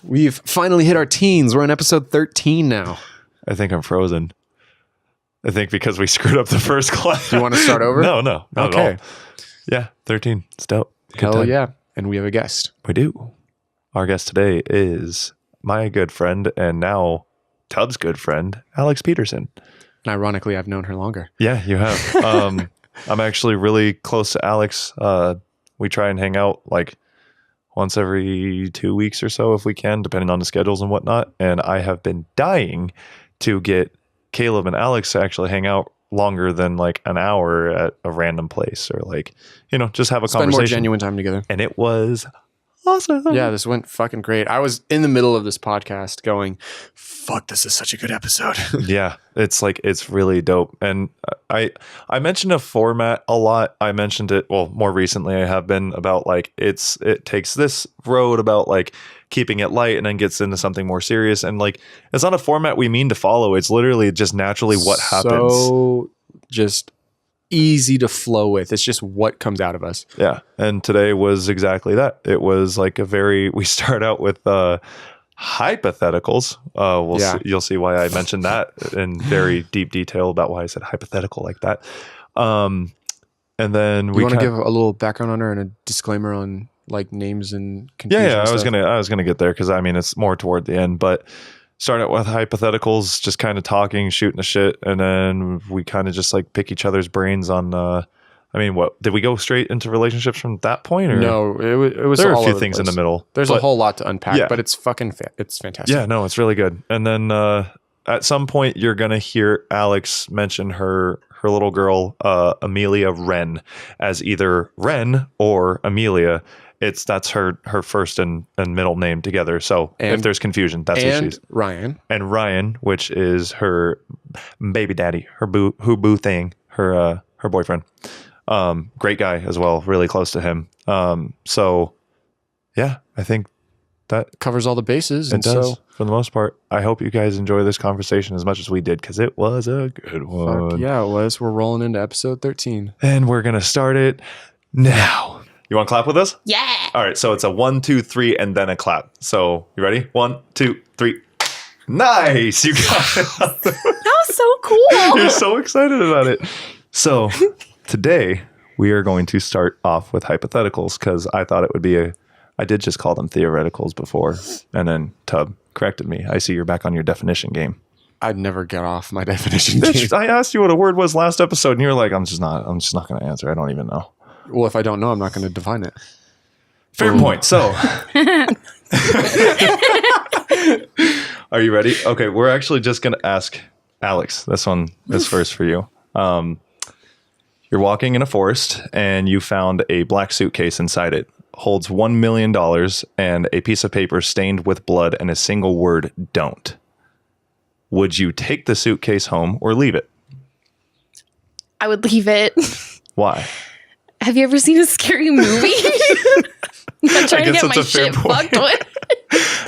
We've finally hit our teens. We're on episode 13 now. I think I'm frozen. I think because we screwed up the first class. Do you want to start over? No, not at all. Yeah, 13. It's dope. Hell time. Yeah. And we have a guest. We do. Our guest today is my good friend and now Tub's good friend, Alex Pedersen. And ironically, I've known her longer. Yeah, you have. I'm actually really close to Alex. We try and hang out like once every 2 weeks or so if we can, depending on the schedules and whatnot. And I have been dying to get Caleb and Alex to actually hang out longer than like an hour at a random place or like, just have a conversation. Spend more genuine time together. And it was awesome. Yeah, this went fucking great. I was in the middle of this podcast going, fuck, this is such a good episode. Yeah, it's really dope. And I mentioned a format a lot. I mentioned it, well, more recently I have been about like, it takes this road about like keeping it light and then gets into something more serious. And like, it's not a format we mean to follow. It's literally just naturally what happens. So just easy to flow with. It's just what comes out of us. Yeah. And today was exactly that. It was like we start out with hypotheticals. You'll see why I mentioned that in very deep detail about why I said hypothetical like that. And then you want to give a little background on her and a disclaimer on like names and confusion. Yeah, I was gonna get there because I mean it's more toward the end, but start out with hypotheticals, just kind of talking, shooting the shit, and then we kind of just like pick each other's brains on. What did we go straight into relationships from that point? Or? No, it was. There are a few things in the middle. There's a whole lot to unpack, but it's fucking it's fantastic. Yeah, no, it's really good. And then at some point you're gonna hear Alex mention her little girl, Amelia Wren, as either Wren or Amelia. That's her first and middle name together. So if there's confusion, that's what she's. Ryan. And Ryan, which is her baby daddy, her boo thing, her boyfriend. Great guy as well, really close to him. So yeah, I think that covers all the bases. It does, for the most part. I hope you guys enjoy this conversation as much as we did, because it was a good one. Fuck yeah, it was. We're rolling into episode 13. And we're going to start it now. You want to clap with us? Yeah. All right. So it's a 1, 2, 3, and then a clap. So you ready? 1, 2, 3. Nice. You got it. That was so cool. You're so excited about it. So today we are going to start off with hypotheticals because I thought it would be I did just call them theoreticals before. And then Tub corrected me. I see you're back on your definition game. I'd never get off my definition game. I asked you what a word was last episode and you're like, I'm just not going to answer. I don't even know. Well, if I don't know, I'm not going to define it. Fair point. So, are you ready? Okay, we're actually just going to ask Alex. This one is first for you. You're walking in a forest and you found a black suitcase inside it. Holds $1 million and a piece of paper stained with blood and a single word, don't. Would you take the suitcase home or leave it? I would leave it. Why? Have you ever seen a scary movie? I'm trying to get my shit fucked with.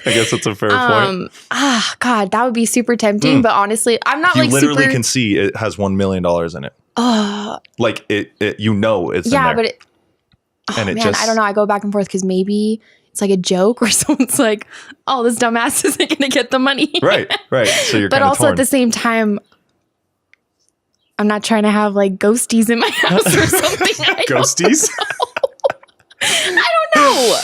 I guess that's a fair point. God, that would be super tempting. But honestly, I'm not you literally can see it has $1 million in it. Like it it's in there. Yeah, but I don't know. I go back and forth because maybe it's like a joke or someone's like, oh, this dumbass isn't going to get the money. Right. So you're but also torn. At the same time, I'm not trying to have like ghosties in my house or something. Ghosties? I don't know.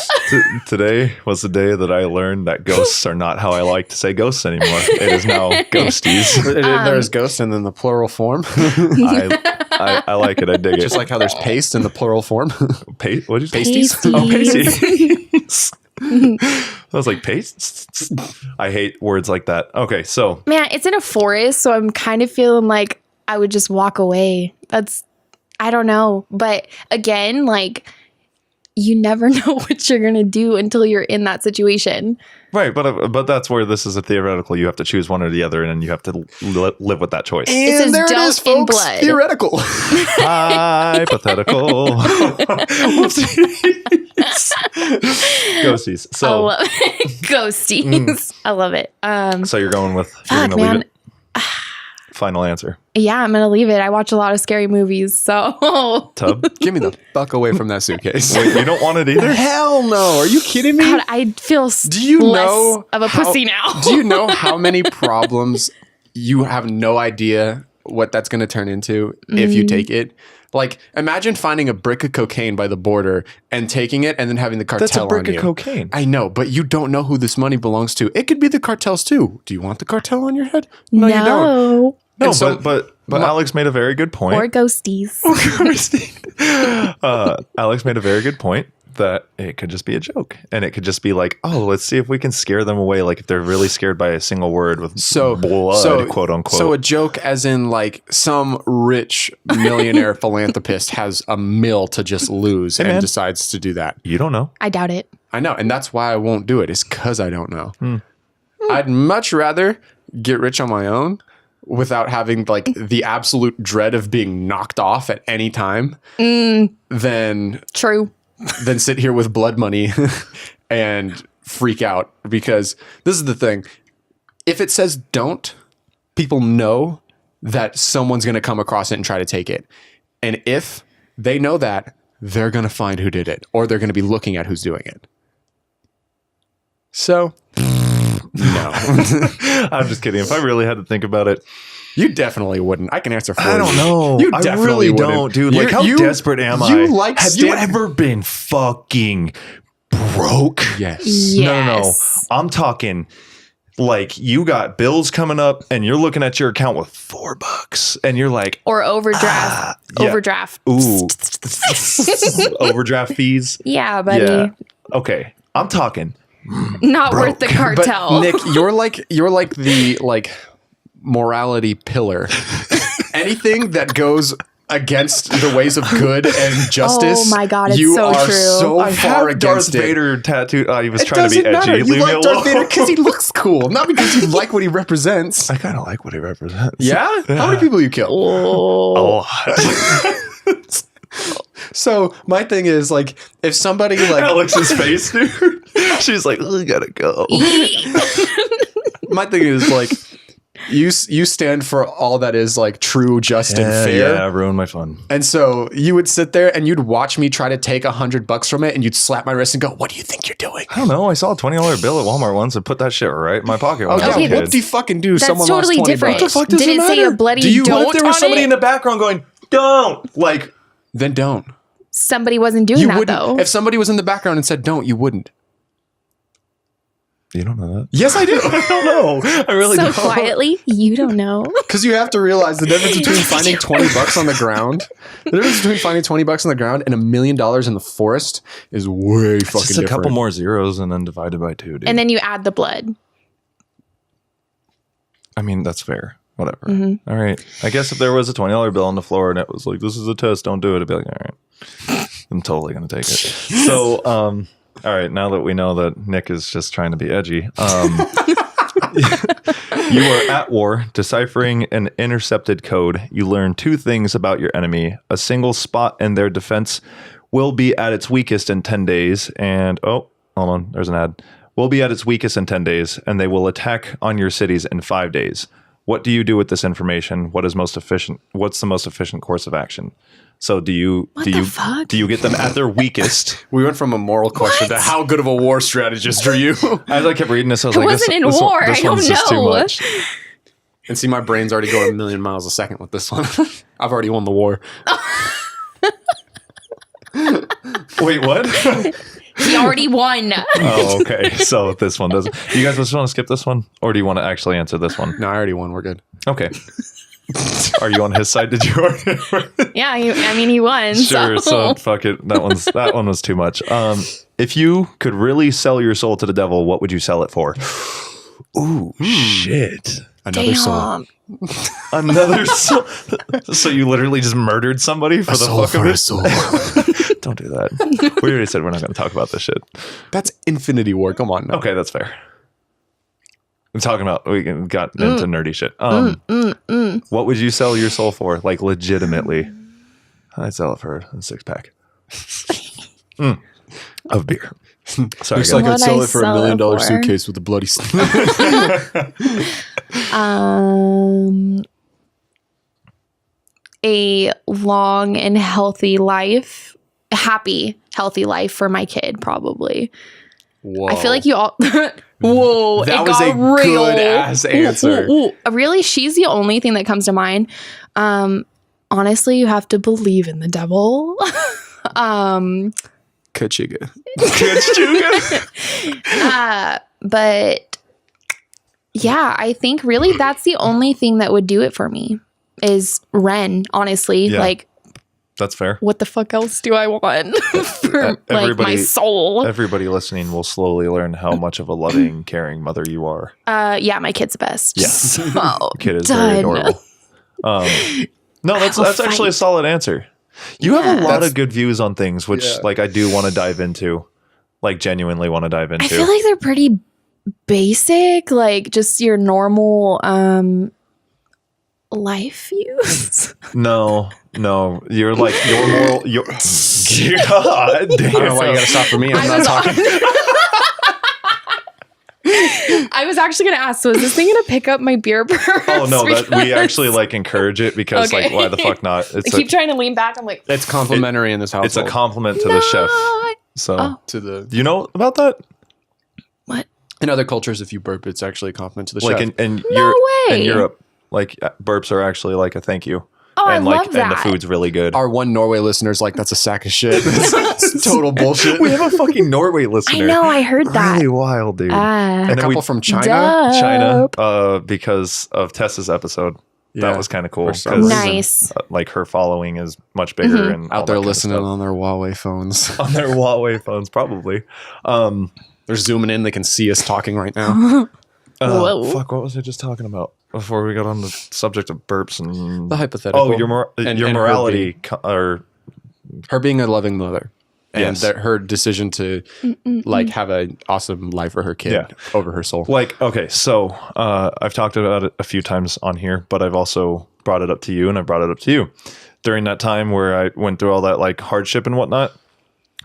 Today was the day that I learned that ghosts are not how I like to say ghosts anymore. It is now ghosties. There's ghosts and then the plural form. I like it. I dig it. Just like how there's paste in the plural form. What did you say? Pasties. Oh, pasties. I was like, pastes? I hate words like that. Okay, so. Man, it's in a forest, so I'm kind of feeling like I would just walk away. I don't know. But again, like, you never know what you're going to do until you're in that situation. Right, but that's where this is a theoretical. You have to choose one or the other, and then you have to live with that choice. And says there it is, folks. blood. Theoretical. Hypothetical. Ghosties. So, I love it. Ghosties. I love it. So you're going with... Fuck, man. Leave it? final answer? Yeah, I'm going to leave it. I watch a lot of scary movies, so. Tub? Give me the fuck away from that suitcase. Wait, you don't want it either? Hell no. Are you kidding me? God, I feel Do you less know of a how- pussy now. Do you know how many problems you have no idea what that's going to turn into if you take it? Like, imagine finding a brick of cocaine by the border and taking it and then having the cartel That's a brick on of you. cocaine. I know, but you don't know who this money belongs to. It could be the cartels too. Do you want the cartel on your head? No, you don't. No, And so- but Alex made a very good point. Or ghosties. Alex made a very good point that it could just be a joke, and it could just be like, oh, let's see if we can scare them away. Like if they're really scared by a single word with blood, quote unquote. So a joke as in like some rich millionaire philanthropist has a mill to just lose and man. decides to do that. You don't know. I doubt it. I know. And that's why I won't do it. It's because I don't know. I'd much rather get rich on my own without having like the absolute dread of being knocked off at any time than True. sit here with blood money and freak out. Because this is the thing. If it says don't, people know that someone's going to come across it and try to take it. And if they know that, they're going to find who did it, or they're going to be looking at who's doing it. So, no. I'm just kidding. If I really had to think about it, You definitely wouldn't. I can answer for you. I don't know. You I definitely really wouldn't. don't, dude. Like, how desperate am I? You like Have you ever been fucking broke? Yes. No. Yes. I'm talking like you got bills coming up and you're looking at your account with $4 and you're like, Or overdraft. yeah. Overdraft. ooh, overdraft fees. Yeah, buddy. Yeah. Okay. I'm talking. Not worth the cartel. But Nick, you're like the morality pillar. Anything that goes against the ways of good and justice. Oh my God, it's you so are true. so I far have Darth against it. Vader tattooed. He was It trying to be doesn't matter. edgy. You Leave me like Darth alone. Vader because he looks cool, not because you like what he represents. I kind of like what he represents. Yeah? How many people you kill? Oh. So my thing is like, if somebody like Alex's face, dude. She's like, we gotta go. my thing is like, you stand for all that is like true, just, and fair. Yeah, ruined my fun. And so you would sit there and you'd watch me try to take $100 from it, and you'd slap my wrist and go, "What do you think you're doing?" I don't know. I saw a $20 bill at Walmart once and put that shit right in my pocket. Oh when I was yeah, a kid. what do you fucking do? That's Someone totally lost $20. different. What the fuck does Did it say matter? a bloody Do you don't What if there was on somebody it? in the background going, don't? Like, Then don't. Somebody wasn't doing You that wouldn't. though. If somebody was in the background and said don't, you wouldn't. you don't know that? Yes, I do. I don't know. I really So don't. quietly, you don't know. Because you have to realize the difference between finding $20 on the ground, the difference between finding $20 on the ground and $1 million in the forest is way fucking Just a different. couple more zeros and then divided by 2, dude. And then you add the blood. I mean, that's fair. Whatever. All right. I guess if there was a $20 bill on the floor and it was like, this is a test, don't do it, I'd be like, all right. I'm totally going to take it. So, all right. Now that we know that Nick is just trying to be edgy, you are at war, deciphering an intercepted code. You learn 2 things about your enemy. A single spot in their defense will be at its weakest in 10 days. And, oh, hold on. There's an ad. Will be at its weakest in 10 days, and they will attack on your cities in 5 days. What do you do with this information? What is most efficient? What's the most efficient course of action? So do you fuck? do you get them at their weakest? We went from a moral question to how good of a war strategist are you? As I kept reading this, I was I like, wasn't in this war. I don't one's just too know. much. And see, my brain's already going 1,000,000 miles a second with this one. I've already won the war. Wait, what? He already won. Oh, okay. So this one doesn't. Do you guys just want to skip this one, or do you want to actually answer this one? No, I already won. We're good. Okay. Are you on his side? Did you already? Yeah, he won. Sure. So fuck it. That one was too much. If you could really sell your soul to the devil, what would you sell it for? Ooh, shit. Another soul. Another soul. So you literally just murdered somebody for A the soul fuck of for it? a soul. Don't do that. We already said we're not going to talk about this shit. That's Infinity War. Come on. Now. Okay, that's fair. I'm talking about we got into nerdy shit. What would you sell your soul for? Like legitimately, I'd sell it for a 6-pack of beer. Sorry, Looks like What'd I'd sell I it for a $1 sell million it for? suitcase with a bloody. a long and healthy life, happy, healthy life for my kid, probably. Whoa. I feel like you all. Whoa, That it was got a real. good ass answer. Really, she's the only thing that comes to mind. Honestly, you have to believe in the devil. Kachiga. But yeah, I think really that's the only thing that would do it for me is Ren. Honestly, Yeah. like, That's fair. what the fuck else do I want for like my Everybody- soul? Everybody listening will slowly learn how much of a loving, caring mother you are. Yeah, my kid's the best. Yeah. So, Kid is done. very adorable. No, that's I'll actually a fight. solid answer. You have a lot That's- of good views on things, which Yeah. like I do want to dive into, like genuinely want to dive into. I feel like they're pretty basic, like just your normal life views. No, you're like your moral. Your God I don't know why you gotta stop for me. I'm not talking. I was actually gonna ask, so is this thing gonna pick up my beer burps? Oh no, that we Because actually like encourage it because like Okay. why the fuck not? I It's keep trying to lean back. I'm like, It's complimentary in this household. it's a compliment to the chef. So Oh. to the do you know about that? what? in other cultures, if you burp, it's actually a compliment to the Like chef. in way. Europe, like burps are actually like a thank you. Oh, and I like love that. and the food's really good. Our one Norway listener's like, that's a sack of shit. It's total bullshit. We have a fucking Norway I listener. know, I heard that. Really wild, dude. Ah, A then couple we- from China. China, because of Tessa's episode. Yeah, That was kind of cool. for some 'cause, reason. nice. like her following is much bigger Mhm. and all Out there that kind of listening stuff. on their Huawei phones. on their Huawei phones, probably. They're zooming in. They can see us talking right now. Whoa. Fuck, what was I just talking about before we got on the subject of burps and The hypothetical. oh, your And her morality or Her being a loving mother. And Yes. that her decision to like have an awesome life for her kid Yeah. over her soul. like okay. So I've talked about it a few times on here, but I've also brought it up to you, and I brought it up to you during that time where I went through all that like hardship and whatnot.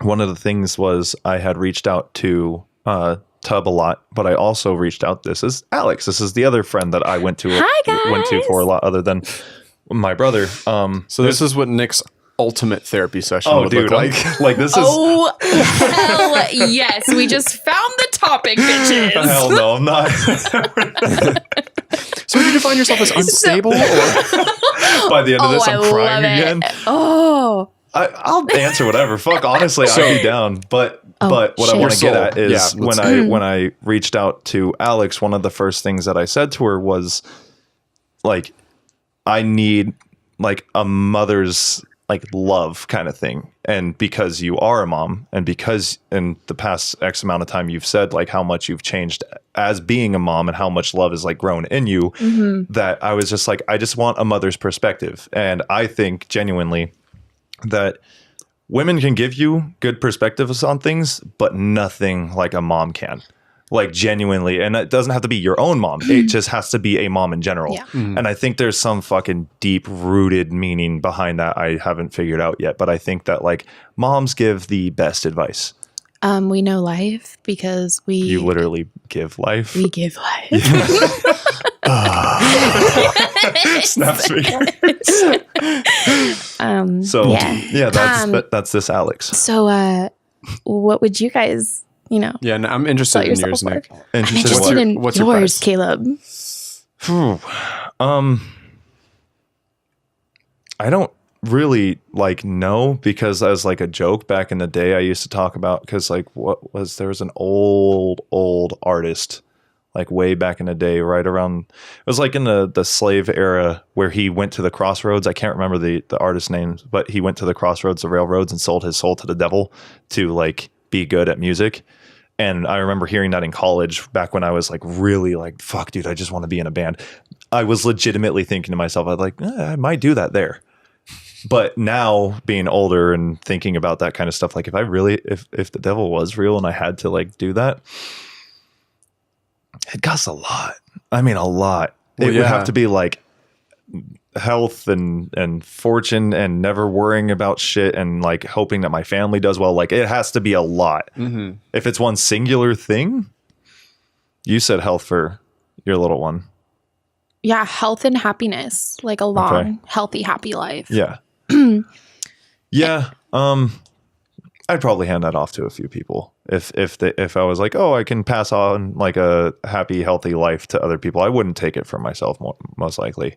One of the things was I had reached out to Tub a lot, but I also reached out. This is Alex. This is the other friend that I went to for a lot other than my brother. So this is what Nick's ultimate therapy session Oh, would dude, look like. like this is. Oh, hell yes. We just found the topic, bitches. Hell no, I'm not. So would you define yourself as unstable? Or By the end of this, I'm I crying love it. again. Oh. I'll answer whatever. Fuck, honestly, I'd be down. But what I shit. want to get Your at soul. is Yeah, when I reached out to Alex, one of the first things that I said to her was like, I need like a mother's like love kind of thing. And because you are a mom, and because in the past X amount of time you've said like how much you've changed as being a mom and how much love is like grown in you, that I was just like, I just want a mother's perspective. And I think genuinely that women can give you good perspectives on things, but nothing like a mom can. Like genuinely, and it doesn't have to be your own mom. It just has to be a mom in general. Yeah. And I think there's some fucking deep rooted meaning behind that I haven't figured out yet. But I think that like moms give the best advice. We know life because You literally give life. we give life. Snaps me. So yeah. that's this Alex. So what would you guys, yeah, no, I'm interested Sell in yourself yours, for? Nick. I'm Interested interested in in what's your yours, price? Caleb. what? I don't really like know, because as like a joke back in the day I used to talk about, because like there was an old artist like way back in the day, right around, it was like in the slave era, where he went to the crossroads. I can't remember the artist's name, but he went to the crossroads of railroads and sold his soul to the devil to like be good at music. And I remember hearing that in college back when I was like really like, fuck dude, I just want to be in a band. I was legitimately thinking to myself, I'd like, I might do that there. But now being older and thinking about that kind of stuff, like if the devil was real and I had to like do that, it costs a lot. I mean, a lot. Well, It would yeah. have to be like health and fortune and never worrying about shit and like hoping that my family does well. Like it has to be a lot. Mm-hmm. If it's one singular thing, you said health for your little one. Yeah, health and happiness, like a long, healthy, happy life. Yeah. Yeah. I'd probably hand that off to a few people. If I was like, oh, I can pass on like a happy, healthy life to other people, I wouldn't take it for myself most likely.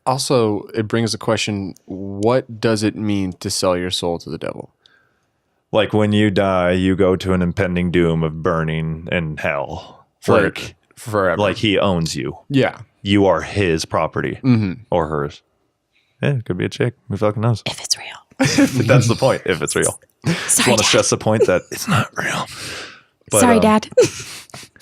Also, it brings the question, what does it mean to sell your soul to the devil? Like when you die, you go to an impending doom of burning in hell. Like forever. Like he owns you. Yeah. You are his property or hers. Yeah, it could be a chick. Who fucking knows? If it's real. That's the point. If it's real. Sorry, Want to Dad. stress the point that it's not real. But, Sorry, Dad.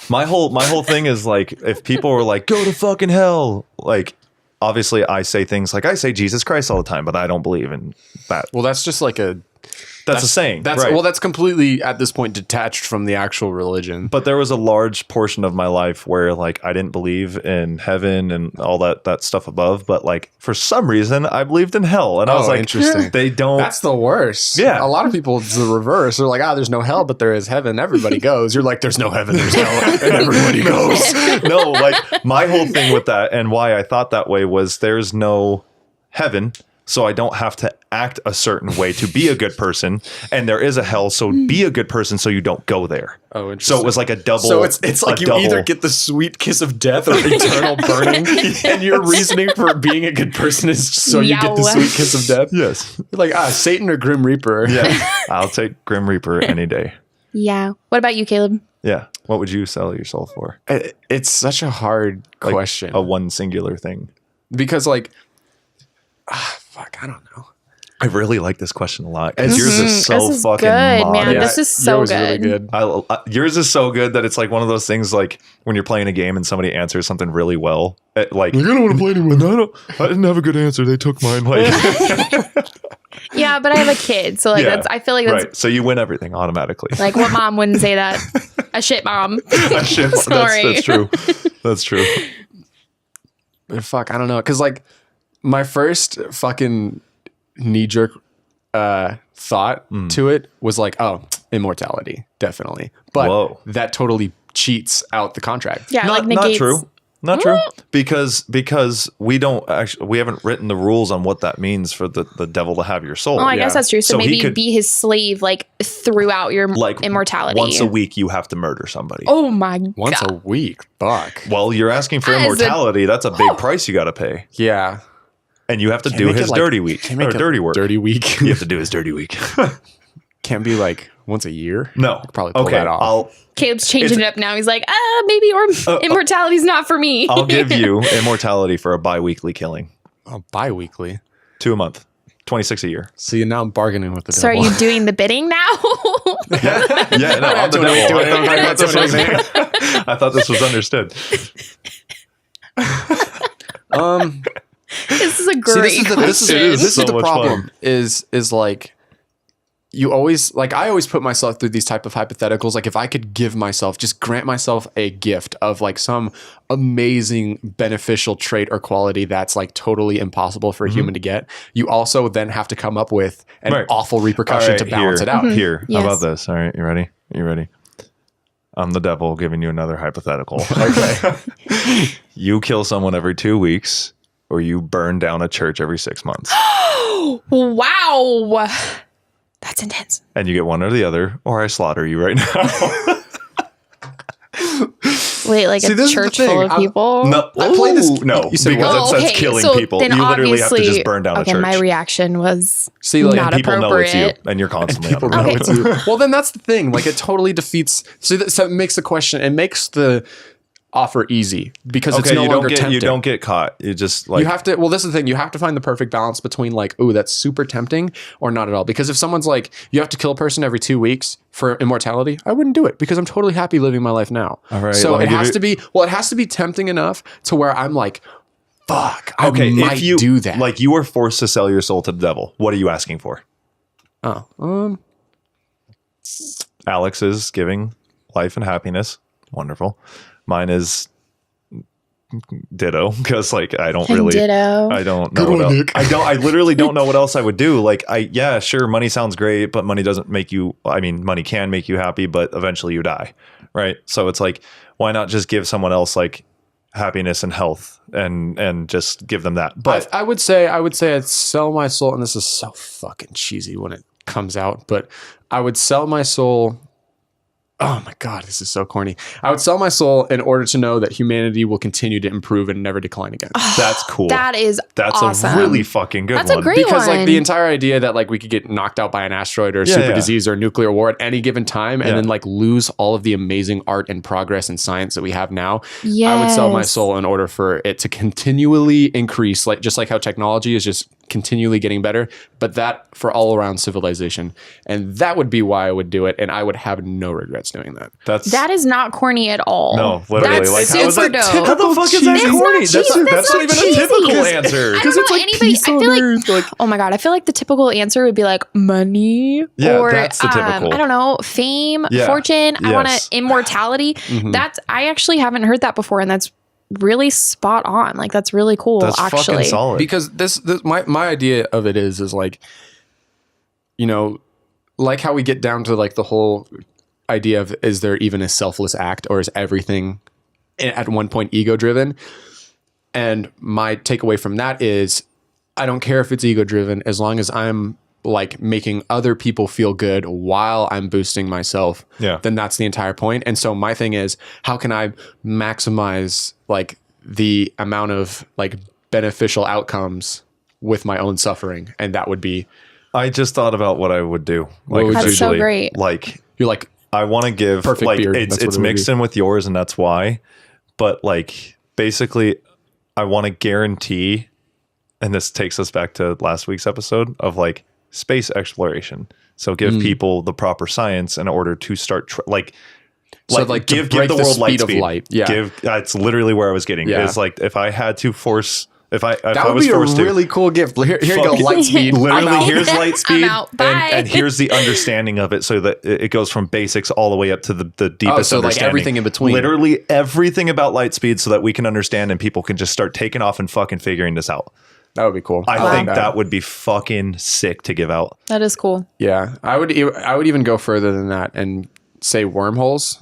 My whole thing is like, if people were like, go to fucking hell, like, obviously I say things like, I say Jesus Christ all the time, but I don't believe in that. Well, that's just like That's a saying. That's right. Well, that's completely at this point detached from the actual religion. But there was a large portion of my life where like I didn't believe in heaven and all that stuff above, but like for some reason I believed in hell, and I was like, interesting. They don't. That's the worst. Yeah. A lot of people, it's the reverse. They're like, there's no hell, but there is heaven. Everybody goes. You're like, there's no heaven, there's hell, and everybody goes. No, like my whole thing with that and why I thought that way was there's no heaven. So I don't have to act a certain way to be a good person. And there is a hell, so be a good person so you don't go there. Oh, interesting. So it was like a double. So it's like you either get the sweet kiss of death or eternal burning. And your reasoning for being a good person is so you get the sweet kiss of death. Yes. You're like, Satan or Grim Reaper. Yeah. I'll take Grim Reaper any day. Yeah. What about you, Caleb? Yeah. What would you sell your soul for? It's such a hard Like question. a one singular thing. Because like, fuck, I don't know. I really like this question a lot because yours is so This is fucking good, modest. man. This is so yours good. Really good. Yours is so good that it's like one of those things like when you're playing a game and somebody answers something really well. Like, I don't want to play anymore. I didn't have a good answer. They took mine. Like, Yeah, but I have a kid, so like Yeah. I feel like that's right. So you win everything automatically. like what mom wouldn't say that? A shit mom. Shit, Sorry. That's true. That's true. But fuck, I don't know. Because like my first fucking knee-jerk thought to it was like, immortality, definitely. But Whoa. that totally cheats out the contract. Yeah, Not, like negates. not true. Not true. Because we haven't written the rules on what that means for the devil to have your soul. Oh, I guess that's true. So, So he maybe could- be his slave like throughout your like immortality. once a week you have to murder somebody. Oh my Once god. a week. Fuck. Well, you're asking for That is a- immortality. That's a big price you got to pay. Yeah. And you have to Can't do make it his like- dirty week can't make or it dirty work. Dirty week. You have to do his dirty week. Can't be like once a year. No. Probably pull that off. Caleb's changing it up now. He's like, maybe immortality's not for me. I'll give you immortality for a bi-weekly killing. Bi-weekly. 2 a month. 26 a year. See, now I'm bargaining with the So are devil. you doing the bidding now? Yeah, no, I'm the Donate, devil. donate, I thought donate, this was- I thought this was understood. This is a See, great this is It is this so is the much problem. fun. Is like you always like I always put myself through these type of hypotheticals. Like if I could give myself, just grant myself a gift of like some amazing beneficial trait or quality that's like totally impossible for a human to get, you also then have to come up with an Right. awful repercussion to balance it out. Here, Yes. how about this? All right, you ready? You ready? I'm the devil giving you another hypothetical. Okay. You kill someone every 2 weeks, or you burn down a church every 6 months. Wow. That's intense. And you get one or the other, or I slaughter you right now. Wait, like See, a this is the church thing. full of people? No, I play this- No, you said because what? it says killing so people. then You literally have to obviously- just burn down okay, a church. my reaction was See, like, not People know it's you, appropriate. and you're constantly People on know it. it's you. Well, then that's the thing. Like it totally defeats. So it makes the question. It makes the offer easy because it's Okay, no you longer don't get tempting. you don't get caught. You just like You have to. Well, this is the thing. You have to find the perfect balance between like, ooh, that's super tempting, or not at all. Because if someone's like, you have to kill a person every 2 weeks for immortality, I wouldn't do it because I'm totally happy living my life now. All right, So let me it give has you- to be. Well, it has to be tempting enough to where I'm like, fuck, I okay. might If you do that. like, you were forced to sell your soul to the devil. What are you asking for? Alex is giving life and happiness. Wonderful. Mine is ditto because like I don't really. Ditto. I don't know Good what one, else. Nick. I literally don't know what else I would do. Like yeah, sure, money sounds great, but money doesn't make you. I mean, money can make you happy, but eventually you die, right? So it's like, why not just give someone else like happiness and health and just give them that. But I would say I'd sell my soul, and this is so fucking cheesy when it comes out, but I would sell my soul. Oh my God, this is so corny. I would sell my soul in order to know that humanity will continue to improve and never decline again. that's cool. That's awesome. a really fucking good That's one. a great Because one. like the entire idea that like we could get knocked out by an asteroid or a super disease or a nuclear war at any given time and then like lose all of the amazing art and progress and science that we have now. Yes. I would sell my soul in order for it to continually increase, like just like how technology is just continually getting better, but that for all around civilization. And that would be why I would do it. And I would have no regrets doing that. That is not corny at all. No, literally. That's Like, super dope. How the fuck is that It's corny? not cheesy. That's not even cheesy. a typical answer. I don't know anybody. I feel like, oh my God, I feel like the typical answer would be like money or that's the typical. I don't know, fame, fortune. I want to immortality. I actually haven't heard that before, and that's really spot on. Like that's really cool. That's actually fucking solid. Because this my idea of it is like, you know, like how we get down to like the whole idea of is there even a selfless act or is everything at one point ego driven? And my takeaway from that is I don't care if it's ego driven as long as I'm like making other people feel good while I'm boosting myself. Yeah. Then that's the entire point. And so my thing is, how can I maximize like the amount of like beneficial outcomes with my own suffering? And that would be, I just thought about what I would do. What would That's so great. Like you're like, I want to give Perfect like beard. it's That's what it would mixed be. in with yours, and that's why. But like basically, I want to guarantee, and this takes us back to last week's episode of like space exploration. So give people the proper science in order to start so like to give break the the world light speed of speed. light. Yeah. That's literally where I was getting. Yeah. It's like if I had to force. If I That was would be a forced to really cool gift. Here you go, Fuck. light speed. literally I'm out. here's light speed out. Bye. and here's the understanding of it so that it goes from basics all the way up to the deepest so like understanding. everything in between. Literally everything about light speed so that we can understand and people can just start taking off and fucking figuring this out. That would be cool. I like think that would be fucking sick to give out. That is cool. Yeah, I would even go further than that and say wormholes.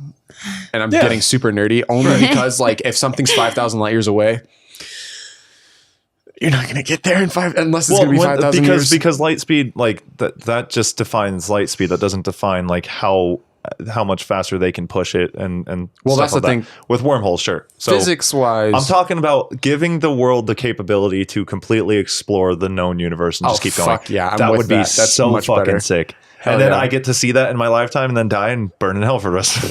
And I'm getting super nerdy only because like if something's 5,000 light years away, you're not gonna get there in unless it's gonna be 5,000 years. Because light speed, like that just defines light speed. That doesn't define like how much faster they can push it and Well, stuff that's like the that. thing. With wormholes, sure. So Physics wise, I'm talking about giving the world the capability to completely explore the known universe and just keep going. fuck yeah, I'm that with would be that. That's so much fucking better. sick. Hell and then yeah. I get to see that in my lifetime and then die and burn in hell for the rest of,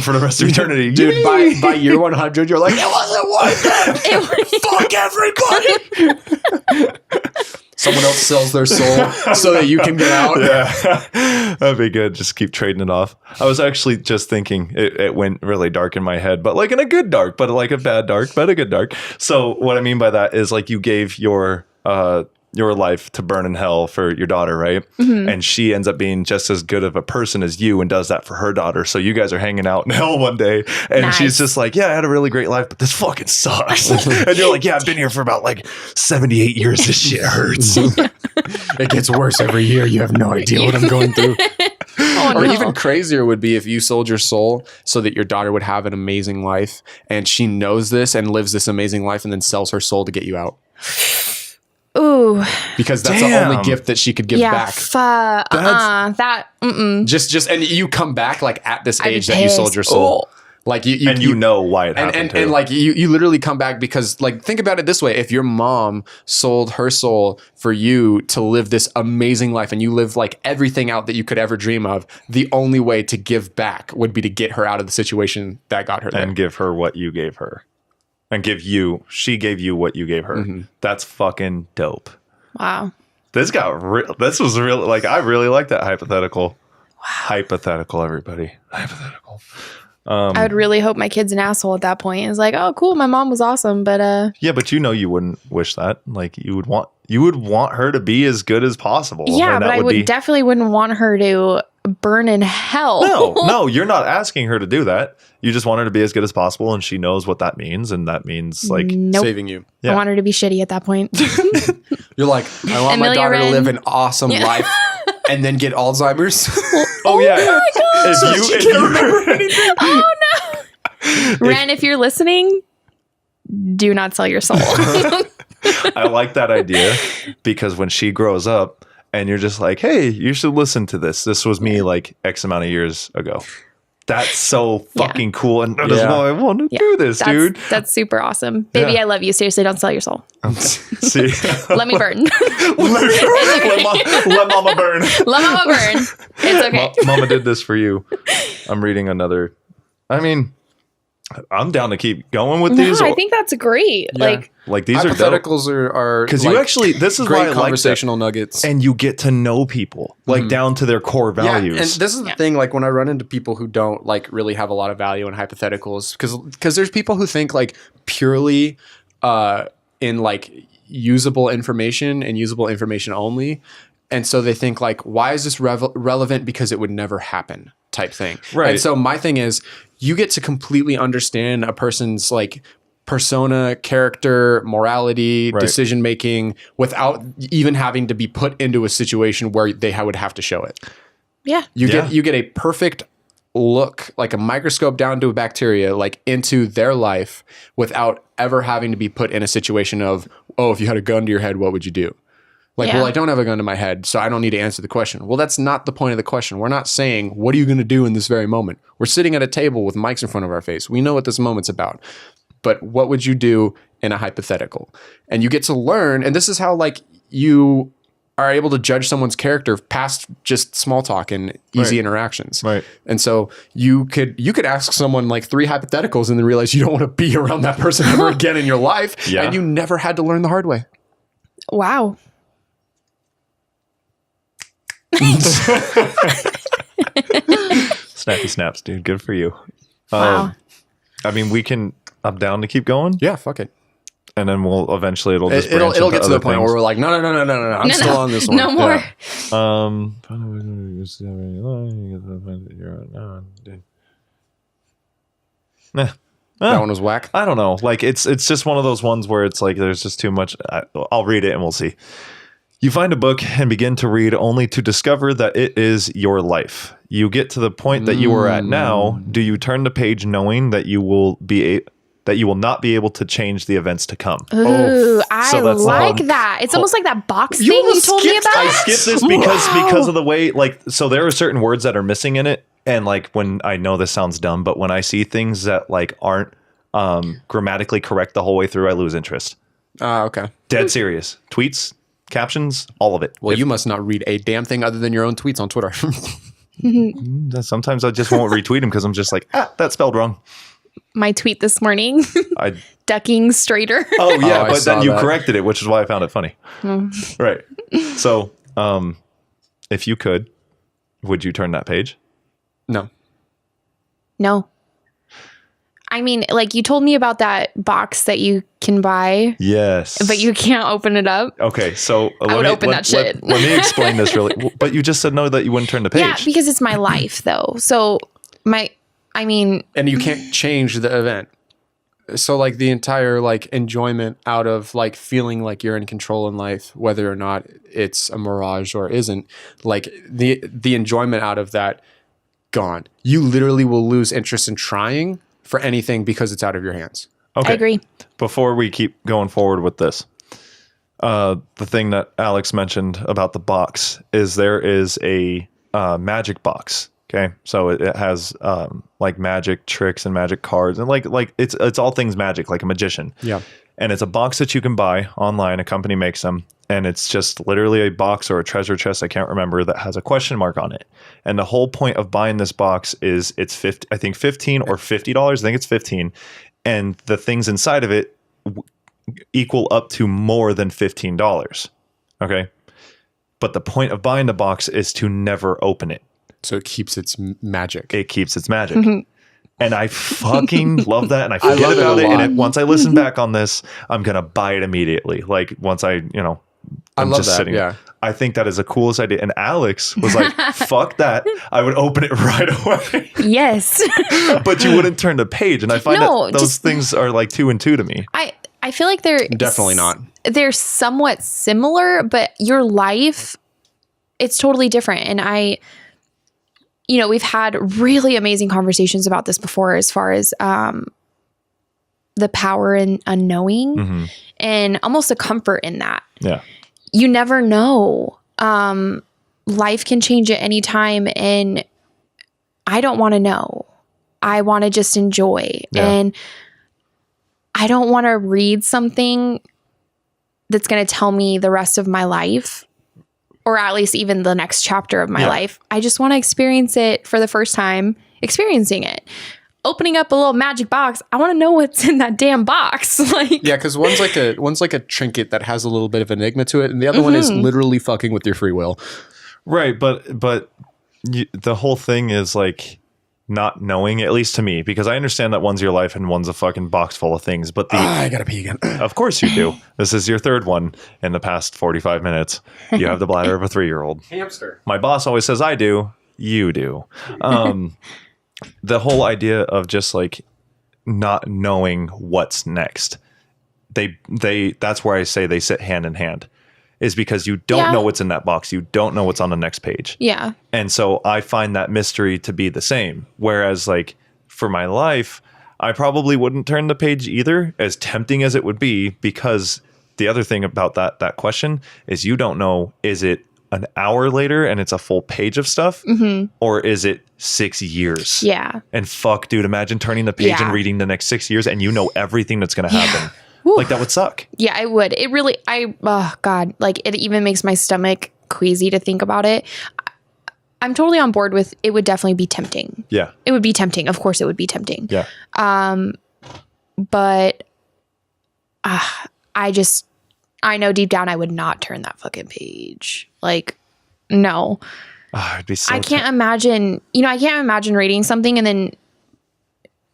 for the rest of eternity. dude. By year 100, you're like, it wasn't worth it. Fuck everybody. Someone else sells their soul so that you can get out. Yeah, that'd be good. Just keep trading it off. I was actually just thinking it went really dark in my head, but like in a good dark, but like a bad dark, but a good dark. So what I mean by that is like you gave your life to burn in hell for your daughter, right? Mm-hmm. And she ends up being just as good of a person as you and does that for her daughter. So you guys are hanging out in hell one day and Nice. she's just like, yeah, I had a really great life, but this fucking sucks. And you're like, yeah, I've been here for about like 78 years. This shit hurts. It gets worse every year. You have no idea what I'm going through. Oh, Or no. even crazier would be if you sold your soul so that your daughter would have an amazing life and she knows this and lives this amazing life and then sells her soul to get you out. Ooh, Because that's the Damn. only gift that she could give yeah. back. Just and you come back like at this I'd be age that you sold pissed. your soul. Like you know why it happened. and like you literally come back because like think about it this way: if your mom sold her soul for you to live this amazing life and you live like everything out that you could ever dream of, the only way to give back would be to get her out of the situation that got her there. and give her what you gave her. And she gave you what you gave her. Mm-hmm. That's fucking dope. wow. This was real. Like, I really like that hypothetical. Wow. Hypothetical, everybody. Hypothetical. I would really hope my kid's an asshole at that point. It's like, oh, cool, my mom was awesome, but Yeah, but you wouldn't wish that. Like, you would want her to be as good as possible. yeah, and but that I would be, definitely wouldn't want her to burn in hell. No, you're not asking her to do that. You just want her to be as good as possible, and she knows what that means, and that means like Nope. Saving you. Yeah. I want her to be shitty at that point. You're like, I want my Amelia daughter to Wren. live an awesome life and then get Alzheimer's. oh yeah. my If you remember anything. Oh no, Ren, if you're listening, do not sell your soul. I like that idea because when she grows up and you're just like, hey, you should listen to this. This was me like X amount of years ago. That's so fucking cool. And that is why I want to do this, dude. That's super awesome. Baby, I love you. Seriously, don't sell your soul. See? Let me burn. let mama burn. Let mama burn. It's okay. Mama did this for you. I'm reading another. I mean, I'm down to keep going with these. I think that's great. Yeah. Like these are hypotheticals are because like, you actually this is great why I like conversational nuggets, and you get to know people like down to their core values. Yeah, and this is the thing. Like when I run into people who don't like really have a lot of value in hypotheticals, because there's people who think like purely in like usable information and usable information only, and so they think like, why is this relevant? Because it would never happen, type thing. Right. And so my thing is, you get to completely understand a person's like persona, character, morality, decision making without even having to be put into a situation where they would have to show it. Yeah. You get a perfect look, like a microscope down to a bacteria, like into their life without ever having to be put in a situation of, oh, if you had a gun to your head, what would you do? Like, well, I don't have a gun to my head, so I don't need to answer the question. Well, that's not the point of the question. We're not saying, what are you going to do in this very moment? We're sitting at a table with mics in front of our face. We know what this moment's about. But what would you do in a hypothetical? And you get to learn, and this is how like you are able to judge someone's character past just small talk and easy interactions. Right. And so you could ask someone like 3 hypotheticals and then realize you don't want to be around that person ever again in your life. Yeah. And you never had to learn the hard way. Wow. Snappy snaps, dude. Good for you. Wow. I mean, I'm down to keep going. Yeah, fuck it. And then it'll get to the point where we're like, no. I'm still on this one. No more. That one was whack. I don't know. Like it's just one of those ones where it's like there's just too much. I'll read it and we'll see. You find a book and begin to read only to discover that it is your life. You get to the point that you are at now. Do you turn the page knowing that you will not be able to change the events to come? Ooh, I so that's like that. It's almost like that box thing you told me about. I skipped this because of the way, like, so there are certain words that are missing in it. And like when I know this sounds dumb, but when I see things that like aren't grammatically correct the whole way through, I lose interest. Okay. Dead serious. Tweets, captions, all of it. Well, you must not read a damn thing other than your own tweets on Twitter. Sometimes I just won't retweet them because I'm just like, that's spelled wrong. My tweet this morning, ducking straighter. Oh yeah, but then you that. corrected it, which is why I found it funny. Right. So, if you could, would you turn that page? No. I mean, like you told me about that box that you can buy. Yes. But you can't open it up. Okay, so I would open that shit. Let me explain this really. But you just said no, that you wouldn't turn the page. Yeah, because it's my life though. So and you can't change the event. So like the entire like enjoyment out of like feeling like you're in control in life, whether or not it's a mirage or isn't, like the enjoyment out of that gone. You literally will lose interest in trying for anything because it's out of your hands. Okay. I agree. Before we keep going forward with this, the thing that Alex mentioned about the box is there is a magic box. Okay, so it has like magic tricks and magic cards and like it's all things magic, like a magician. Yeah. And it's a box that you can buy online. A company makes them, and it's just literally a box or a treasure chest, I can't remember, that has a question mark on it. And the whole point of buying this box is it's $15 or $50. I think it's 15, and the things inside of it equal up to more than $15. Okay, but the point of buying the box is to never open it. So it keeps its magic. It keeps its magic. And I fucking love that. And I forget love it about a it. lot. And once I listen back on this, I'm going to buy it immediately. Like once I'm love just that, sitting. yeah. I think that is the coolest idea. And Alex was like, fuck that. I would open it right away. yes. But you wouldn't turn the page. And I find that those just, things are like 2 and 2 to me. I feel like they're definitely not. They're somewhat similar, but your life, it's totally different. And we've had really amazing conversations about this before, as far as the power in unknowing Mm-hmm. and almost a comfort in that. Yeah. You never know. Life can change at any time, and I don't want to know. I want to just enjoy. Yeah. And I don't want to read something that's going to tell me the rest of my life, or at least even the next chapter of my life. I just want to experience it for the first time, experiencing it. Opening up a little magic box, I want to know what's in that damn box. Like, Yeah, because one's like a trinket that has a little bit of enigma to it, and the other one is literally fucking with your free will. Right, but the whole thing is like not knowing, at least to me, because I understand that one's your life and one's a fucking box full of things. But I gotta pee again. of course you do. This is your third one in the past 45 minutes. You have the bladder of a 3-year-old. Hamster. My boss always says I do. You do. The whole idea of just like not knowing what's next. That's where I say they sit hand in hand. Is because you don't know what's in that box. You don't know what's on the next page. yeah. And so I find that mystery to be the same. Whereas like for my life, I probably wouldn't turn the page either, as tempting as it would be, because the other thing about that question is you don't know, is it an hour later and it's a full page of stuff, or is it 6 years? Yeah. And fuck, dude, imagine turning the page and reading the next 6 years and you know everything that's going to happen. Like that would suck. Yeah, it would. It really, oh God, like it even makes my stomach queasy to think about it. I'm totally on board with it would definitely be tempting. Yeah. It would be tempting. Of course it would be tempting. Yeah. But I know deep down I would not turn that fucking page. Like, no. Oh, it'd be so I can't imagine, I can't imagine reading something and then,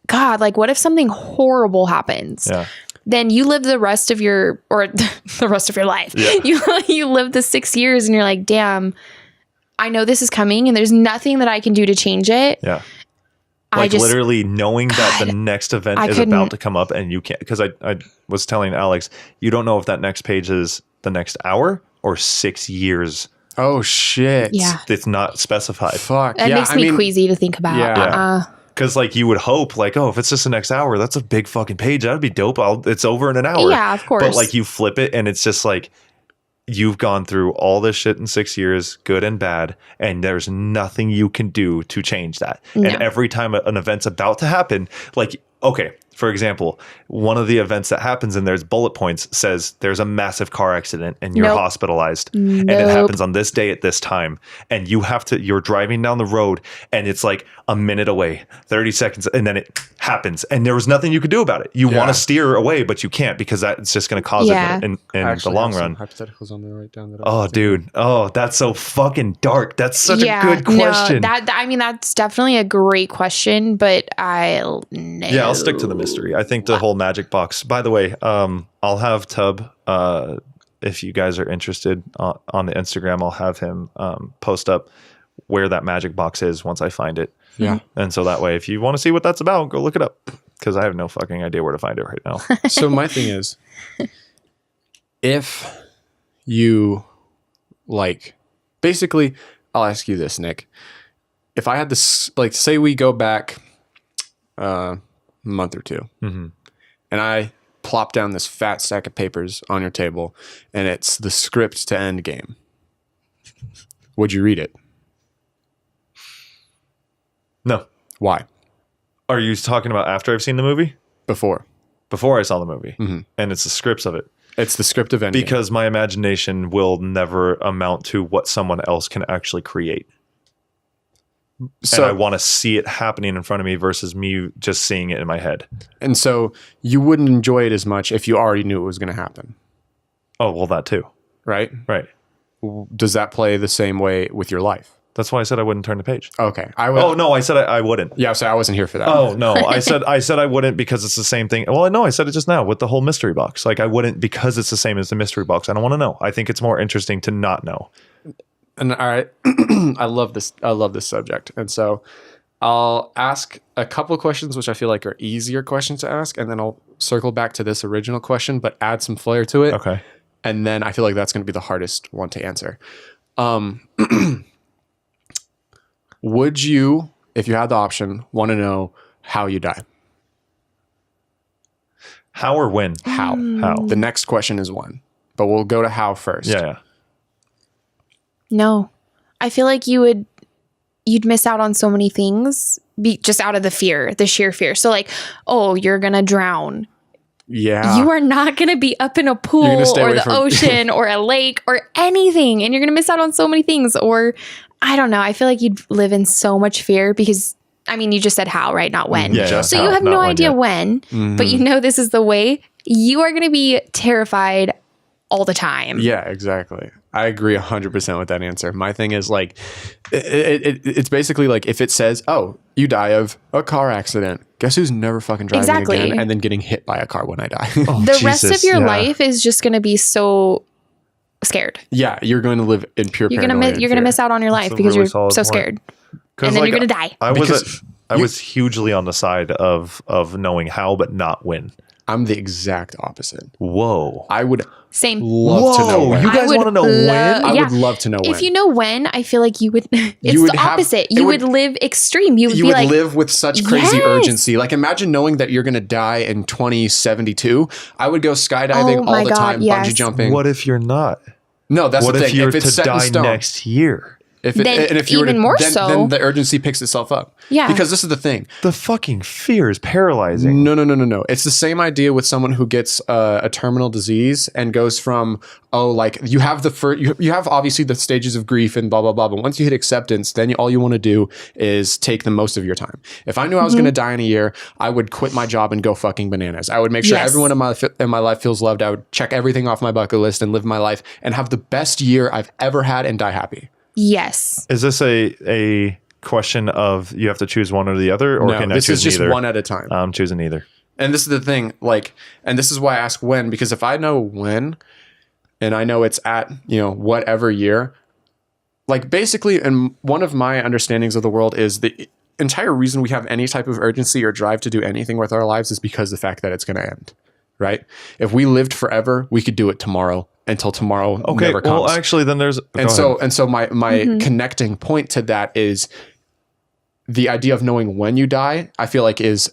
God, like what if something horrible happens? Yeah. Then you live the rest of your life. Yeah. You live the 6 years and you're like, damn, I know this is coming and there's nothing that I can do to change it. Yeah. Like literally knowing that the next event is about to come up and you can't, because I was telling Alex, you don't know if that next page is the next hour or 6 years. Oh shit. Yeah. It's not specified. Fuck. That makes me queasy to think about. Yeah. Because like you would hope like, oh, if it's just the next hour, that's a big fucking page. That'd be dope. It's over in an hour. Yeah, of course. But like you flip it and it's just like you've gone through all this shit in 6 years, good and bad, and there's nothing you can do to change that. No. And every time an event's about to happen, like, okay, for example, one of the events that happens and there's bullet points says there's a massive car accident and you're hospitalized and it happens on this day at this time. And you're driving down the road and it's like a minute away, 30 seconds, and then it happens. And there was nothing you could do about it. You want to steer away, but you can't because that's just going to cause it in the long run. Hypotheticals on there right down there. Oh, dude. Oh, that's so fucking dark. That's such a good question. No, that's definitely a great question, but I'll know. Yeah, I'll stick to the mystery. I think the whole magic box. By the way, I'll have Tub, if you guys are interested on the Instagram, I'll have him post up where that magic box is once I find it. Yeah. And so that way, if you want to see what that's about, go look it up because I have no fucking idea where to find it right now. So my thing is, if you basically, I'll ask you this, Nick. If I had this, say we go back a month or two, and I plop down this fat stack of papers on your table, and it's the script to Endgame, would you read it? No. Why? Are you talking about after I've seen the movie? Before. Before I saw the movie. And it's the scripts of it. It's the script of Endgame. Because my imagination will never amount to what someone else can actually create. So, and I want to see it happening in front of me versus me just seeing it in my head. And so you wouldn't enjoy it as much if you already knew it was going to happen. Oh, well, that too. Right? Right. Does that play the same way with your life? That's why I said I wouldn't turn the page. Okay. Oh, no, I said I wouldn't. Yeah, so I wasn't here for that. Oh, no. I said I wouldn't because it's the same thing. Well, no, I said it just now with the whole mystery box. Like I wouldn't because it's the same as the mystery box. I don't want to know. I think it's more interesting to not know. And all right, I love this subject. And so I'll ask a couple of questions, which I feel like are easier questions to ask. And then I'll circle back to this original question, but add some flair to it. Okay. And then I feel like that's going to be the hardest one to answer. Would you, if you had the option, want to know how you die? How or when? How? How? The next question is when, but we'll go to how first. Yeah. No. I feel like you'd miss out on so many things just out of the sheer fear. So like, oh, you're going to drown. Yeah. You are not going to be up in a pool or the ocean or a lake or anything. And you're going to miss out on so many things. Or I don't know. I feel like you'd live in so much fear because, I mean, you just said how, right? Not when. Yeah, so you have no idea when, but you know this is the way. You are going to be terrified all the time. Yeah, exactly. I agree 100% with that answer. My thing is like, it's basically like if it says, oh, you die of a car accident, guess who's never fucking driving again and then getting hit by a car when I die? The rest of your life is just going to be so scared. Yeah, you're going to live in pure paranoia. You're going to miss out on your life because you're so scared. And then you're going to die. I was hugely on the side of knowing how, but not when. I'm the exact opposite. Whoa. I would Same. love to know when. You guys want to know when? I would love to know when. If you know when, I feel like you would, it's the opposite. You would live extreme. You would live with such crazy urgency. Like imagine knowing that you're going to die in 2072. I would go skydiving all the time, bungee jumping. What if you're not? No, that's the thing. If you're if it's to set in die stone, next year? If you even more so, then the urgency picks itself up. Yeah. Because this is the thing. The fucking fear is paralyzing. No. It's the same idea with someone who gets a terminal disease and goes from, like you have you have obviously the stages of grief and blah, blah, blah. But once you hit acceptance, then all you want to do is take the most of your time. If I knew I was going to die in a year, I would quit my job and go fucking bananas. I would make sure everyone in my life feels loved. I would check everything off my bucket list and live my life and have the best year I've ever had and die happy. Yes. Is this a question of you have to choose one or the other, or can I choose this is just neither? one at a time. I'm choosing either. And this is the thing, and this is why I ask when, because if I know when, and I know it's at whatever year, like basically, and one of my understandings of the world is the entire reason we have any type of urgency or drive to do anything with our lives is because of the fact that it's going to end, right? If we lived forever, we could do it tomorrow. Until tomorrow never comes. Well, actually, then there's so my connecting point to that is the idea of knowing when you die. I feel like is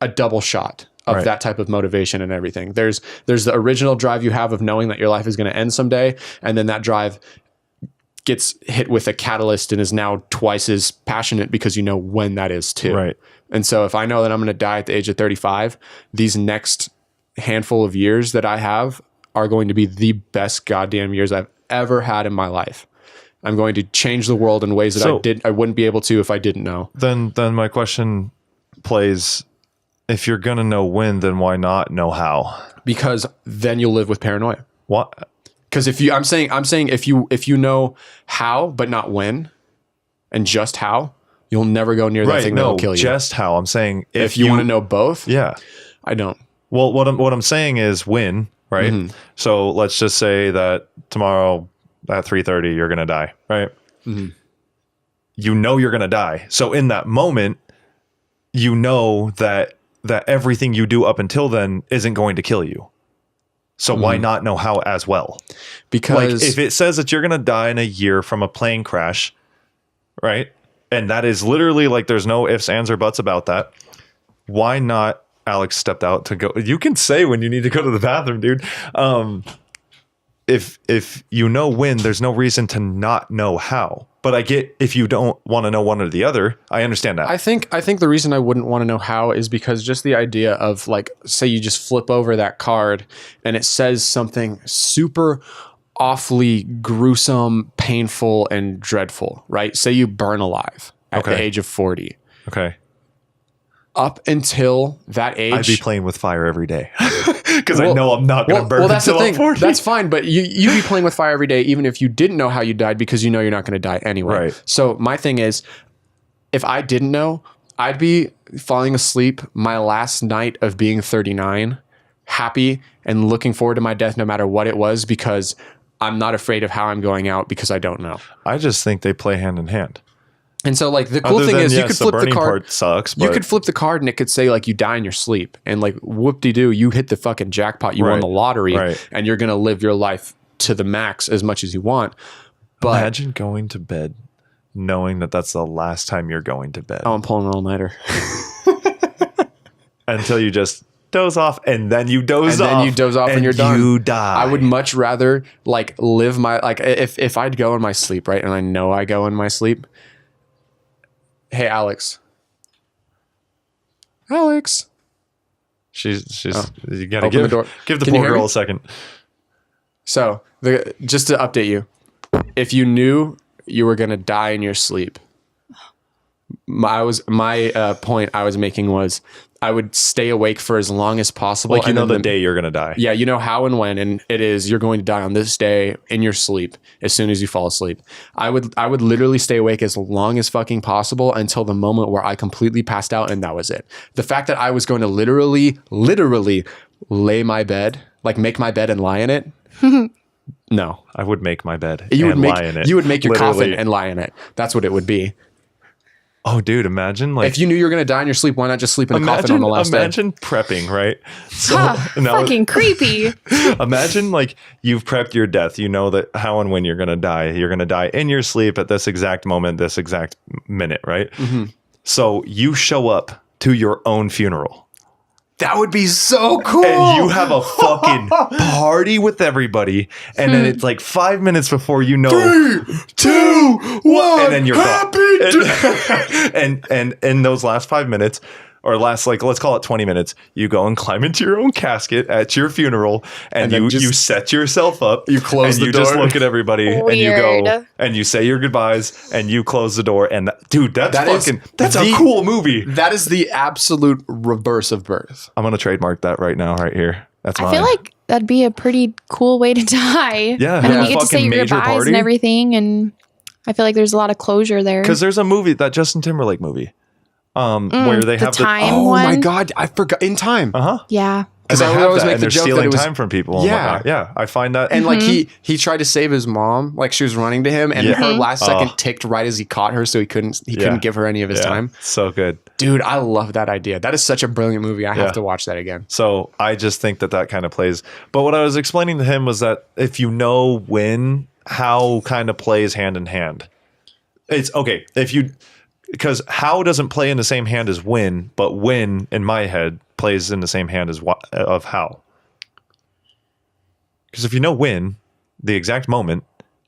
a double shot of that type of motivation and everything. There's the original drive you have of knowing that your life is going to end someday, and then that drive gets hit with a catalyst and is now twice as passionate because you know when that is too. Right. And so if I know that I'm going to die at the age of 35, these next handful of years that I have are going to be the best goddamn years I've ever had in my life. I'm going to change the world in ways that I wouldn't be able to if I didn't know. Then my question plays, if you're gonna know when, then why not know how? Because then you'll live with paranoia. What? Because I'm saying if you know how but not when, and just how, you'll never go near that thing that'll kill you. Just how. I'm saying if you want to know both. Yeah. I don't. Well, what I'm saying is when. Right. Mm-hmm. So let's just say that tomorrow at 3:30, you're going to die. Right. Mm-hmm. You know, you're going to die. So in that moment, you know that everything you do up until then isn't going to kill you. So why not know how as well? Because if it says that you're going to die in a year from a plane crash, right? And that is literally there's no ifs, ands, or buts about that. Why not? Alex stepped out to go. You can say when you need to go to the bathroom, dude. If you know when, there's no reason to not know how. But I get if you don't want to know one or the other. I understand that. I think the reason I wouldn't want to know how is because just the idea of say you just flip over that card and it says something super awfully gruesome, painful, and dreadful, right? Say you burn alive at the age of 40. Okay. Up until that age, I'd be playing with fire every day because I know I'm not going to burn that's until the thing. I'm 40. That's fine, but you'd be playing with fire every day, even if you didn't know how you died, because you know you're not going to die anyway. Right. So my thing is, if I didn't know, I'd be falling asleep my last night of being 39, happy and looking forward to my death no matter what it was, because I'm not afraid of how I'm going out because I don't know. I just think they play hand in hand. And so the cool thing is you could flip the card. Part sucks, you could flip the card and it could say you die in your sleep, and whoop-de-doo, you hit the fucking jackpot. You won the lottery, and you're going to live your life to the max as much as you want. But imagine going to bed knowing that that's the last time you're going to bed. Oh, I'm pulling an all-nighter. Until you just doze off, and then you doze off. And then you doze off and you're done. You die. I would much rather like live my, like if I'd go in my sleep, right? And I know I go in my sleep. Hey, Alex. She's you gotta Open the door. give the Can you poor hear girl me? a second. So just to update you, if you knew you were going to die in your sleep, my point I was making was I would stay awake for as long as possible. Like, you know, and the then day you're going to die. Yeah, you know how and when, and it is you're going to die on this day in your sleep as soon as you fall asleep. I would literally stay awake as long as fucking possible until the moment where I completely passed out, and that was it. The fact that I was going to literally lay my bed, like make my bed and lie in it. No, I would make my bed lie in it. You would make your Literally. coffin and lie in it. That's what it would be. Oh, dude, imagine like If you knew you were going to die in your sleep, why not just sleep in a coffin on the last day? imagine prepping, right? So now, Fucking creepy. imagine like you've prepped your death. You know that how and when you're going to die. You're going to die in your sleep at this exact moment, this exact minute, right? Mm-hmm. So you show up to your own funeral. That would be so cool. And you have a fucking party with everybody. And then it's like 5 minutes before you know. 3, 2, 1. And then you're happy. and in those last 5 minutes, or last, like, let's call it 20 minutes, you go and climb into your own casket at your funeral, and then you just- set yourself up. You close and the you just door. look at everybody, and you go, Weird. and you say your goodbyes, and you close the door. And dude, that's a the- cool movie. That is the absolute reverse of birth. I'm gonna trademark that right now, right here. That's mine. I feel like that'd be a pretty cool way to die. Yeah, and have then a you get to say fucking your major goodbyes party. and everything, and I feel like there's a lot of closure there. because there's a movie, that Justin Timberlake movie, where they the have time Oh my one. God, I forgot. In Time. Yeah. Because I would have always that, make and the they're joke that stealing it was time from people. Yeah. Yeah. I find that, And like he tried to save his mom, like she was running to him, and Yeah. her last second Oh. ticked right as he caught her, so he couldn't give her any of his time. So good. Dude, I love that idea. That is such a brilliant movie. I Yeah. have to watch that again. So I just think that kind of plays. But what I was explaining to him was that if you know when, how kind of plays hand in hand. It's okay because how doesn't play in the same hand as when, but when in my head plays in the same hand as of how. Because if you know when, the exact moment,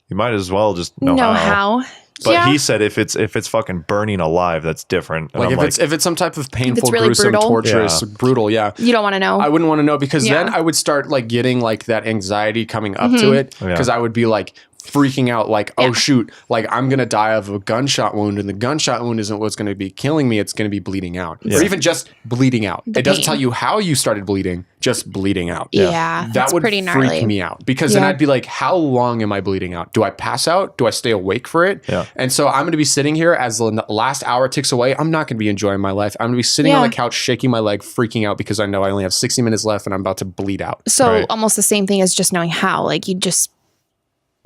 you might as well just know how. But yeah. he said if it's fucking burning alive, that's different. And Like I'm if it's some type of painful, really gruesome, brutal. torturous, brutal, yeah. You don't want to know. I wouldn't want to know because Yeah. then I would start like getting like that anxiety coming up to it because I would be like freaking out like, oh shoot, like I'm going to die of a gunshot wound and the gunshot wound isn't what's going to be killing me. It's going to be bleeding out or even just bleeding out. It doesn't pain. tell you how you started bleeding, just bleeding out. Yeah, That that's would pretty freak gnarly. me out because then Yeah. I'd be like, how long am I bleeding out? Do I pass out? Do I stay awake for it? Yeah. And so I'm going to be sitting here as the last hour ticks away. I'm not going to be enjoying my life. I'm going to be sitting on Yeah. the couch, shaking my leg, freaking out because I know I only have 60 minutes left and I'm about to bleed out. So Right. almost the same thing as just knowing how. Like you just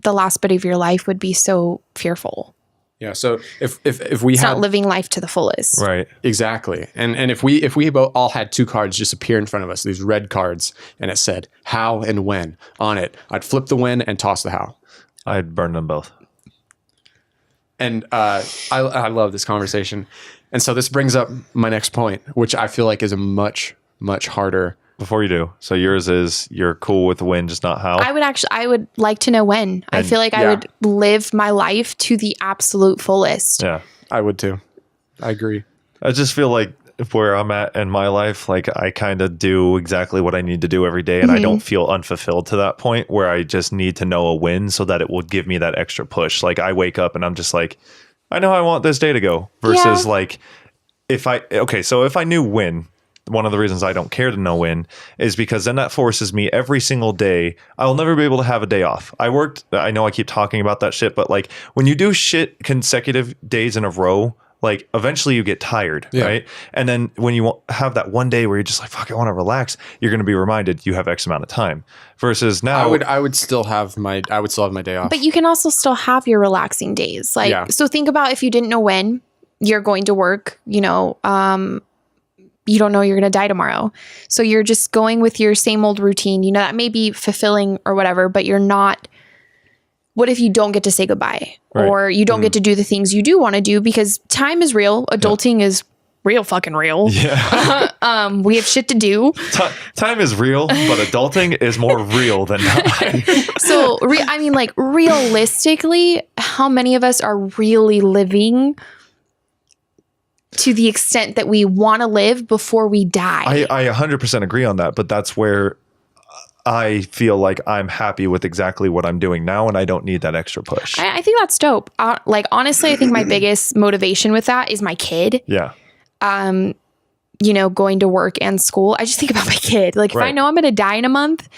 the last bit of your life would be so fearful. Yeah. So if we It's had not living life to the fullest. right. exactly, and if we all had two cards just appear in front of us, these red cards, and it said how and when on it, I'd flip the when and toss the how. I'd burn them both. And I love this conversation, and so this brings up my next point, which I feel like is a much harder. Before you do, so yours is you're cool with the win, just not how. I would like to know when. I feel like I yeah. would live my life to the absolute fullest. Yeah. I would too. I agree. I just feel like where I'm at in my life, like I kind of do exactly what I need to do every day, and I don't feel unfulfilled to that point where I just need to know a win so that it will give me that extra push. Like I wake up and I'm just like, I know I want this day to go. Versus Yeah. like if I knew when. One of the reasons I don't care to know when is because then that forces me every single day. I'll never be able to have a day off. I know I keep talking about that shit, but like when you do shit consecutive days in a row, like eventually you get tired, right? And then when you have that one day where you're just like, fuck, I want to relax, you're going to be reminded you have X amount of time. Versus now, I would still have my day off. But you can also still have your relaxing days. Like Yeah. so think about if you didn't know when you're going to work, you don't know you're going to die tomorrow. So you're just going with your same old routine. You know, that may be fulfilling or whatever, but you're not. What if you don't get to say goodbye Right. or you don't get to do the things you do want to do because time is real. Adulting is real fucking real. Yeah. We have shit to do. Time is real, but adulting is more real than not. So, I mean, like, realistically, how many of us are really living to the extent that we want to live before we die? I 100% agree on that, but that's where I feel like I'm happy with exactly what I'm doing now, and I don't need that extra push. I think that's dope. Like, honestly, I think my biggest motivation with that is my kid. Yeah. You know, going to work and school. I just think about my kid. Like, if I know I'm going to die in a month,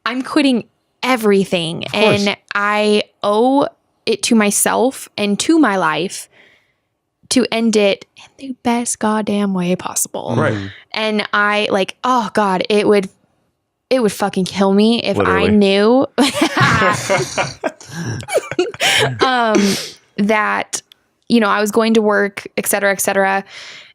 I'm quitting everything. And I owe it to myself and to my life to end it in the best goddamn way possible. Right. And I, like, oh God, it would fucking kill me if Literally. I knew that, you know, I was going to work, et cetera,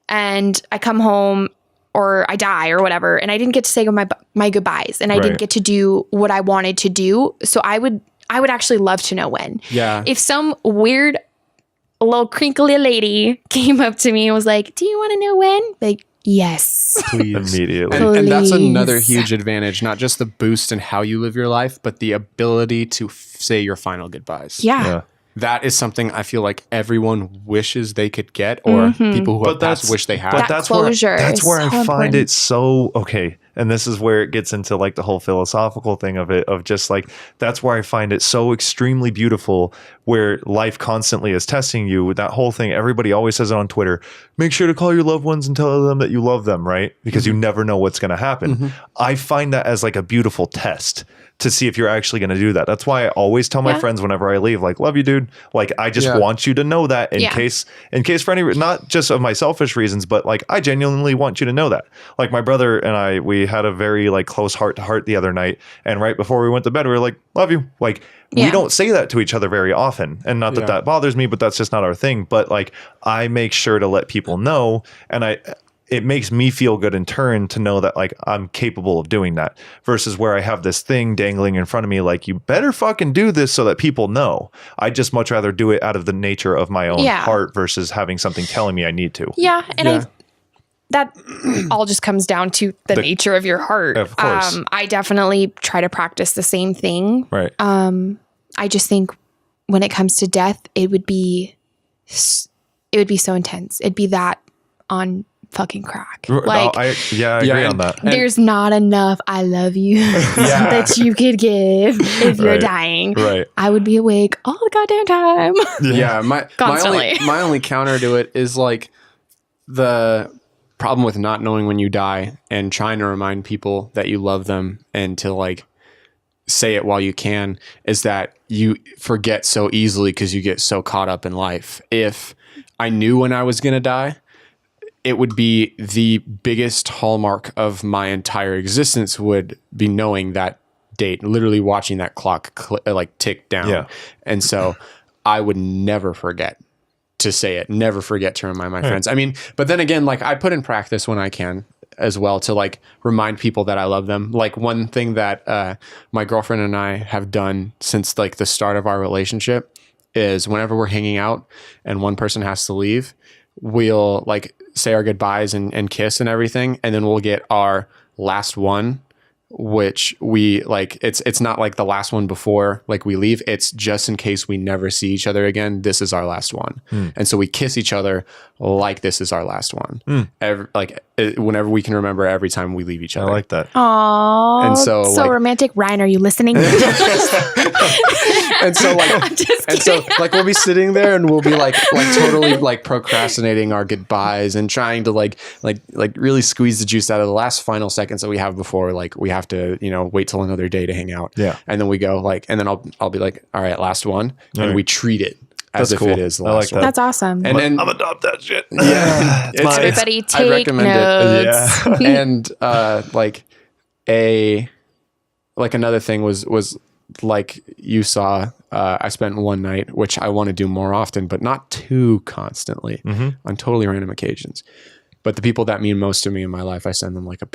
and I come home or I die or whatever, and I didn't get to say my goodbyes, and I didn't get to do what I wanted to do. So I would actually love to know when. Yeah. If some weird little crinkly lady came up to me and was like, "Do you want to know when?" Like, yes. Please. Immediately. And that's Please. another huge advantage, not just the boost in how you live your life, but the ability to say your final goodbyes. Yeah. That is something I feel like everyone wishes they could get, or people who have passed wish they had. But That closure that's is where I so find important. it so okay. And this is where it gets into like the whole philosophical thing of it, of just like, that's where I find it so extremely beautiful, where life constantly is testing you with that whole thing. Everybody always says it on Twitter, make sure to call your loved ones and tell them that you love them, right? Because you never know what's going to happen. I find that as like a beautiful test to see if you're actually going to do that. That's why I always tell my friends whenever I leave, like, love you, dude. Like, I just want you to know that in case for any, not just of my selfish reasons, but like, I genuinely want you to know that. Like my brother and we had a very like close heart to heart the other night. And right before we went to bed, we were like, love you. Like, we don't say that to each other very often. And not that that bothers me, but that's just not our thing. But like, I make sure to let people know, and it makes me feel good in turn to know that like I'm capable of doing that, versus where I have this thing dangling in front of me like, you better fucking do this so that people know. I just much rather do it out of the nature of my own heart versus having something telling me I need to. Yeah. And that all just comes down to the nature of your heart. Of course. I definitely try to practice the same thing. Right. I just think when it comes to death, it would be so intense. It'd be that on fucking crack. Like, I agree on that. there's not enough I love you that you could give if you're dying. Right. I would be awake all the goddamn time. Yeah, Constantly. my only counter to it is like the problem with not knowing when you die and trying to remind people that you love them and to like say it while you can is that you forget so easily because you get so caught up in life. If I knew when I was going to die, it would be the biggest hallmark of my entire existence would be knowing that date, literally watching that clock like tick down. Yeah. And so I would never forget to say it, never forget to remind my friends. I mean, but then again, like I put in practice when I can as well to like remind people that I love them. Like one thing that my girlfriend and I have done since like the start of our relationship is whenever we're hanging out and one person has to leave, we'll like say our goodbyes and kiss and everything. And then we'll get our last one, which we like, it's not like the last one before like we leave. It's just in case we never see each other again. This is our last one. And so we kiss each other like this is our last one. Whenever we can remember, every time we leave each other. I like that. Aww. And so, like- romantic. Ryan, are you listening? And so like, I'm just and so kidding. like we'll be sitting there and we'll be like totally like procrastinating our goodbyes and trying to like really squeeze the juice out of the last final seconds that we have before like we have to, you know, wait till another day to hang out. Yeah. And then we go like, and then I'll be like, all right, last one. And right. we treat it as That's if cool. it is the I like last that. one. That's awesome. And then I'm adopt that shit. yeah, Everybody I'd take recommend notes. it. And like another thing was like you saw, I spent one night, which I want to do more often, but not too constantly on totally random occasions. But the people that mean most to me in my life, I send them like a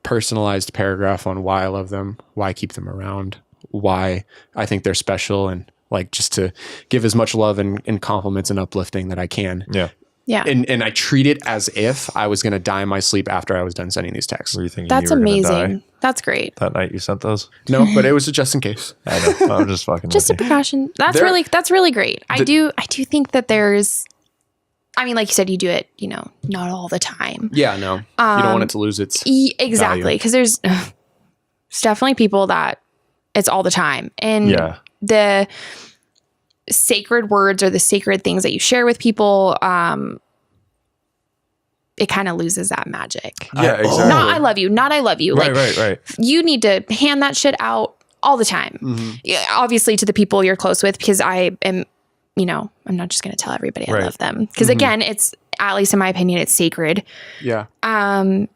personalized paragraph on why I love them, why I keep them around, why I think they're special, and like just to give as much love and compliments and uplifting that I can. Yeah. Yeah. And I treat it as if I was going to die in my sleep after I was done sending these texts. Were you thinking That's you were gonna amazing. die That's great. that night you sent those? No, but it was a just in case. I know. I'm just fucking Just a with you. precaution. That's really great. I do think that there's, I mean, like you said, you do it, not all the time. Yeah, no. You don't want it to lose its Exactly. Because there's definitely people that it's all the time. And Yeah. the sacred words or the sacred things that you share with people, it kind of loses that magic. Yeah, exactly. Not I love you. Not I love you. Right. You need to hand that shit out all the time. Mm-hmm. Yeah, obviously to the people you're close with, because I am, I'm not just going to tell everybody I Right. love them. Because again, it's, at least in my opinion, it's sacred. Yeah. And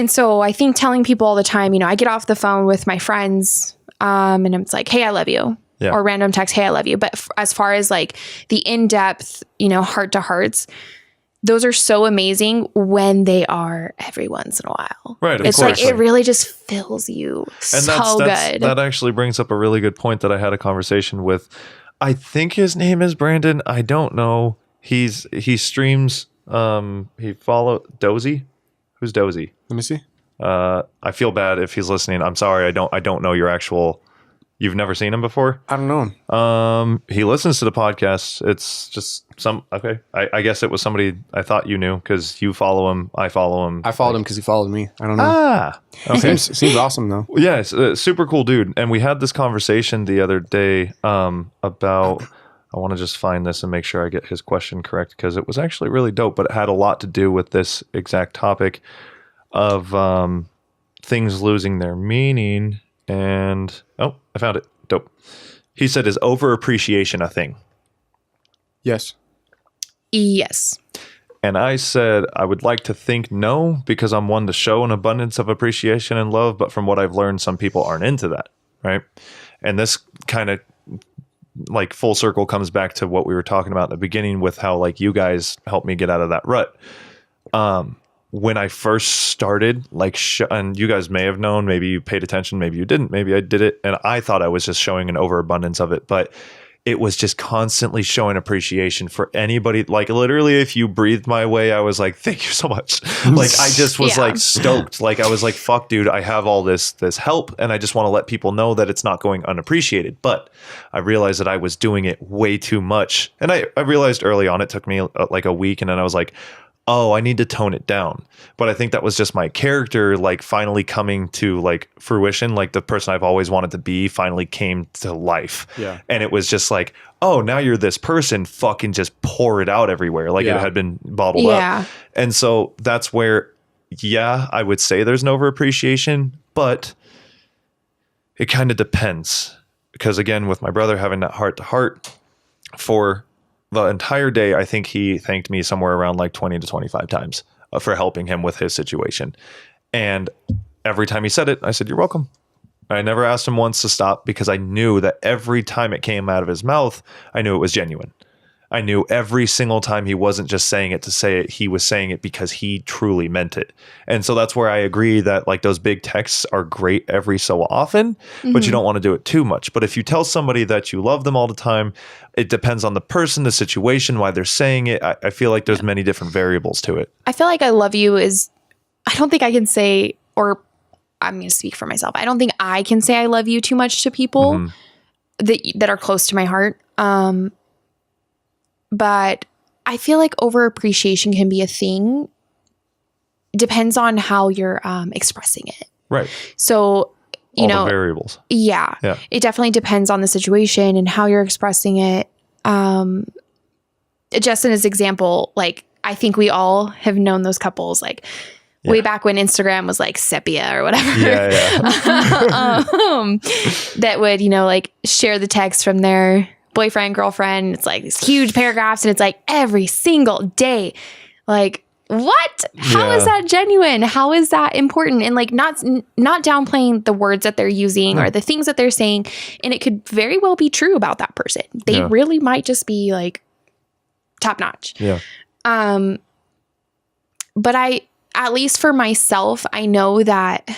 so I think telling people all the time, I get off the phone with my friends and it's like, hey, I love you. Yeah. Or random text, hey, I love you. But as far as like the in-depth, heart to hearts, those are so amazing when they are every once in a while. Right, of It's course. like, it really just fills you And so good. that actually brings up a really good point that I had a conversation with. I think his name is Brandon. I don't know. He streams. He follow Dozy. Who's Dozy? Let me see. I feel bad if he's listening. I'm sorry. I don't know your actual. You've never seen him before? I don't know. He listens to the podcast. It's just okay. I guess it was somebody I thought you knew because you follow him. I follow him. I followed him because he followed me. I don't know. Okay. Seems awesome though. Yeah, it's a super cool dude. And we had this conversation the other day about, I want to just find this and make sure I get his question correct because it was actually really dope, but it had a lot to do with this exact topic of things losing their meaning. And, oh, I found it. Dope. He said, is over-appreciation a thing? Yes. Yes. And I said, I would like to think no, because I'm one to show an abundance of appreciation and love. But from what I've learned, some people aren't into that. Right. And this kind of like full circle comes back to what we were talking about in the beginning with how like you guys helped me get out of that rut. When I first started, like, and you guys may have known, maybe you paid attention, maybe you didn't, maybe I did it. And I thought I was just showing an overabundance of it, but it was just constantly showing appreciation for anybody. Like literally, if you breathed my way, I was like, thank you so much. Like, I just was like stoked. Like, I was like, fuck, dude, I have all this help. And I just want to let people know that it's not going unappreciated. But I realized that I was doing it way too much. And I realized early on, it took me like a week. And then I was like, oh, I need to tone it down. But I think that was just my character, like finally coming to like fruition. Like the person I've always wanted to be finally came to life. Yeah. And it was just like, oh, now you're this person, fucking just pour it out everywhere. Like it had been bottled up. And so that's where, I would say there's an overappreciation, but it kind of depends. Because again, with my brother having that heart to heart for the entire day, I think he thanked me somewhere around like 20 to 25 times for helping him with his situation. And every time he said it, I said, you're welcome. I never asked him once to stop because I knew that every time it came out of his mouth, I knew it was genuine. I knew every single time he wasn't just saying it to say it, he was saying it because he truly meant it. And so that's where I agree that like those big texts are great every so often, but you don't want to do it too much. But if you tell somebody that you love them all the time, it depends on the person, the situation, why they're saying it. I feel like there's many different variables to it. I feel like I love you is, I don't think I can say, or I'm going to speak for myself. I don't think I can say I love you too much to people that are close to my heart. But I feel like overappreciation can be a thing. It depends on how you're expressing it. Right. So, you know, the variables. Yeah. It definitely depends on the situation and how you're expressing it. Just as an example, like, I think we all have known those couples, like, way back when Instagram was like sepia or whatever. That would, like share the text from their boyfriend, girlfriend. It's like these huge paragraphs and it's like every single day. Like, what? How is that genuine? How is that important? And like not downplaying the words that they're using or the things that they're saying. And it could very well be true about that person. They really might just be like top notch. Yeah. But at least for myself, I know that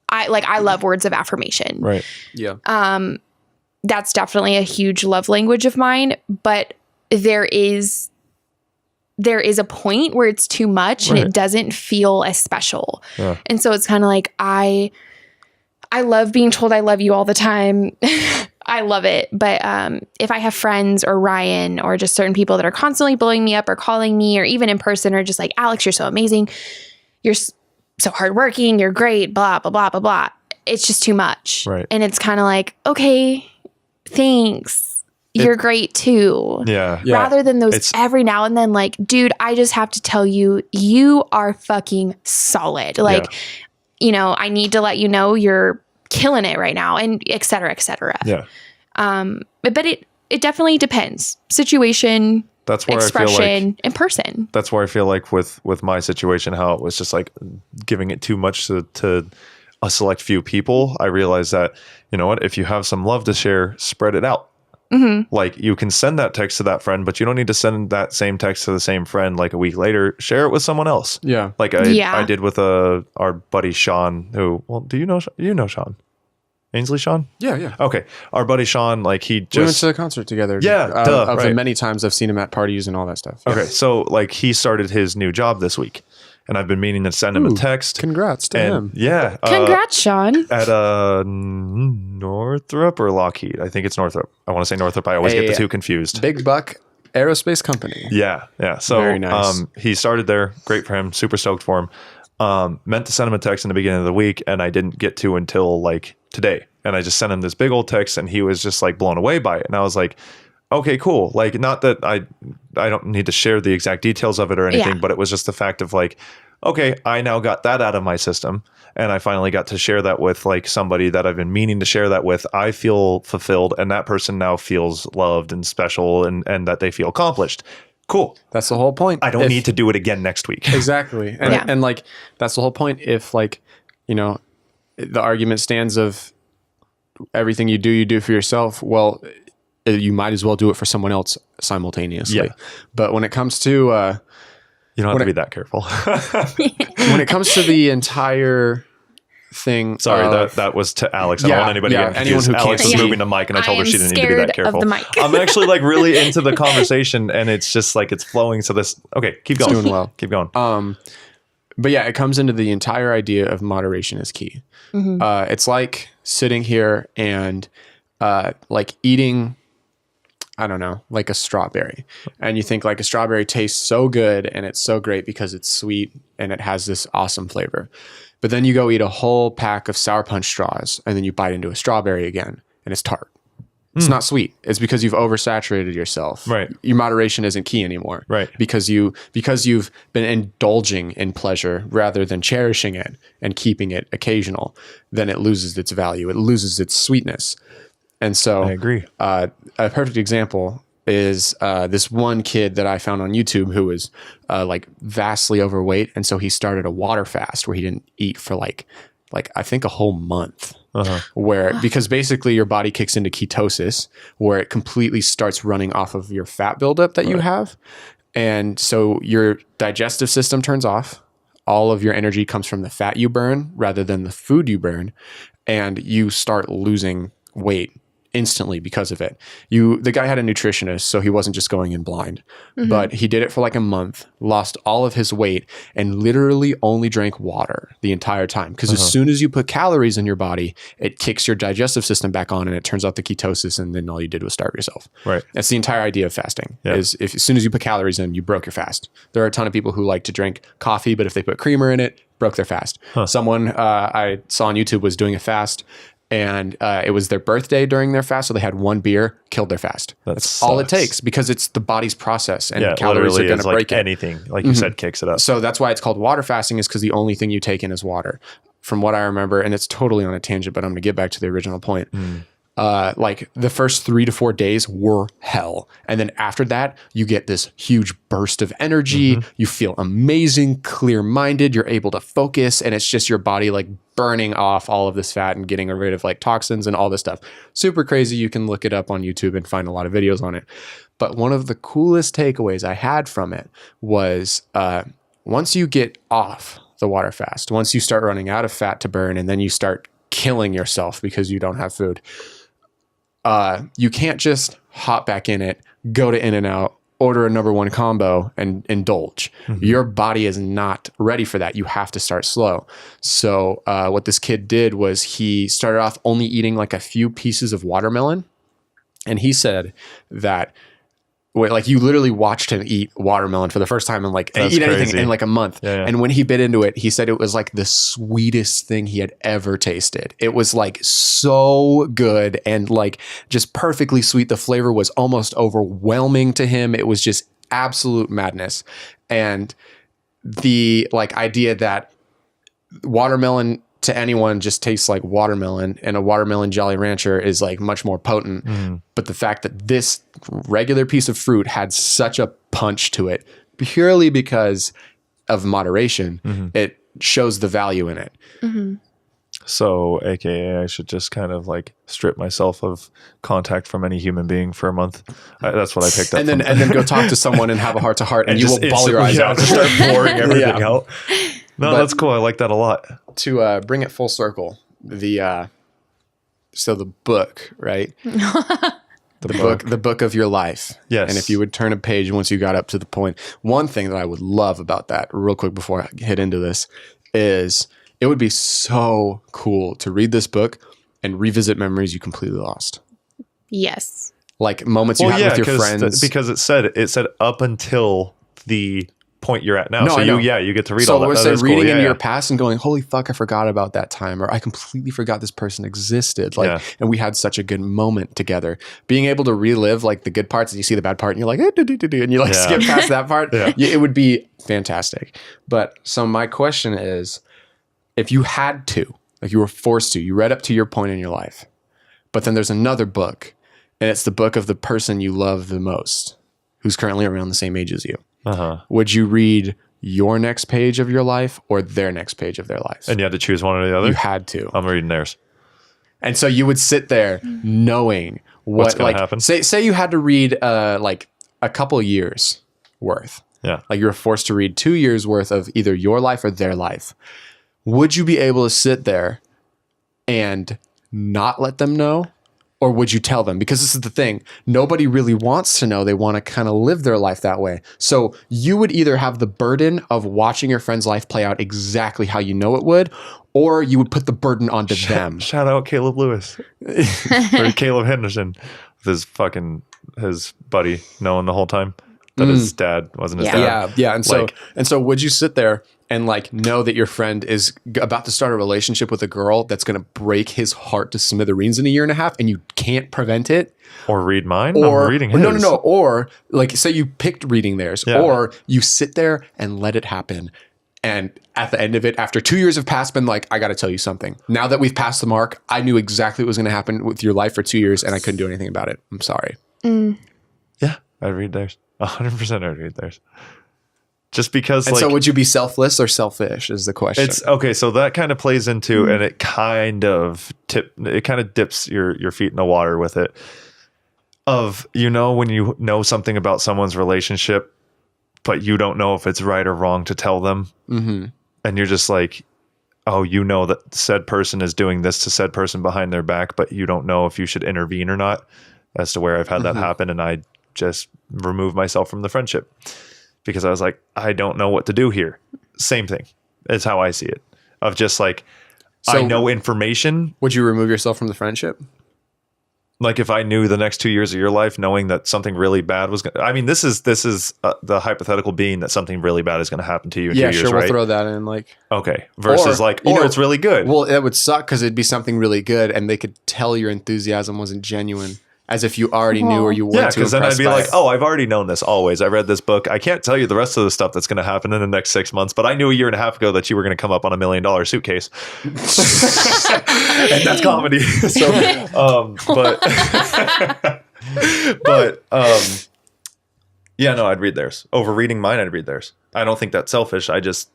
I love words of affirmation. Right. Yeah. That's definitely a huge love language of mine, but there is there is a point where it's too much and it doesn't feel as special. Yeah. And so it's kind of like, I love being told I love you all the time. I love it. But if I have friends or Ryan or just certain people that are constantly blowing me up or calling me or even in person or just like, Alex, you're so amazing. You're so hardworking. You're great. Blah, blah, blah, blah, blah. It's just too much. Right. And it's kind of like, okay, thanks. You're great too. Yeah. Rather than those every now and then, like, dude, I just have to tell you, you are fucking solid. Like, you know, I need to let you know you're killing it right now, and et cetera, et cetera. Yeah. But it definitely depends. Situation, that's where expression, I feel like, and person. that's where I feel like with my situation, how it was just like giving it too much to a select few people. I realized that, you know what, if you have some love to share, spread it out. Mm-hmm. Like, you can send that text to that friend, but you don't need to send that same text to the same friend like a week later. Share it with someone else. Yeah. Like I did with our buddy Sean, who, well, do you know Sean? Ainsley Sean? Yeah. Okay. Our buddy Sean, like, he just... We went to the concert together. Yeah, of the right. many times I've seen him at parties and all that stuff. Okay, so, like, he started his new job this week, and I've been meaning to send him a text. Congrats to him. Yeah. Congrats, Sean. At Northrop or Lockheed? I think it's Northrop. I want to say Northrop. I always get the two confused. Big Buck Aerospace Company. Yeah. So Very nice. He started there. Great for him. Super stoked for him. Meant to send him a text in the beginning of the week, and I didn't get to until like today. And I just sent him this big old text, and he was just like blown away by it. And I was like, okay, cool. Like, not that I don't need to share the exact details of it or anything, but it was just the fact of like, okay, I now got that out of my system, and I finally got to share that with like somebody that I've been meaning to share that with. I feel fulfilled, and that person now feels loved and special, and that they feel accomplished. Cool. That's the whole point. I don't need to do it again next week. Exactly. And, and like, that's the whole point. If like, you know, the argument stands of everything you do for yourself. Well, you might as well do it for someone else simultaneously. Yeah. But when it comes to, you don't have to be that careful. when it comes to the entire thing. Sorry, that was to Alex. I don't want anybody to get anyone confused. who can't Alex was see. moving the mic, and I told her she didn't need to be that careful. Of the mic. I'm actually like really into the conversation, and it's just like it's flowing. So this, okay, keep going. Doing well. Keep going. But yeah, it comes into the entire idea of moderation is key. It's like sitting here and like eating, I don't know, like a strawberry. And you think like a strawberry tastes so good and it's so great because it's sweet and it has this awesome flavor. But then you go eat a whole pack of Sour Punch straws and then you bite into a strawberry again and it's tart. It's not sweet. It's because you've oversaturated yourself. Right. Your moderation isn't key anymore. Right. Because you've been indulging in pleasure rather than cherishing it and keeping it occasional, then it loses its value. It loses its sweetness. And so I agree. A perfect example is this one kid that I found on YouTube who was like vastly overweight. And so he started a water fast where he didn't eat for like I think a whole month. Where, because basically your body kicks into ketosis where it completely starts running off of your fat buildup that you have. And so your digestive system turns off. All of your energy comes from the fat you burn rather than the food you burn. And you start losing weight instantly because of it. The guy had a nutritionist, so he wasn't just going in blind, but he did it for like a month, lost all of his weight, and literally only drank water the entire time. Because as soon as you put calories in your body, it kicks your digestive system back on and it turns off the ketosis, and then all you did was starve yourself. Right. That's the entire idea of fasting. Is if as soon as you put calories in, you broke your fast. There are a ton of people who like to drink coffee, but if they put creamer in it, broke their fast. Someone I saw on YouTube was doing a fast, and it was their birthday during their fast, so they had one beer, killed their fast. That's all it takes, because it's the body's process, and calories are going to break like it. Anything, like you said, kicks it up. So that's why it's called water fasting, is because the only thing you take in is water, from what I remember. And it's totally on a tangent, but I'm going to get back to the original point. Like the first 3 to 4 days were hell. And then after that, you get this huge burst of energy. You feel amazing, clear-minded. You're able to focus, and it's just your body like burning off all of this fat and getting rid of like toxins and all this stuff. Super crazy. You can look it up on YouTube and find a lot of videos on it. But one of the coolest takeaways I had from it was once you get off the water fast, once you start running out of fat to burn, and then you start killing yourself because you don't have food, you can't just hop back in it, go to In-N-Out, order a number one combo and indulge. Your body is not ready for that. You have to start slow. So what this kid did was he started off only eating like a few pieces of watermelon. And he said that like you literally watched him eat watermelon for the first time in like eat anything in like a month. Yeah. And when he bit into it, he said it was like the sweetest thing he had ever tasted. It was like so good and like just perfectly sweet. The flavor was almost overwhelming to him. It was just absolute madness. And the like idea that watermelon to anyone just tastes like watermelon, and a watermelon Jolly Rancher is like much more potent. But the fact that this regular piece of fruit had such a punch to it purely because of moderation, it shows the value in it. So, AKA, I should just kind of like strip myself of contact from any human being for a month. That's what I picked up. And then go talk to someone and have a heart to heart, and you will bawl your eyes out. Just start pouring everything out. No, that's cool. I like that a lot. To bring it full circle, the book, right? The book of your life. Yes. And if you would turn a page once you got up to the point, one thing that I would love about that, real quick before I hit into this, is it would be so cool to read this book and revisit memories you completely lost. Yes. Like moments you had with your friends. Because it said up until the point you're at now. No, so I know. you get to read so all that. we're That saying reading cool. in your past and going, holy fuck, I forgot about that time, or I completely forgot this person existed. Like, and we had such a good moment together. Being able to relive like the good parts, and you see the bad part, and you're like, and you like skip past that part. It would be fantastic. But so my question is, if you had to, like you were forced to, you read up to your point in your life, but then there's another book, and it's the book of the person you love the most, who's currently around the same age as you. Would you read your next page of your life or their next page of their life? And you had to choose one or the other? You had to. I'm reading theirs. And so you would sit there knowing what's going to happen. Say you had to read like a couple years worth. Yeah. Like you were forced to read 2 years worth of either your life or their life. Would you be able to sit there and not let them know? Or would you tell them? Because this is the thing. Nobody really wants to know. They want to kind of live their life that way. So you would either have the burden of watching your friend's life play out exactly how you know it would, or you would put the burden onto them. Shout out Caleb Lewis. Or Caleb Henderson with his buddy knowing the whole time that his dad wasn't his dad. Yeah. And so would you sit there and like know that your friend is about to start a relationship with a girl that's going to break his heart to smithereens in 1.5 years, and you can't prevent it? Or read mine? Or I'm reading his. No. Or like say you picked reading theirs, or you sit there and let it happen. And at the end of it, after 2 years have passed, been like, I got to tell you something. Now that we've passed the mark, I knew exactly what was going to happen with your life for 2 years, and I couldn't do anything about it. I'm sorry. Yeah, I'd read theirs. 100% I'd read theirs. Just because, and so would you be selfless or selfish is the question. It's okay. So that kind of plays into, and it kind of dips your feet in the water with it. Of, when you know something about someone's relationship, but you don't know if it's right or wrong to tell them. And you're just like, oh, that said person is doing this to said person behind their back, but you don't know if you should intervene or not, as to where I've had that happen. And I just remove myself from the friendship because I was like, I don't know what to do here. Same thing is how I see it, of just like, I know information. Would you remove yourself from the friendship? Like if I knew the next 2 years of your life, knowing that something really bad was going to, I mean, this is the hypothetical being that something really bad is going to happen to you in 2 years, sure. right? We'll throw that in okay. Versus or it's really good. Well, it would suck because it'd be something really good and they could tell your enthusiasm wasn't genuine. As if you already knew or you weren't too because then I'd be like, it. oh, I've already known this always. I read this book. I can't tell you the rest of the stuff that's going to happen in the next 6 months, but I knew 1.5 years ago that you were going to come up on $1 million suitcase. And that's comedy. So, I'd read theirs. Over reading mine, I'd read theirs. I don't think that's selfish. I don't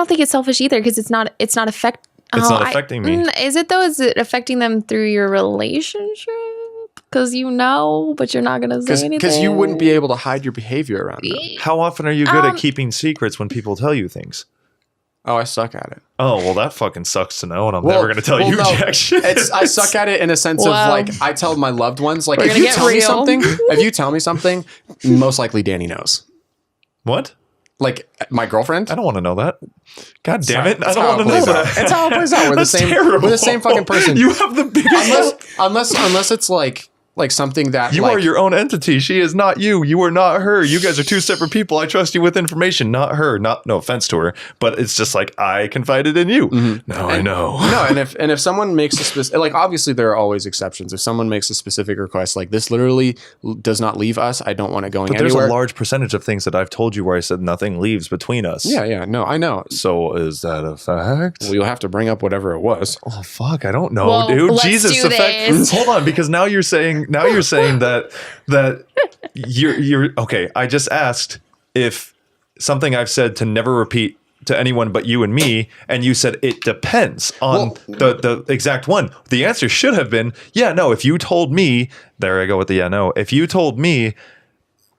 think it's selfish either because it's not affecting me. Is it though? Is it affecting them through your relationship? Because but you're not going to say anything. Because you wouldn't be able to hide your behavior around them. How often are you good at keeping secrets when people tell you things? Oh, I suck at it. Oh, well, that fucking sucks to know, and I'm never going to tell you jack shit. I suck at it in a sense of like, I tell my loved ones, like, if you tell me something, most likely Danny knows. What? Like, my girlfriend? I don't want to know that. God damn it. I That's don't how want it to know plays out. that. That's how it plays out. We're the same fucking person. You have the biggest... Unless it's like something that You are your own entity. She is not you. You are not her. You guys are two separate people. I trust you with information, not her. No offense to her, but it's just like I confided in you. No, I know. No, and if someone makes a specific, like obviously there are always exceptions. If someone makes a specific request, like this literally does not leave us. I don't want it going anywhere. There's a large percentage of things that I've told you where I said nothing leaves between us. Yeah, no, I know. So is that a fact? Well, you'll have to bring up whatever it was. Oh fuck, I don't know, Well, dude. let's Jesus, do this. hold on, because now you're saying that you're okay. I just asked if something I've said to never repeat to anyone but you and me, and you said it depends on the exact one. The answer should have been, yeah, no. If you told me, there I go with the yeah, no. If you told me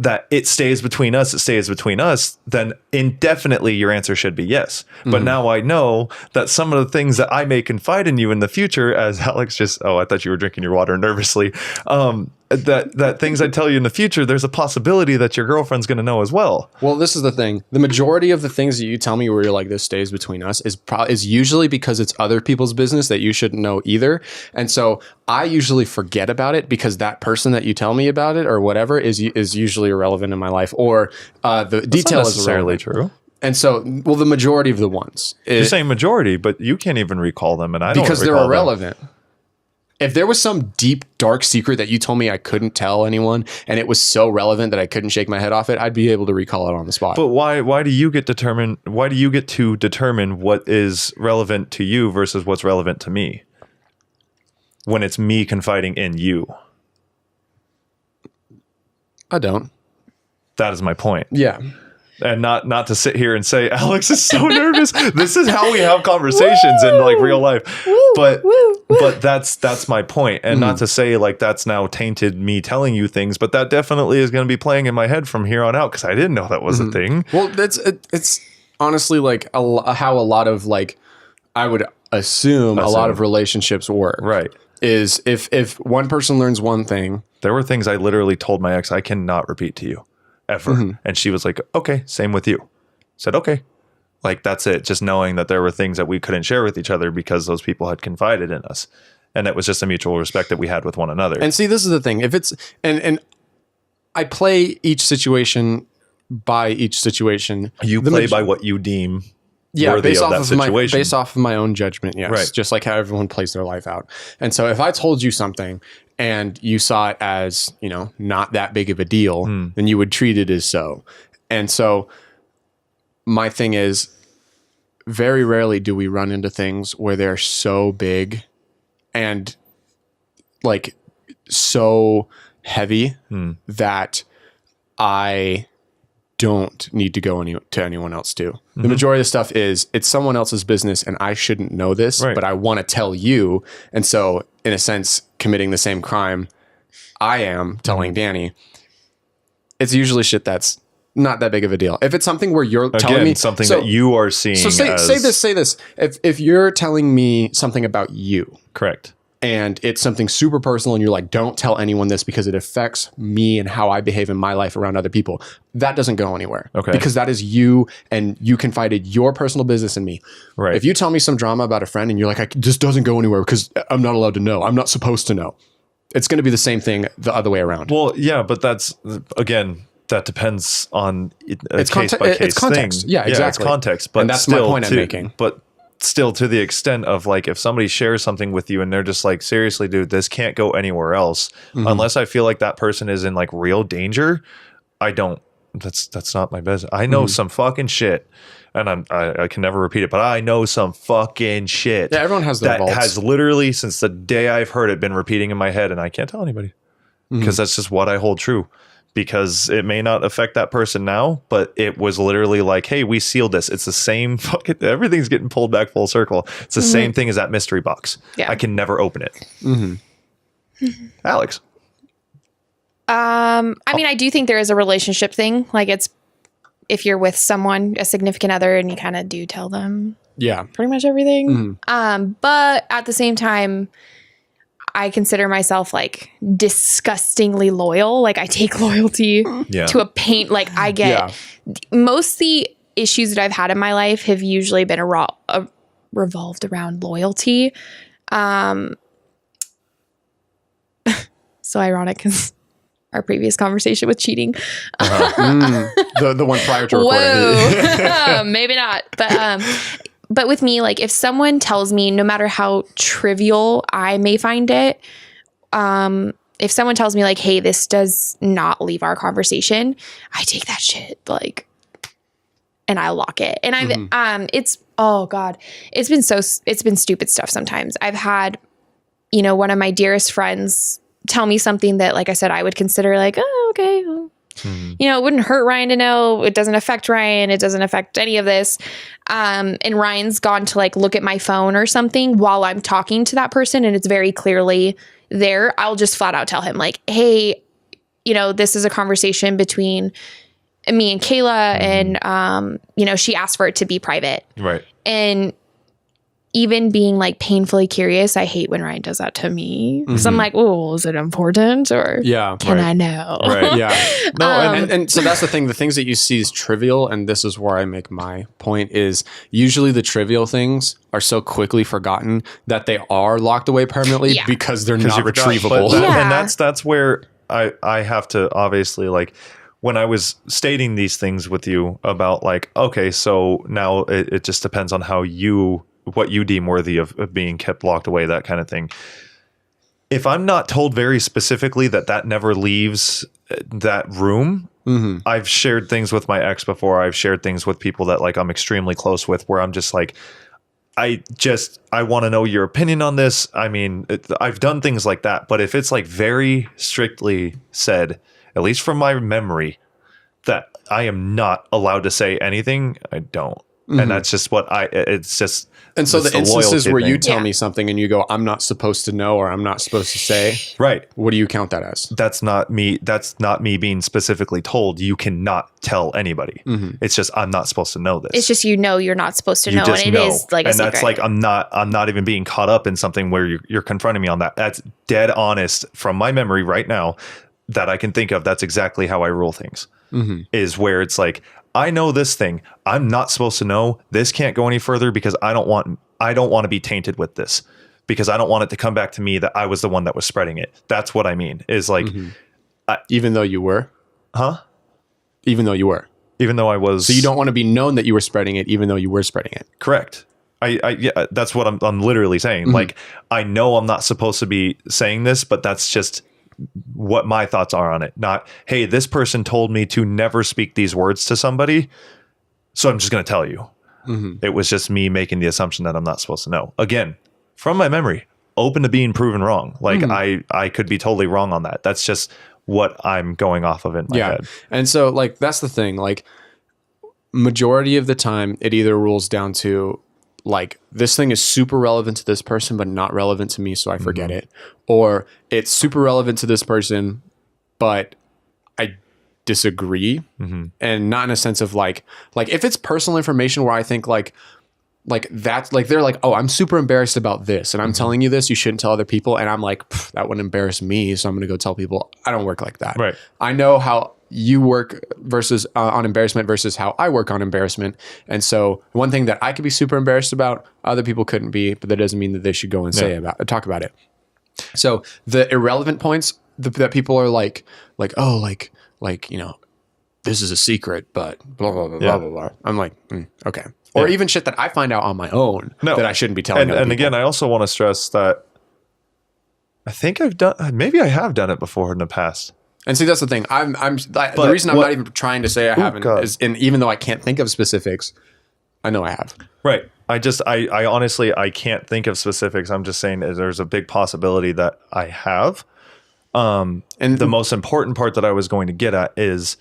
that it stays between us, it stays between us, then indefinitely your answer should be yes. But now I know that some of the things that I may confide in you in the future, as Alex just, I thought you were drinking your water nervously, that things I tell you in the future, there's a possibility that your girlfriend's going to know as well. Well, this is the thing. The majority of the things that you tell me where you're like, this stays between us is usually because it's other people's business that you shouldn't know either. And so I usually forget about it because that person that you tell me about it or whatever is usually irrelevant in my life, or the detail is necessarily irrelevant. true. And so, well, the majority of the ones. You're saying majority, but you can't even recall them, and I don't because they're recall them. irrelevant. If there was some deep, dark secret that you told me I couldn't tell anyone, and it was so relevant that I couldn't shake my head off it, I'd be able to recall it on the spot. But why do you get to determine what is relevant to you versus what's relevant to me when it's me confiding in you? I don't. That is my point. Yeah. And not to sit here and say Alex is so nervous. This is how we have conversations in like real life. But that's my point. And not to say like that's now tainted me telling you things, but that definitely is going to be playing in my head from here on out because I didn't know that was a thing. Well, it's honestly like how a lot of like I would assume a lot of relationships work. Right. Is if one person learns one thing. There were things I literally told my ex I cannot repeat to you. Ever. And she was like, okay, same with you. Said, okay. Like, that's it. Just knowing that there were things that we couldn't share with each other because those people had confided in us. And it was just a mutual respect that we had with one another. And see, this is the thing. If it's, and I play each situation by each situation. You play by what you deem worthy based of off that situation. Based off of my own judgment, yes. Right. Just like how everyone plays their life out. And so if I told you something and you saw it as, not that big of a deal, then you would treat it as so. And so my thing is, very rarely do we run into things where they're so big and like so heavy that I don't need to go to anyone else too. The majority of the stuff it's someone else's business and I shouldn't know this, but I want to tell you. And so in a sense, committing the same crime I am telling Danny, it's usually shit that's not that big of a deal. If it's something where you're telling me something that you are seeing. So say this. If you're telling me something about you. Correct. And it's something super personal and you're like, don't tell anyone this because it affects me and how I behave in my life around other people. That doesn't go anywhere. Okay. Because that is you and you confided your personal business in me. Right. If you tell me some drama about a friend and you're like, this doesn't go anywhere because I'm not allowed to know. I'm not supposed to know. It's going to be the same thing the other way around. Well, yeah, but that's, again, that depends on a case by case context. thing. Yeah, exactly. It's context. But and that's my point I'm making. But still, to the extent of like, if somebody shares something with you and they're just like, seriously, dude, this can't go anywhere else unless I feel like that person is in like real danger. I don't. That's not my business. I know some fucking shit, and I can never repeat it, but I know some fucking shit. Yeah, everyone has their vaults. Has literally since the day I've heard it been repeating in my head, and I can't tell anybody because that's just what I hold true. Because it may not affect that person now, but it was literally like, hey, we sealed this. It's the same fucking, everything's getting pulled back full circle. It's the same thing as that mystery box. Yeah. I can never open it. Alex. I mean, I do think there is a relationship thing. Like it's if you're with someone, a significant other, and you kind of do tell them Yeah. pretty much everything. But at the same time, I consider myself like disgustingly loyal. Like I take loyalty to a pain. Like I get most of the issues that I've had in my life have usually been revolved around loyalty. So ironic because our previous conversation with cheating. The one prior to recording. Whoa. Maybe not. But with me, like if someone tells me, no matter how trivial I may find it, if someone tells me like, hey, this does not leave our conversation, I take that shit like, and I lock it. And it's, oh God, it's been stupid stuff sometimes. I've had, one of my dearest friends tell me something that, like I said, I would consider like, oh, okay, well, it wouldn't hurt Ryan to know. It doesn't affect Ryan. It doesn't affect any of this. And Ryan's gone to like look at my phone or something while I'm talking to that person, and it's very clearly there. I'll just flat out tell him like, hey, this is a conversation between me and Kayla, and she asked for it to be private. Right. And even being like painfully curious, I hate when Ryan does that to me. So I'm like, oh, is it important or can I know? Right. Yeah. No, and so that's the thing. The things that you see is trivial, and this is where I make my point is usually the trivial things are so quickly forgotten that they are locked away permanently because they're not retrievable. And that's where I have to obviously like when I was stating these things with you about like, okay, so now it just depends on what you deem worthy of being kept locked away, that kind of thing. If I'm not told very specifically that never leaves that room, I've shared things with my ex before. I've shared things with people that like I'm extremely close with where I'm just like, I want to know your opinion on this. I mean, I've done things like that, but if it's like very strictly said, at least from my memory, that I am not allowed to say anything, I don't. And that's just it's just. And so the instances where you tell me something and you go, I'm not supposed to know or I'm not supposed to say. Right. What do you count that as? That's not me. That's not me being specifically told. You cannot tell anybody. It's just, I'm not supposed to know this. It's just, you're not supposed to know. And it is like a secret. And that's like, I'm not even being caught up in something where you're confronting me on that. That's dead honest from my memory right now that I can think of. That's exactly how I rule things is where it's like, I know this thing. I'm not supposed to know. This can't go any further because I don't want to be tainted with this because I don't want it to come back to me that I was the one that was spreading it. That's what I mean is like, even though you were, even though I was, so you don't want to be known that you were spreading it, even though you were spreading it. Correct. Yeah, that's what I'm literally saying. Like, I know I'm not supposed to be saying this, but that's just what my thoughts are on it. Not, hey, this person told me to never speak these words to somebody, so I'm just going to tell you. It was just me making the assumption that I'm not supposed to know. Again, from my memory, open to being proven wrong. Like I could be totally wrong on that. That's just what I'm going off of in my head. And so like, that's the thing. Like majority of the time it either rules down to like this thing is super relevant to this person, but not relevant to me. So I forget it. Or it's super relevant to this person, but I disagree. And not in a sense of like if it's personal information where I think like that's like, they're like, oh, I'm super embarrassed about this. And I'm telling you this, you shouldn't tell other people. And I'm like, that wouldn't embarrass me. So I'm going to go tell people. I don't work like that. Right. I know how you work versus on embarrassment versus how I work on embarrassment. And so one thing that I could be super embarrassed about, other people couldn't be, but that doesn't mean that they should go and talk about it. So the irrelevant points that people are like, oh, like, this is a secret, but blah, blah, blah, blah, blah, blah. I'm like, okay. Or even shit that I find out on my own that I shouldn't be telling other people. And again, I also want to stress that I think maybe I have done it before in the past. And see, that's the thing. The reason I'm not even trying to say I haven't is, and even though I can't think of specifics, I know I have. Right. I honestly, I can't think of specifics. I'm just saying there's a big possibility that I have. And the most important part that I was going to get at is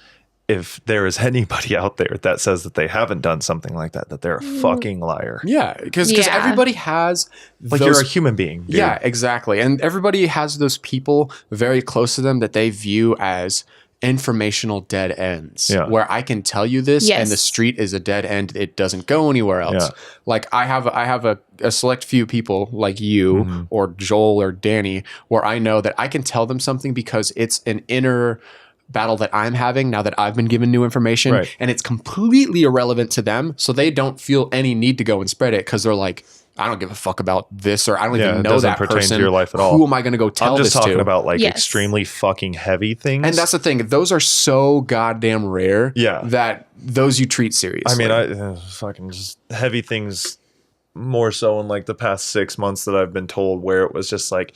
if there is anybody out there that says that they haven't done something like that they're a fucking liar. Yeah. Because everybody has like you're a human being. Dude. Yeah, exactly. And everybody has those people very close to them that they view as informational dead ends Yeah. where I can tell you this Yes. and the street is a dead end. It doesn't go anywhere else. Yeah. Like I have a select few people like you or Joel or Danny where I know that I can tell them something because it's an inner battle that I'm having now that I've been given new information, Right. and it's completely irrelevant to them. So they don't feel any need to go and spread it because they're like, I don't give a fuck about this, or I don't Yeah, even it know doesn't that pertain to person. your life at all. Who am I going to go tell I'm just this talking to? about like Yes. extremely fucking heavy things. And that's the thing; those are so goddamn rare. Yeah. that those you treat seriously. I mean, I fucking just heavy things more so in like the past 6 months that I've been told, where it was just like,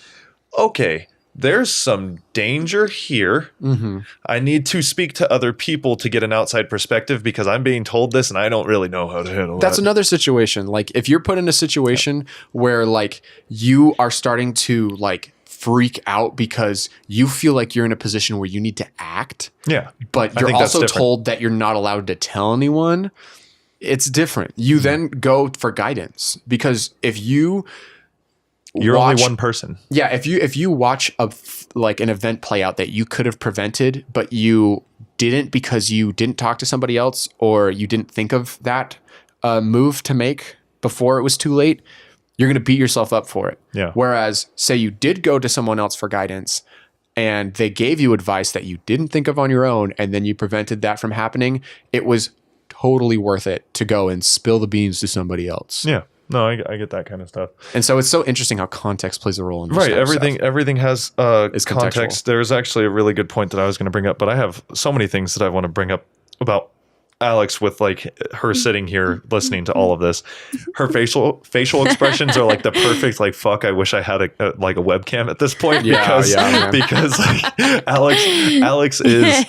okay, there's some danger here. I need to speak to other people to get an outside perspective because I'm being told this and I don't really know how to handle That's that. another situation. Like if you're put in a situation where like you are starting to like freak out because you feel like you're in a position where you need to act, Yeah. but I you're think that's also different. told that you're not allowed to tell anyone, it's different. You then go for guidance because if you You're watch- only one person. Yeah, if you watch like an event play out that you could have prevented, but you didn't because you didn't talk to somebody else or you didn't think of that move to make before it was too late, you're going to beat yourself up for it. Yeah. Whereas, say you did go to someone else for guidance and they gave you advice that you didn't think of on your own, and then you prevented that from happening, it was totally worth it to go and spill the beans to somebody else. Yeah. No, I get that kind of stuff. And so it's so interesting how context plays a role in this Right. kind of stuff. Everything has It's contextual. context. There's actually a really good point that I was going to bring up, but I have so many things that I want to bring up about Alex with like her sitting here listening to all of this. Her facial expressions are like the perfect like fuck. I wish I had a webcam at this point because man. because like, Alex is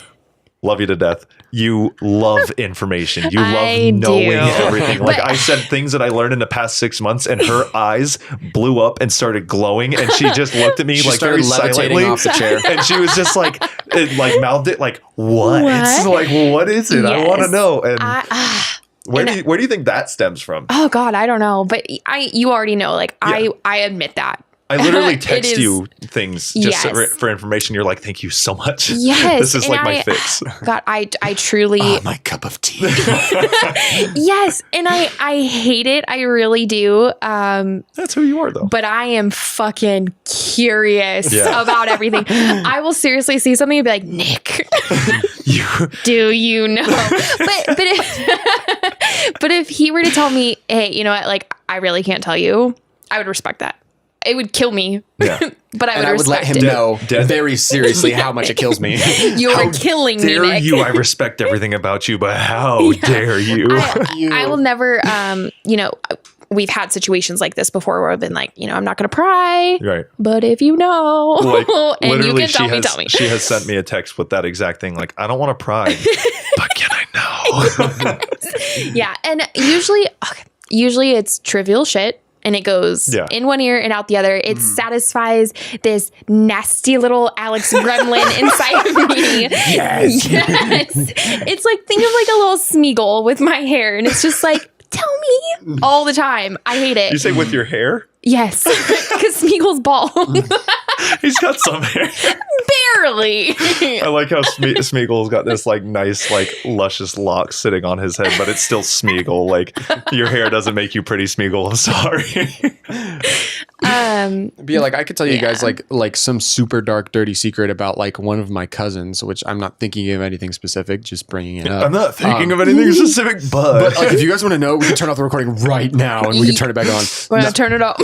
love you to death. You love information. You love I knowing do. everything. Like But- I said things that I learned in the past 6 months, and her eyes blew up and started glowing, and she just looked at me She like started very levitating silently off the chair. and she was just like, it, like mouthed it like, what? It's What? like, what is it? I want to Yes. know. And I, where do you think that stems from? oh God, I don't know, but you already know. Like Yeah. I admit that. I literally It text is- you things just Yes. for information. You're like, thank you so much. Yes, This is and like my I- fix. God, I truly My cup of tea. yes, and I hate it. I really do. That's who you are though. But I am fucking curious Yeah. about everything. I will seriously see something and be like, Nick, You, do you know? But if he were to tell me, hey, you know what, like I really can't tell you, I would respect that. It would kill me. yeah. But I would And I would let respect him it. know very seriously how much it kills me. You're killing me, Dare Nick. you? I respect everything about you, but how dare you? I will never, we've had situations like this before where I've been like, I'm not going to pry, Right. but if you know, Like and you literally, can tell me. she has sent me a text with that exact thing. Like, I don't want to pry, but can I know? Yeah. And usually it's trivial shit. And it goes Yeah. in one ear and out the other. It satisfies this nasty little Alex gremlin inside of me. Yes. Yes. It's like, think of like a little Smeagol with my hair. And it's just like, tell me all the time. I hate it. You say with your hair? Yes. Because Smeagol's bald. He's got some hair. Barely. I like how Smeagol's got this like nice, like luscious locks sitting on his head, but it's still Smeagol. Like your hair doesn't make you pretty, Smeagol. I'm sorry. But yeah, like I could tell you guys Yeah. like some super dark, dirty secret about like one of my cousins, which I'm not thinking of anything specific, just bringing it up. I'm not thinking of anything specific, but But like, if you guys want to know, we can turn off the recording right now and we can turn it back on. We're going to turn it up.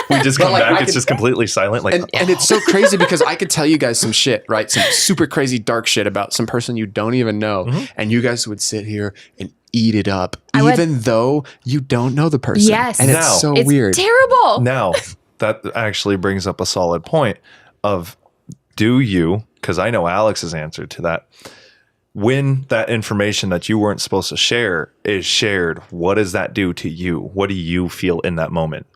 we just come like, back. I It's could- just completely silent. Like, And it's so crazy because I could tell you guys some shit, right? Some super crazy dark shit about some person you don't even know. And you guys would sit here and eat it up, would. even though you don't know the person. Yes. And Now- it's so It's weird. terrible. now that actually brings up a solid point of do you, because I know Alex's answer to that, when that information that you weren't supposed to share is shared, what does that do to you? What do you feel in that moment?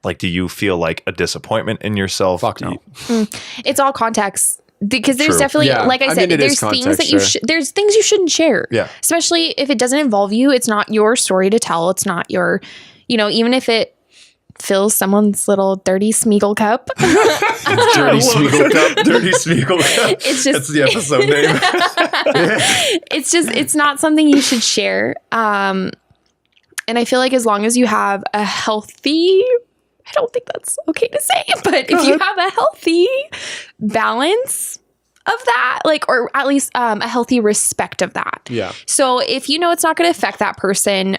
Like, do you feel like a disappointment in yourself? Fuck Do no. you- It's all context. Because there's True. definitely, Yeah. like I I said, mean, it is there's things context, that you sure. there's things you shouldn't share. Yeah. Especially if it doesn't involve you. It's not your story to tell. It's not your, even if it fills someone's little dirty Smeagol cup. Dirty Smeagol cup. Dirty Smeagol cup. It's just That's the episode name. it's not something you should share. And I feel like as long as you have a healthy, I don't think that's okay to say, but if you have a healthy balance of that, like, or at least a healthy respect of that. Yeah. So if you know it's not going to affect that person,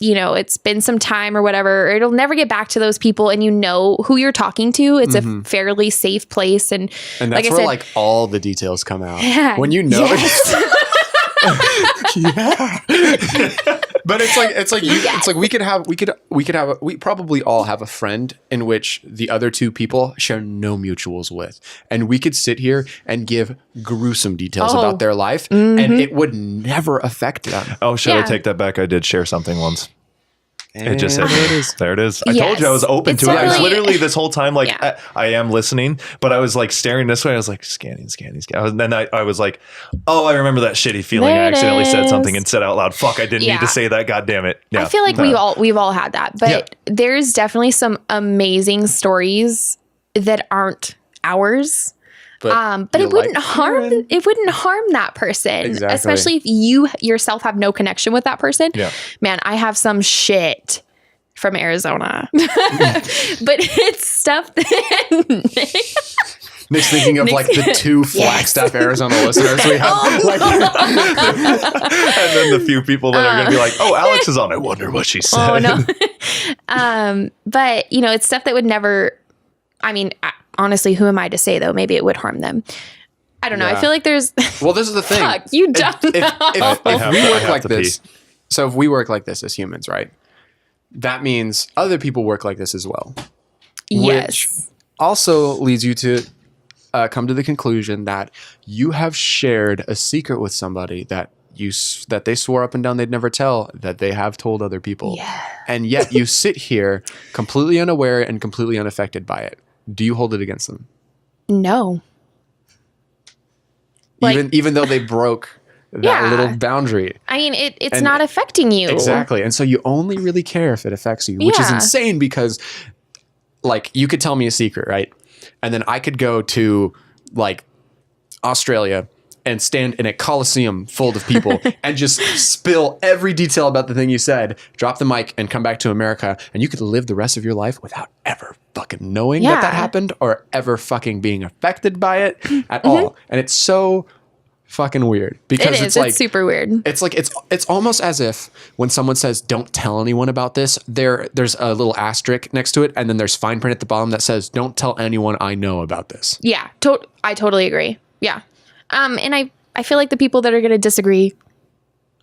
you know, it's been some time or whatever, or it'll never get back to those people, and you know who you're talking to. It's a fairly safe place. And that's like I where said, like all the details come out. Yeah. When you know Yes. yeah. But we probably all have a friend in which the other two people share no mutuals with. And we could sit here and give gruesome details about their life and it would never affect them. Oh, should I Yeah. take that back? I did share something once. It just said, there it is. I Yes. told you I was open It's to it. I was totally- literally this whole time, like, Yeah. I am listening, but I was like staring this way. I was like, scanning. And then I was like, oh, I remember that shitty feeling. There I it accidentally said something is. and said out loud, fuck, I didn't need Yeah. to say that. God damn it. Yeah. I feel like we've all had that, but there's definitely some amazing stories that aren't ours. But you it wouldn't like harm hearing- it wouldn't harm that person. Exactly. Especially if you yourself have no connection with that person. Yeah. Man, I have some shit from Arizona. But it's stuff that Nick's thinking of like the two Flagstaff, Arizona listeners we have. Like, And then the few people that are going to be like, oh, Alex is on. I wonder what she said. oh no. But you know, it's stuff that would never, I mean, honestly, who am I to say though? Maybe it would harm them. I don't know. I Yeah. feel like there's well, this is the thing. fuck, you don't know. If I we have work like to this, pee. so if we work like this as humans, right? That means other people work like this as well. Yes. Also leads you to come to the conclusion that you have shared a secret with somebody that that they swore up and down they'd never tell, that they have told other people. Yeah. And yet you sit here completely unaware and completely unaffected by it. Do you hold it against them? No. Like- Even though they broke that Yeah. little boundary. I mean, it's And- not affecting you. Exactly. And so you only really care if it affects you, which is Yeah. insane because like you could tell me a secret, right? And then I could go to like Australia and stand in a coliseum full of people and just spill every detail about the thing you said, drop the mic and come back to America, and you could live the rest of your life without ever fucking knowing that Yeah. happened or ever fucking being affected by it at all. And it's so fucking weird because It is. it's like It's super weird. it's like it's almost as if when someone says don't tell anyone about this, there's a little asterisk next to it, and then there's fine print at the bottom that says don't tell anyone I know about this. Yeah. I totally agree. Yeah. And I feel like the people that are going to disagree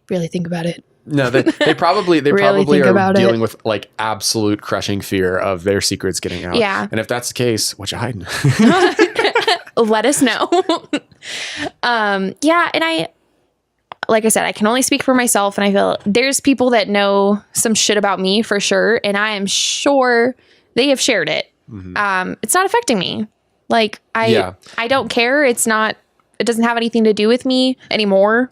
really think about it. No, they probably Really probably think are about dealing it. with like absolute crushing fear of their secrets getting out. Yeah. And if that's the case, which I Let us know. Yeah. And like I said, I can only speak for myself, and I feel there's people that know some shit about me for sure. And I am sure they have shared it. It's not affecting me. Like I don't care. It doesn't have anything to do with me anymore.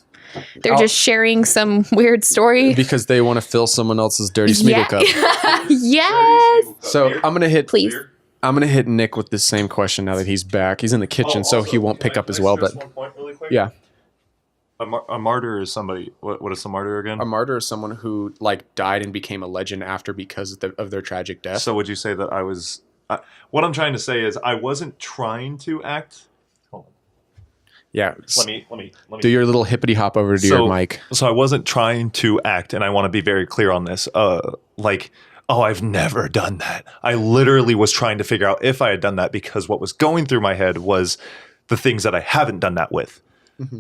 They're just sharing some weird story. because they want to fill someone else's dirty Smeagol cup. Yes. So I'm gonna hit Please. I'm gonna hit Nick with the same question now that he's back. He's in the kitchen, so he won't pick up as well. But yeah, A martyr is somebody. What is a martyr again? a martyr is someone who like died and became a legend after because of their tragic death. So would you say that I was? What I'm trying to say is I wasn't trying to act. Hold on. Yeah. Let me Do your little hippity hop over to your mic. So I wasn't trying to act, and I want to be very clear on this. Like, oh, I've never done that. I literally was trying to figure out if I had done that because what was going through my head was the things that I haven't done that with.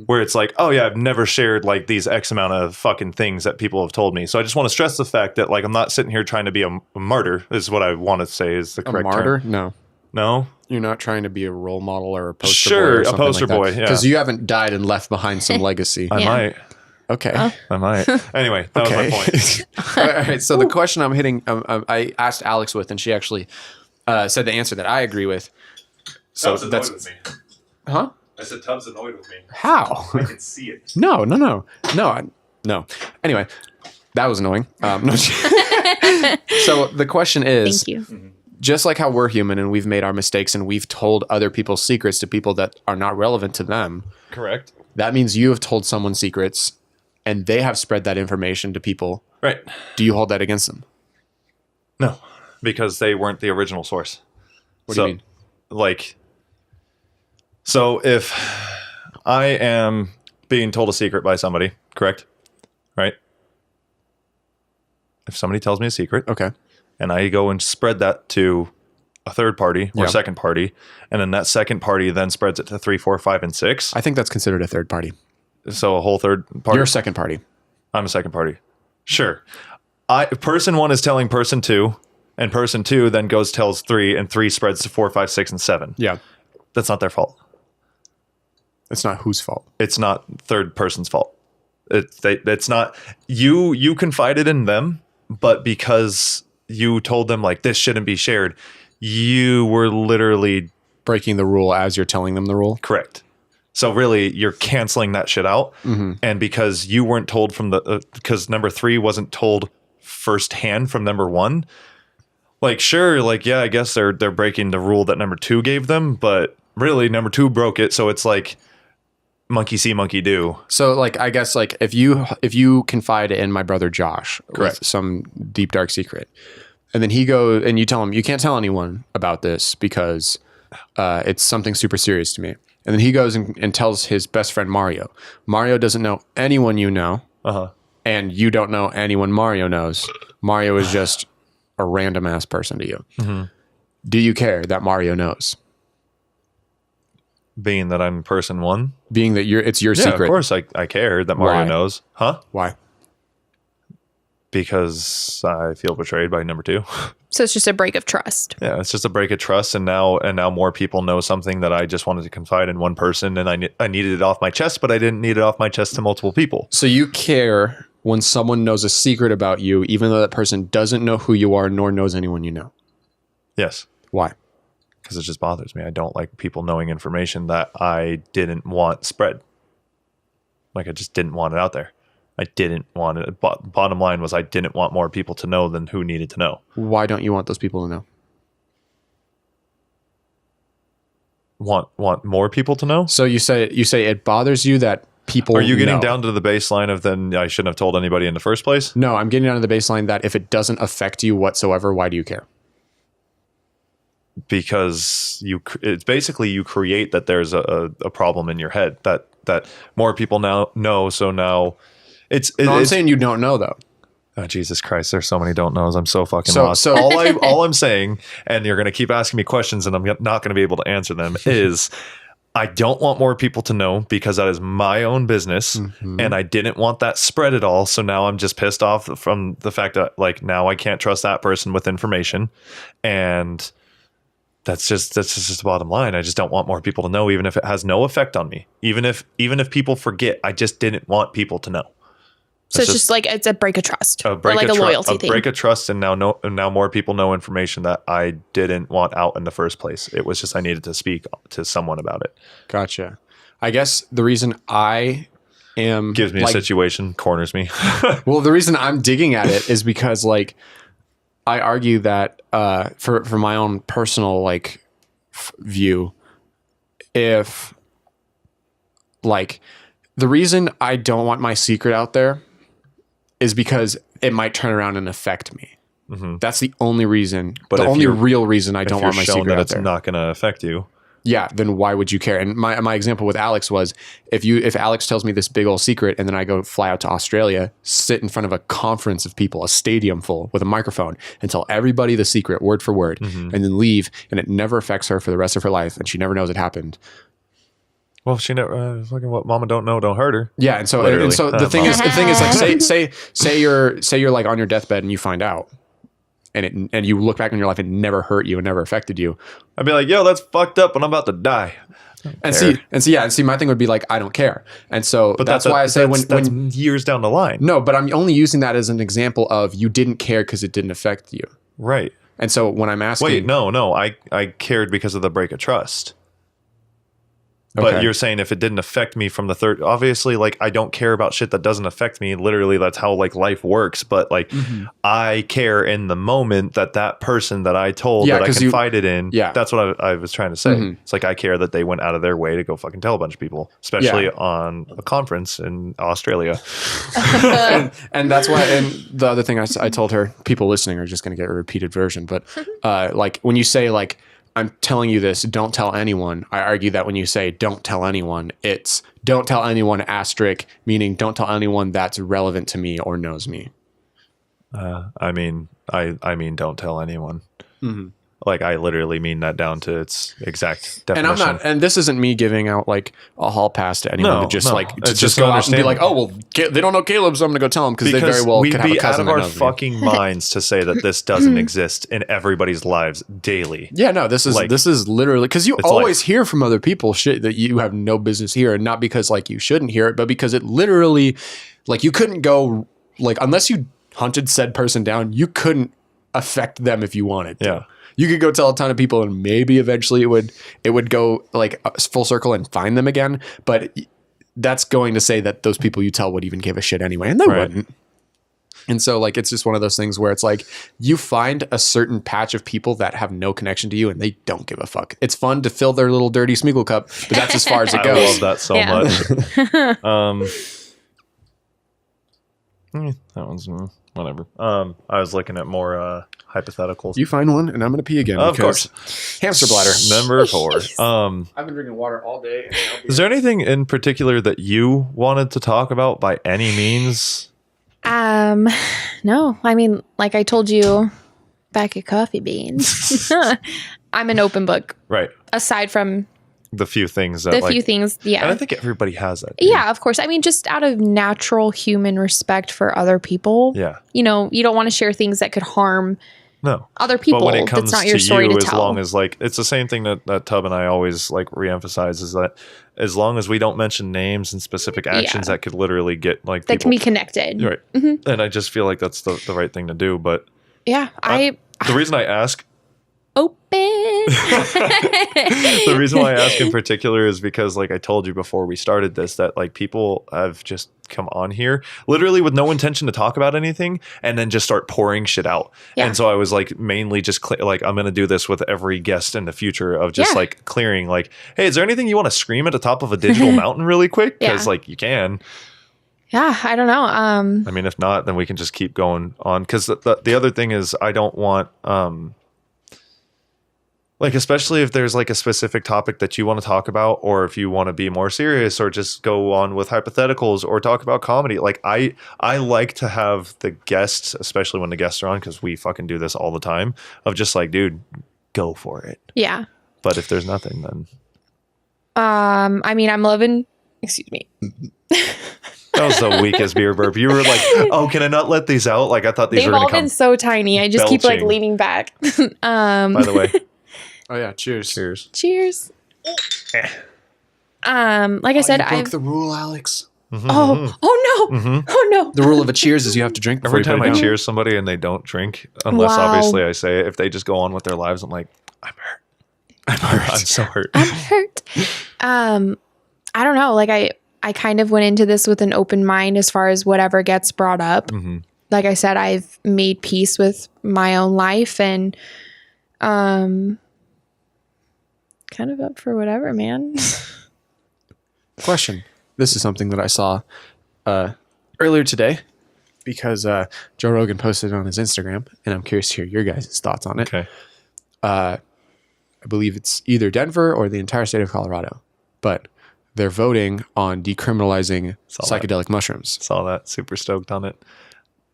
Where it's like, oh yeah, I've never shared like these X amount of fucking things that people have told me. So I just want to stress the fact that like I'm not sitting here trying to be a martyr. Is what I want to say is the A correct martyr? term. No. No. You're not trying to be a role model or a poster boy. Sure, or a something poster boy, yeah. Because you haven't died and left behind some legacy. I Yeah. might. Okay. I might. Anyway, that was my point. All right. So the question I'm hitting, I asked Alex with, and she actually said the answer that I agree with. So that's me. huh? I said Tubbs annoyed with me. How? I can see it. No. Anyway, That was annoying. No. So the question is, Thank you. just like how we're human and we've made our mistakes and we've told other people's secrets to people that are not relevant to them. Correct. That means you have told someone secrets and they have spread that information to people. Right. Do you hold that against them? No, because they weren't the original source. What do you mean? Like, so if I am being told a secret by somebody, correct? Right? If somebody tells me a secret, Okay. and I go and spread that to a third party or Yeah. second party, and then that second party then spreads it to 3, 4, 5, and 6. I think that's considered a third party. So a whole third party. You're a second party. I'm a second party. Sure. Person 1 is telling person 2, and person 2 then goes tells 3, and 3 spreads to 4, 5, 6, and 7. Yeah. That's not their fault. It's not whose fault. It's not third person's fault. It's not you confided in them, but because you told them like this shouldn't be shared, you were literally Breaking the rule as you're telling them the rule. correct. So really, you're canceling that shit out, and because you weren't told from because number 3 wasn't told firsthand from number 1. Like sure, like yeah, I guess they're breaking the rule that number 2 gave them, but really number 2 broke it. So it's like monkey see, monkey do. So like I guess like if you confide in my brother Josh Correct. with some deep dark secret, and then he goes and you tell him you can't tell anyone about this because it's something super serious to me. And then he goes and tells his best friend Mario. Mario doesn't know anyone you know, and you don't know anyone Mario knows. Mario is just a random ass person to you. Do you care that Mario knows? Being that I'm person 1, Being that it's your yeah, secret. of course I care that Mario Why? knows, huh? Why? Because I feel betrayed by number 2. So it's just a break of trust. Yeah, it's just a break of trust, and now more people know something that I just wanted to confide in one person, and I needed it off my chest, but I didn't need it off my chest to multiple people. So you care when someone knows a secret about you, even though that person doesn't know who you are nor knows anyone you know. Yes, Why? because it just bothers me. I don't like people knowing information that I didn't want spread. Like I just didn't want it out there. I didn't want it. Bottom line was I didn't want more people to know than who needed to know. Why don't you want those people to know? Want more people to know? So you say it bothers you that people Are you getting know. down to the baseline of then I shouldn't have told anybody in the first place? No, I'm getting down to the baseline that if it doesn't affect you whatsoever, why do you care? Because it's basically you create that there's a problem in your head that more people now know. So now I'm saying you don't know though. oh, Jesus Christ, there's so many don't knows. I'm so fucking So- lost. so- all I'm saying, and you're going to keep asking me questions and I'm not going to be able to answer them, is I don't want more people to know because that is my own business. And I didn't want that spread at all. So now I'm just pissed off from the fact that like now I can't trust that person with information. And that's just the bottom line. I just don't want more people to know, even if it has no effect on me. Even if people forget, I just didn't want people to know. So it's just like it's a break of trust, or like a loyalty thing. Break of trust, and now more people know information that I didn't want out in the first place. It was just I needed to speak to someone about it. Gotcha. I guess the reason I am Gives me a situation, corners me. well, the reason I'm digging at it is because like I argue that for my own personal like view, if like the reason I don't want my secret out there is because it might turn around and affect me. That's the only reason. But the if only you're- real reason I don't want my shown secret that out it's there. not going to affect you. Yeah, then why would you care? And my example with Alex was if Alex tells me this big old secret and then I go fly out to Australia, sit in front of a conference of people, a stadium full with a microphone and tell everybody the secret word for word and then leave and it never affects her for the rest of her life and she never knows it happened. Well, she never fucking what mama don't know don't hurt her. Yeah, and so Literally. the thing is like say you're like on your deathbed and you find out and you look back on your life and it never hurt you and never affected you. I'd be like, yo, that's fucked up, and I'm about to die. And see, my thing would be like, I don't care. And so But that's why I say that's when years down the line, no, but I'm only using that as an example of you didn't care because it didn't affect you. right? And so when I'm asking, Wait, no, I cared because of the break of trust. But Okay. you're saying if it didn't affect me from the third, obviously, like I don't care about shit that doesn't affect me. Literally, that's how like life works. But like I care in the moment that person that I told Yeah, that I 'cause you- confided in. yeah. That's what I was trying to say. It's like I care that they went out of their way to go fucking tell a bunch of people, especially on a conference in Australia. and that's why. And the other thing I told her, people listening are just going to get a repeated version. But like when you say like, I'm telling you this, don't tell anyone. I argue that when you say don't tell anyone, it's don't tell anyone asterisk, meaning don't tell anyone that's relevant to me or knows me. I mean, don't tell anyone. Like I literally mean that down to its exact And definition. I'm not, and this isn't me giving out like a hall pass to anyone to just like, to It's just just go to out and be understand. like, oh, well, they don't know Caleb, so I'm going to go tell them because they very well we'd could have a be out cousin of that our knows me. fucking minds to say that this doesn't exist in everybody's lives daily. Yeah, no, this is literally because you It's always life. hear from other people shit that you have no business hearing, not because like you shouldn't hear it, but because it literally, like you couldn't go like unless you hunted said person down, you couldn't affect them if you wanted to. Yeah. You could go tell a ton of people, and maybe eventually it would go like full circle and find them again. But that's going to say that those people you tell would even give a shit anyway, and they Right. wouldn't. And so like it's just one of those things where it's like you find a certain patch of people that have no connection to you and they don't give a fuck. It's fun to fill their little dirty Smeagol cup, but that's as far as it I goes. love that so Yeah. much. That one's whatever. I was looking at more hypotheticals. You find one, and I'm gonna pee again. Of because hamster bladder. Number 4. I've been drinking water all day. And Is there anything in particular that you wanted to talk about by any means? No, I mean, like I told you back at Coffee Beans, I'm an open book. Right. Aside from The few things that the like, few things, and I yeah. think everybody has that. Dude. Yeah, of course. I mean, just out of natural human respect for other people. Yeah. You know, you don't want to share things that could harm No. other people. But when it comes That's not to your story you, to as tell. long as like it's the same thing that Tub and I always like reemphasize is that as long as we don't mention names and specific actions that could literally get like that can people, be connected. right. And I just feel like that's the right thing to do. But Yeah, the reason I ask open. the reason why I ask in particular is because like I told you before we started this that like people have just come on here literally with no intention to talk about anything and then just start pouring shit out. Yeah. And so I was like mainly just like I'm going to do this with every guest in the future of just Yeah. like clearing like, hey, is there anything you want to scream at the top of a digital mountain really quick? Because Yeah. like you can. Yeah, I don't know. I mean, if not, then we can just keep going on. Because the other thing is I don't want like, especially if there's like a specific topic that you want to talk about, or if you want to be more serious or just go on with hypotheticals or talk about comedy. Like I like to have the guests, especially when the guests are on, because we fucking do this all the time, of just like, dude, go for it. Yeah. But if there's nothing, then I mean, I'm loving. Excuse me. that was the weakest beer burp. You were like, oh, can I not let these out? Like I thought these They've were going all to come. been so tiny. I just keep like belching. leaning back. By the way, Oh yeah, cheers. cheers. Cheers. Like I said, you broke I've. the rule, Alex. Oh no! Oh no! The rule of a cheers is you have to drink before Every you put time it I down. cheers somebody and they don't drink, unless Wow. obviously I say it, if they just go on with their lives, I'm like, I'm hurt. I'm hurt. I'm so hurt. I'm hurt. I don't know. Like I kind of went into this with an open mind as far as whatever gets brought up. Mm-hmm. Like I said, I've made peace with my own life and kind of up for whatever, man. Question. This is something that I saw earlier today because Joe Rogan posted it on his Instagram, and I'm curious to hear your guys' thoughts on it. Okay. I believe it's either Denver or the entire state of Colorado, but they're voting on decriminalizing Saw that. psychedelic mushrooms. Saw that. Super stoked on it.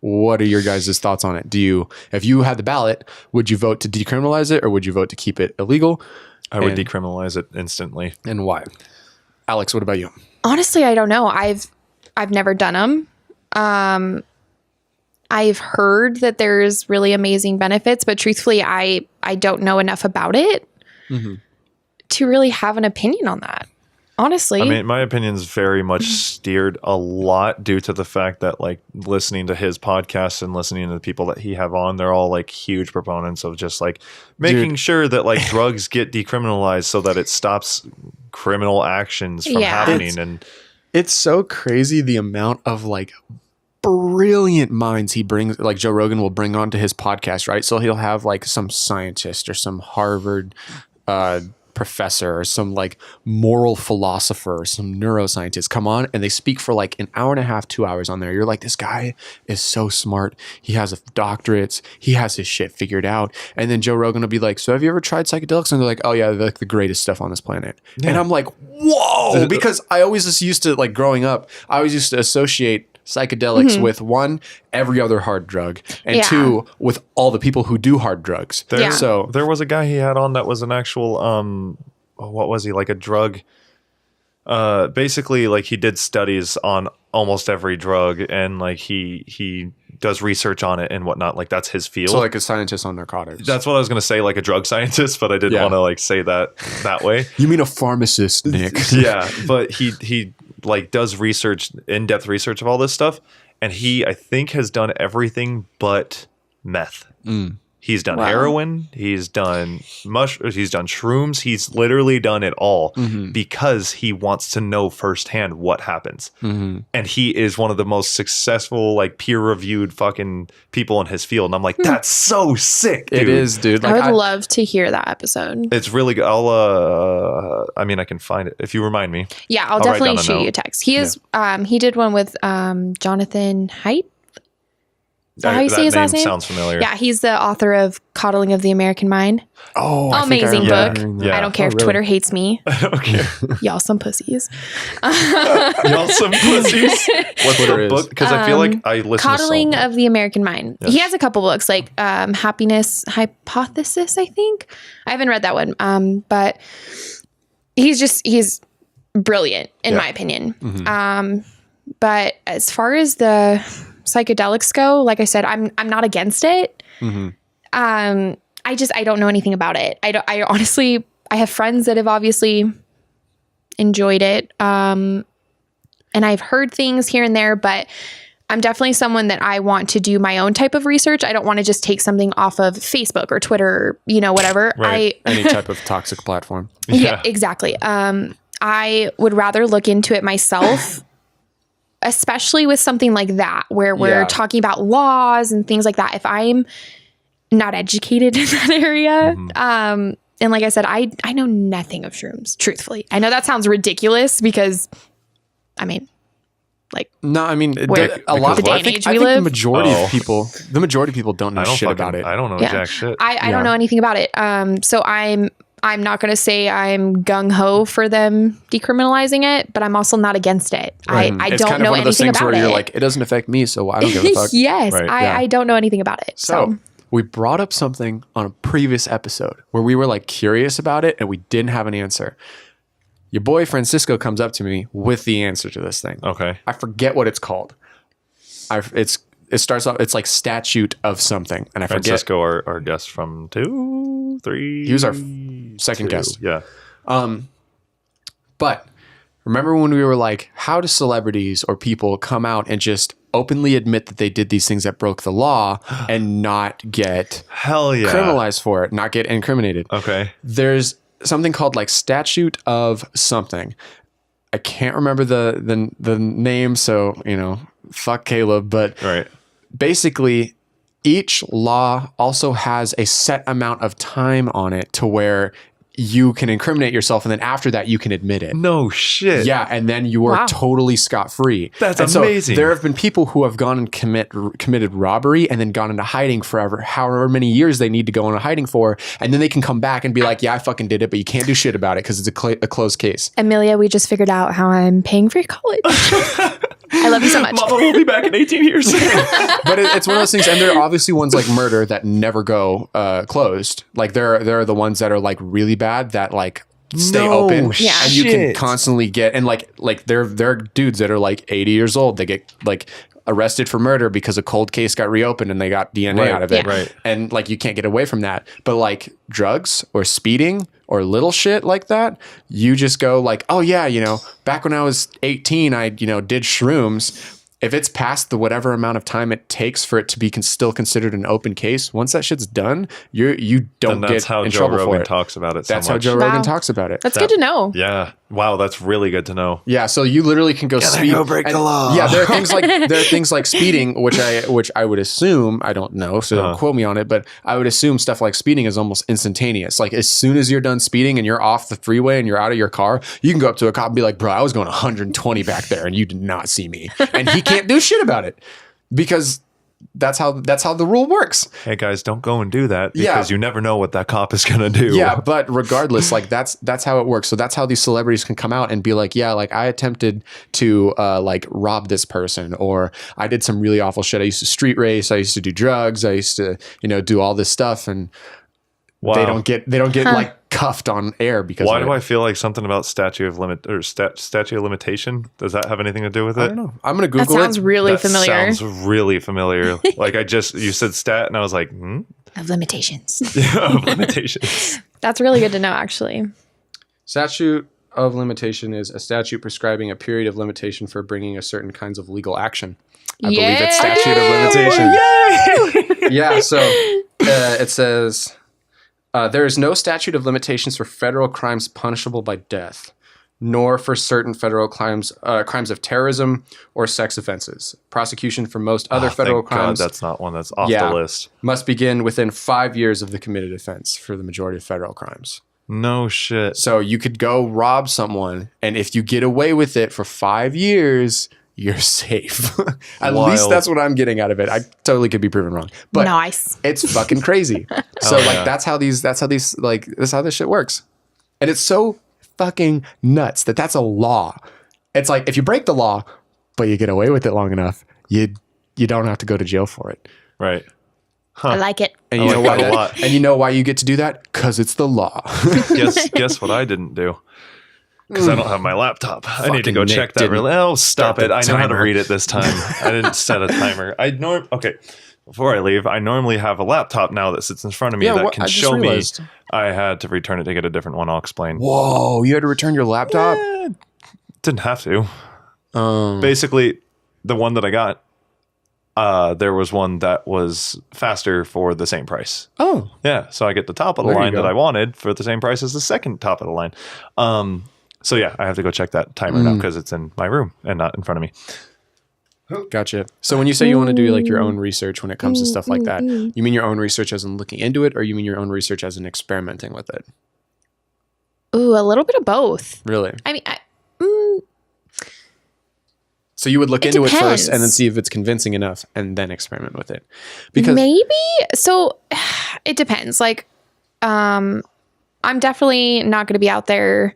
What are your guys' thoughts on it? If you had the ballot, would you vote to decriminalize it or would you vote to keep it illegal? I would And- decriminalize it instantly. And why? Alex, what about you? Honestly, I don't know. I've never done them. I've heard that there's really amazing benefits, but truthfully, I don't know enough about it to really have an opinion on that. Honestly, I mean, my opinion's very much steered a lot due to the fact that like listening to his podcast and listening to the people that he have on, they're all like huge proponents of just like making Dude. sure that like drugs get decriminalized so that it stops criminal actions from happening. And it's so crazy the amount of like brilliant minds he brings, like Joe Rogan will bring onto his podcast, right? So he'll have like some scientist or some Harvard professor or some like moral philosopher or some neuroscientist come on, and they speak for like an hour and a half, 2 hours on there. You're like, this guy is so smart. He has doctorates. He has his shit figured out. And then Joe Rogan will be like, so have you ever tried psychedelics? And they're like, oh yeah, they're like the greatest stuff on this planet. Yeah. And I'm like, whoa, because I always just used to, like growing up, I always used to associate psychedelics with one, every other hard drug, and two, with all the people who do hard drugs. So there was a guy he had on that was an actual what was he, like a drug, basically like he did studies on almost every drug, and like he does research on it and whatnot. Like that's his field. So like a scientist on narcotics. That's what I was going to say, like a drug scientist, but I didn't want to like say that way. You mean a pharmacist, Nick? Yeah, but he like does research, in-depth research of all this stuff, and he, I think, has done everything but meth. He's done heroin, he's done he's done shrooms, he's literally done it all because he wants to know firsthand what happens. And he is one of the most successful, like peer-reviewed fucking people in his field. And I'm like, that's so sick, dude. It is, dude. Like, I would love to hear that episode. It's really good. I'll I mean, I can find it if you remind me. Yeah, I'll definitely shoot you a text. He is he did one with Jonathan Haidt. Is that how you say his last name? Sounds familiar. Yeah, he's the author of Coddling of the American Mind. Oh, amazing book. Yeah. I don't care if Twitter hates me. I don't care. Y'all some pussies. Y'all some pussies. What's the book? Because I feel like I listen Coddling to some. of the American Mind. Yes. He has a couple books, like Happiness Hypothesis, I think. I haven't read that one. But he's brilliant, in my opinion. But as far as the psychedelics go, like I said, I'm not against it. I don't know anything about it. I honestly have friends that have obviously enjoyed it. And I've heard things here and there, but I'm definitely someone that I want to do my own type of research. I don't want to just take something off of Facebook or Twitter, or, whatever. Right. Any type of toxic platform. Yeah, exactly. I would rather look into it myself. Especially with something like that, where we're talking about laws and things like that. If I'm not educated in that area, and like I said, I know nothing of shrooms, truthfully. I know that sounds ridiculous because, I mean, like... No, I mean, a lot of I think the majority of people don't know shit about it. I don't know jack shit. I don't know anything about it. So I'm not going to say I'm gung-ho for them decriminalizing it, but I'm also not against it. Right. I don't know anything about it. It's kind of one of those things where you're like, it doesn't affect me, so I don't give a fuck. Yes, right. I don't know anything about it. So we brought up something on a previous episode where we were like curious about it and we didn't have an answer. Your boy Francisco comes up to me with the answer to this thing. Okay. I forget what it's called. It starts off, it's like statute of something, and I forget. Francisco, our guest from 2, 3. He was our second guest. Yeah. But remember when we were like, how do celebrities or people come out and just openly admit that they did these things that broke the law and not get criminalized for it, not get incriminated? Okay. There's something called like statute of something. I can't remember the name, so fuck Caleb, but basically each law also has a set amount of time on it to where you can incriminate yourself, and then after that you can admit it. No shit. Yeah, and then you are totally scot-free. That's amazing. So there have been people who have gone and committed robbery and then gone into hiding forever, however many years they need to go into hiding for, and then they can come back and be like, yeah, I fucking did it, but you can't do shit about it because it's a closed case. Amelia, we just figured out how I'm paying for your college. I love you so much. Mama will be back in 18 years. But it's one of those things, and there are obviously ones like murder that never go closed. Like there are the ones that are like really bad that like stay open, and you can constantly get, and like there are dudes that are like 80 years old. They get like arrested for murder because a cold case got reopened and they got DNA out of it. Right. And like you can't get away from that. But like drugs or speeding or little shit like that, you just go like, oh yeah, back when I was 18, I did shrooms. If it's past the whatever amount of time it takes for it to be still considered an open case, once that shit's done, you don't get in trouble for it. That's how Joe Rogan talks about it. That's how Joe Rogan talks about it. That's good to know. Yeah. Wow, that's really good to know. Yeah, so you literally can go speed. Go break the law. Yeah, there are things like speeding, which I would assume, I don't know, so don't quote me on it, but I would assume stuff like speeding is almost instantaneous. Like as soon as you're done speeding and you're off the freeway and you're out of your car, you can go up to a cop and be like, "Bro, I was going 120 back there and you did not see me," and he can't do shit about it because that's how the rule works. Hey guys, don't go and do that because you never know what that cop is gonna do. Yeah, but regardless, like that's how it works. So that's how these celebrities can come out and be like, yeah, like I attempted to like rob this person, or I did some really awful shit. I used to street race. I used to do drugs. I used to, do all this stuff, and they don't get like cuffed on air because. Why do I feel like something about statute of limitation? Does that have anything to do with it? I don't know. I'm gonna Google That sounds it. really familiar. Sounds really familiar. Like you said stat, and I was like, Of limitations. Yeah, of limitations. That's really good to know, actually. Statute of limitation is a statute prescribing a period of limitation for bringing a certain kinds of legal action. I believe it's statute of limitation. Yeah. So it says. There is no statute of limitations for federal crimes punishable by death, nor for certain federal crimes of terrorism or sex offenses. Prosecution for most other federal crimes. God, that's not one that's off the list. Must begin within 5 years of the committed offense for the majority of federal crimes. No shit. So you could go rob someone, and if you get away with it for 5 years, you're safe. At least that's what I'm getting out of it. I totally could be proven wrong, but nice. It's fucking crazy. So that's how this shit works. And it's so fucking nuts that's a law. It's like if you break the law, but you get away with it long enough, you don't have to go to jail for it. Right. I like it. And you know why and you know why you get to do that? Cuz it's the law. Guess what I didn't do? Because I don't have my laptop. I need to go check that. Oh, stop it. I know how to read it this time. I didn't set a timer. Okay. Before I leave, I normally have a laptop now that sits in front of me that can show me. I had to return it to get a different one. I'll explain. Whoa, you had to return your laptop? Didn't have to. Basically, the one that I got, there was one that was faster for the same price. Oh. Yeah. So I get the top of the line that I wanted for the same price as the second top of the line. So yeah, I have to go check that timer now because it's in my room and not in front of me. Gotcha. So when you say you want to do like your own research when it comes to stuff like that, you mean your own research as in looking into it, or you mean your own research as in experimenting with it? Ooh, a little bit of both. Really? I mean, so you would look into it first and then see if it's convincing enough and then experiment with it. Because maybe. So it depends. Like, I'm definitely not going to be out there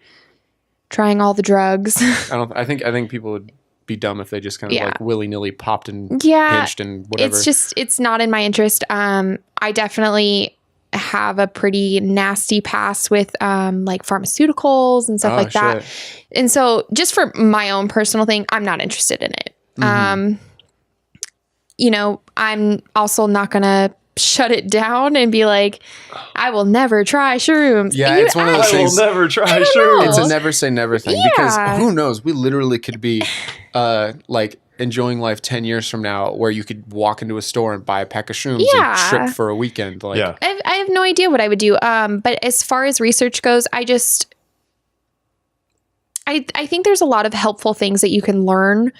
trying all the drugs. I think people would be dumb if they just kind of like willy-nilly popped and pinched and whatever. It's not in my interest. I definitely have a pretty nasty past with like pharmaceuticals and stuff like that. And so just for my own personal thing, I'm not interested in it. I'm also not going to shut it down and be like, I will never try shrooms. Yeah, it's one of those things. I will never try shrooms. It's a never say never thing because who knows? We literally could be like enjoying life 10 years from now where you could walk into a store and buy a pack of shrooms and trip for a weekend. Like, I have no idea what I would do. But as far as research goes, I think there's a lot of helpful things that you can learn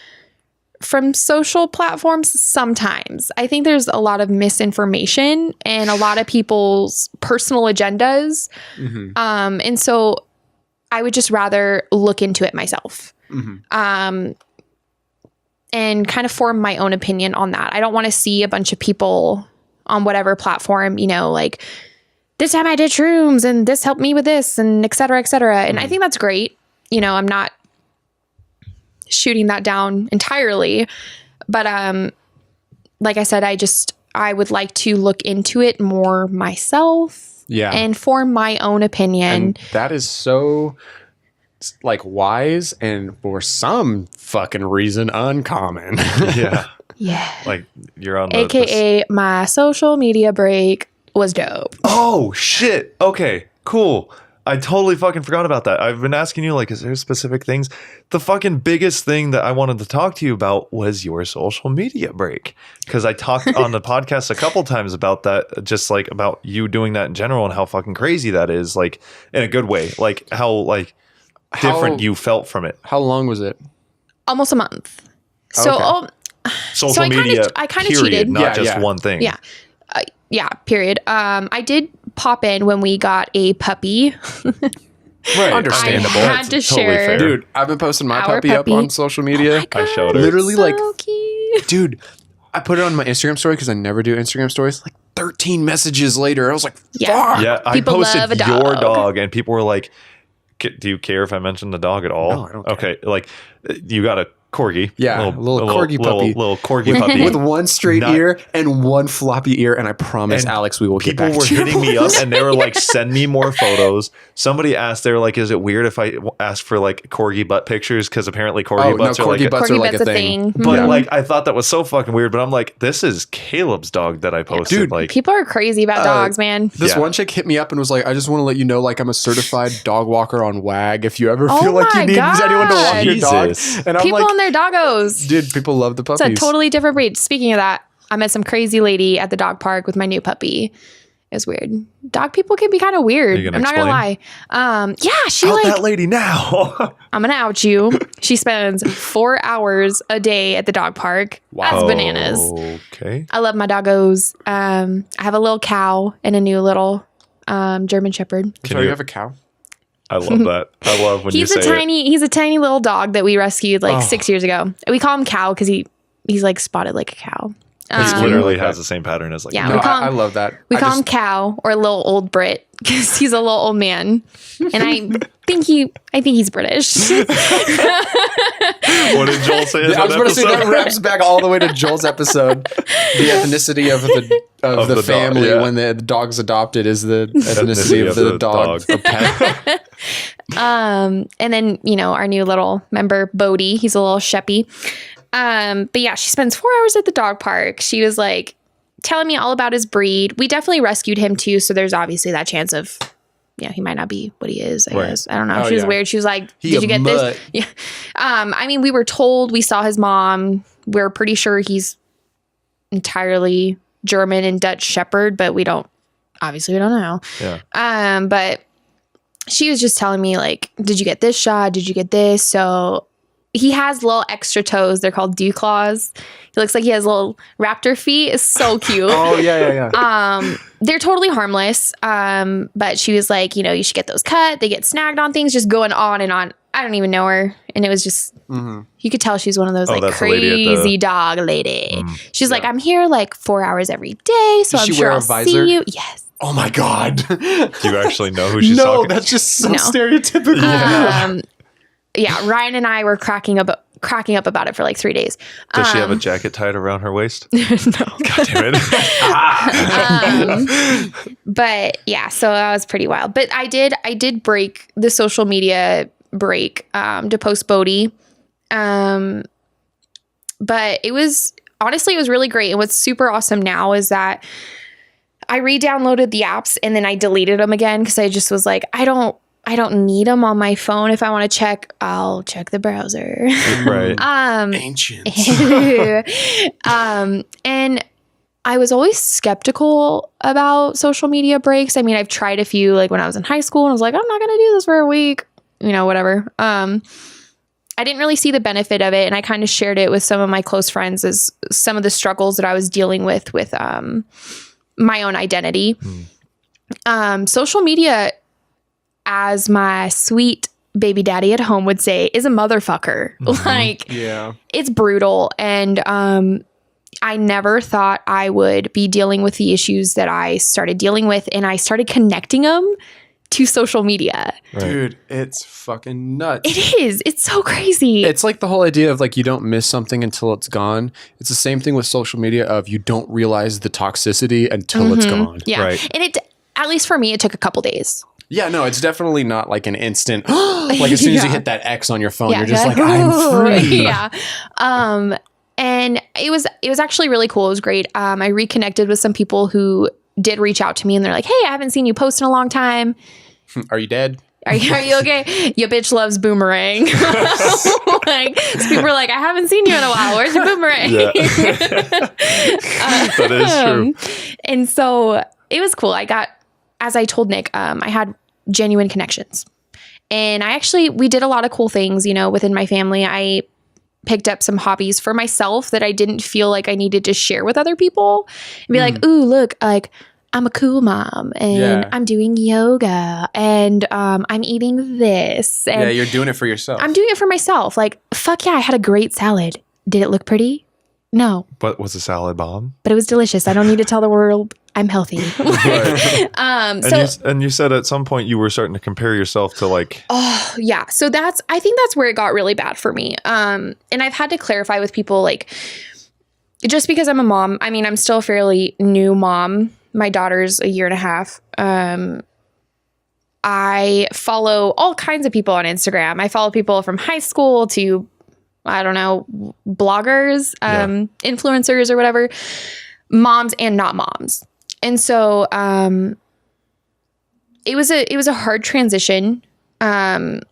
from social platforms sometimes. I think there's a lot of misinformation and a lot of people's personal agendas. And so I would just rather look into it myself. And kind of form my own opinion on that. I don't want to see a bunch of people on whatever platform, like this time I did shrooms and this helped me with this and et cetera, et cetera. And I think that's great. I'm not shooting that down entirely, but like I said, I would like to look into it more myself and form my own opinion. And that is so like wise and for some fucking reason uncommon. Yeah. Like you're on AKA my social media break was dope. Oh shit. Okay, cool. I totally fucking forgot about that. I've been asking you, like, is there specific things? The fucking biggest thing that I wanted to talk to you about was your social media break. Because I talked on the podcast a couple times about that, just like about you doing that in general and how fucking crazy that is, like in a good way. Like how, like, different you felt from it. How long was it? Almost a month. So, Okay. Social I media, kinda period, cheated. not Yeah, just yeah. one thing. yeah, period. I did pop in when we got a puppy. Right. Understandable. I had to Totally share. fair. Dude, I've been posting my Our puppy up puppy. on social media. I showed her. Literally, So like, cute. dude, I put it on my Instagram story because I never do Instagram stories. Like 13 messages later, I was like, Yeah. fuck. Yeah, I People posted love a your dog. dog, and people were like, "Do you care if I mention the dog at all?" No, I don't care. Okay, like you got a corgi, Yeah, a little corgi puppy. little corgi puppy. With one straight Not- ear and one floppy ear, and I promise, And Alex, we will get People back were to you. hitting me up, and they were like, "Send me more photos." Somebody asked, they were like, "Is it weird if I ask for like corgi butt pictures?" Because apparently corgi Oh, no, butts are like. corgi butts Corgi are like butts a thing. But Mhm. like, I thought that was so fucking weird. But I'm like, this is Caleb's dog that I posted. Dude, like, People are crazy about dogs, man. This Yeah. one chick hit me up and was like, I just want to let you know, like, I'm a certified dog walker on WAG. If you ever Oh feel like you my need anyone to walk your dog. Jesus. And I'm People like, and their doggos. dude, people love the It's puppies. a totally different breed. Speaking of that, I met some crazy lady at the dog park with my new puppy. It was weird. Dog people can be kind of weird. Are you I'm gonna not gonna lie. Yeah, she out like that lady now. I'm gonna out you. She spends 4 hours a day at the dog park. Wow. That's bananas. Okay. I love my doggos. I have a little cow and a new little German Shepherd. So you have a cow? I love that. I love when you He's say it. he's a tiny little dog that we rescued like 6 years ago. We call him Cow because he's like spotted like a cow. He Um, literally like that. has the same pattern as like Yeah, a No, we call him- I love that. We I call just- him Cow or little old Brit because he's a little old man, and I think he's British. What did Joel say? In I was that about to say that episode? wraps back all the way to Joel's episode. The ethnicity of the Of the dog, family yeah. when the dog's adopted is the ethnicity of the dog. dog. or pet. And then our new little member Bodie, he's a little sheppy. But yeah, she spends 4 hours at the dog park. She was like telling me all about his breed. We definitely rescued him too, so there's obviously that chance of he might not be what he is. I Right. guess I don't know. Oh, She was yeah. weird. She was like, He "Did a you get mutt." this?" Yeah. I mean, we were told we saw his mom. We're pretty sure he's entirely German and Dutch Shepherd, but we don't know. Yeah. But she was just telling me like, "Did you get this shot? Did you get this?" So he has little extra toes. They're called dew claws. He looks like he has little raptor feet. It's so cute. Oh yeah. They're totally harmless. But she was like, you should get those cut. They get snagged on things, just going on and on. I don't even know her. And it was just, you could tell she's one of those like that's the lady at the- crazy dog lady. She's like, I'm here like 4 hours every day. So Does I'm she sure wear a I'll visor? see you. Yes. Oh my god. Do you actually know who she's No, talking? that's just so No. stereotypical. Yeah. Ryan and I were cracking up about it for like 3 days. Does she have a jacket tied around her waist? No. God damn it. But yeah, so that was pretty wild. But I did break the social media break to post Bodie. But it was really great. And what's super awesome now is that I re-downloaded the apps and then I deleted them again because I just was like, I don't need them on my phone. If I want to check, I'll check the browser. Right. Ancient. And I was always skeptical about social media breaks. I mean, I've tried a few like when I was in high school and I was like, I'm not going to do this for a week, whatever. I didn't really see the benefit of it. And I kind of shared it with some of my close friends as some of the struggles that I was dealing with my own identity. Social media, as my sweet baby daddy at home would say, is a motherfucker. Like, Yeah. it's brutal. And I never thought I would be dealing with the issues that I started dealing with. And I started connecting them to social media. Dude, it's fucking nuts. It is. It's so crazy. It's like the whole idea of like you don't miss something until it's gone. It's the same thing with social media of you don't realize the toxicity until it's gone. Yeah. Right. And it, at least for me, it took a couple days. Yeah, no, it's definitely not like an instant. Like as soon as you Yeah. hit that X on your phone, Yeah, you're just you're like, I'm free. Yeah. And it was actually really cool. It was great. I reconnected with some people who did reach out to me and they're like, hey, I haven't seen you post in a long time. Are you dead? Are you okay? Your bitch loves boomerang. Like, so people are like, I haven't seen you in a while. Where's your boomerang? Yeah. That is true. And so it was cool. As I told Nick, I had genuine connections. And we did a lot of cool things, within my family. I picked up some hobbies for myself that I didn't feel like I needed to share with other people and be like, ooh, look, like I'm a cool mom and I'm doing yoga and I'm eating this. And you're doing it for yourself. I'm doing it for myself. Like, fuck yeah, I had a great salad. Did it look pretty? No. But was the salad bomb? But it was delicious. I don't need to tell the world I'm healthy. Right. And you said at some point you were starting to compare yourself to like. Oh yeah. So I think that's where it got really bad for me. And I've had to clarify with people, like, just because I'm a mom, I mean, I'm still a fairly new mom. My daughter's a year and a half. I follow all kinds of people on Instagram. I follow people from high school to, I don't know, bloggers, influencers or whatever, moms and not moms. And so it was a hard transition. And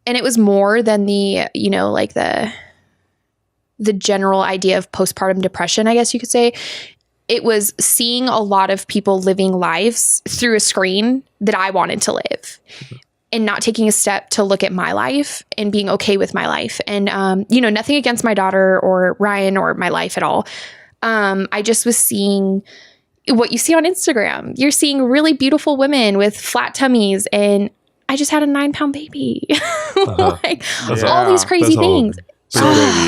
it was more than the general idea of postpartum depression, I guess you could say. It was seeing a lot of people living lives through a screen that I wanted to live. And not taking a step to look at my life and being okay with my life. And, nothing against my daughter or Ryan or my life at all. I just was seeing what you see on Instagram. You're seeing really beautiful women with flat tummies. And I just had a 9-pound baby. Like all these crazy things.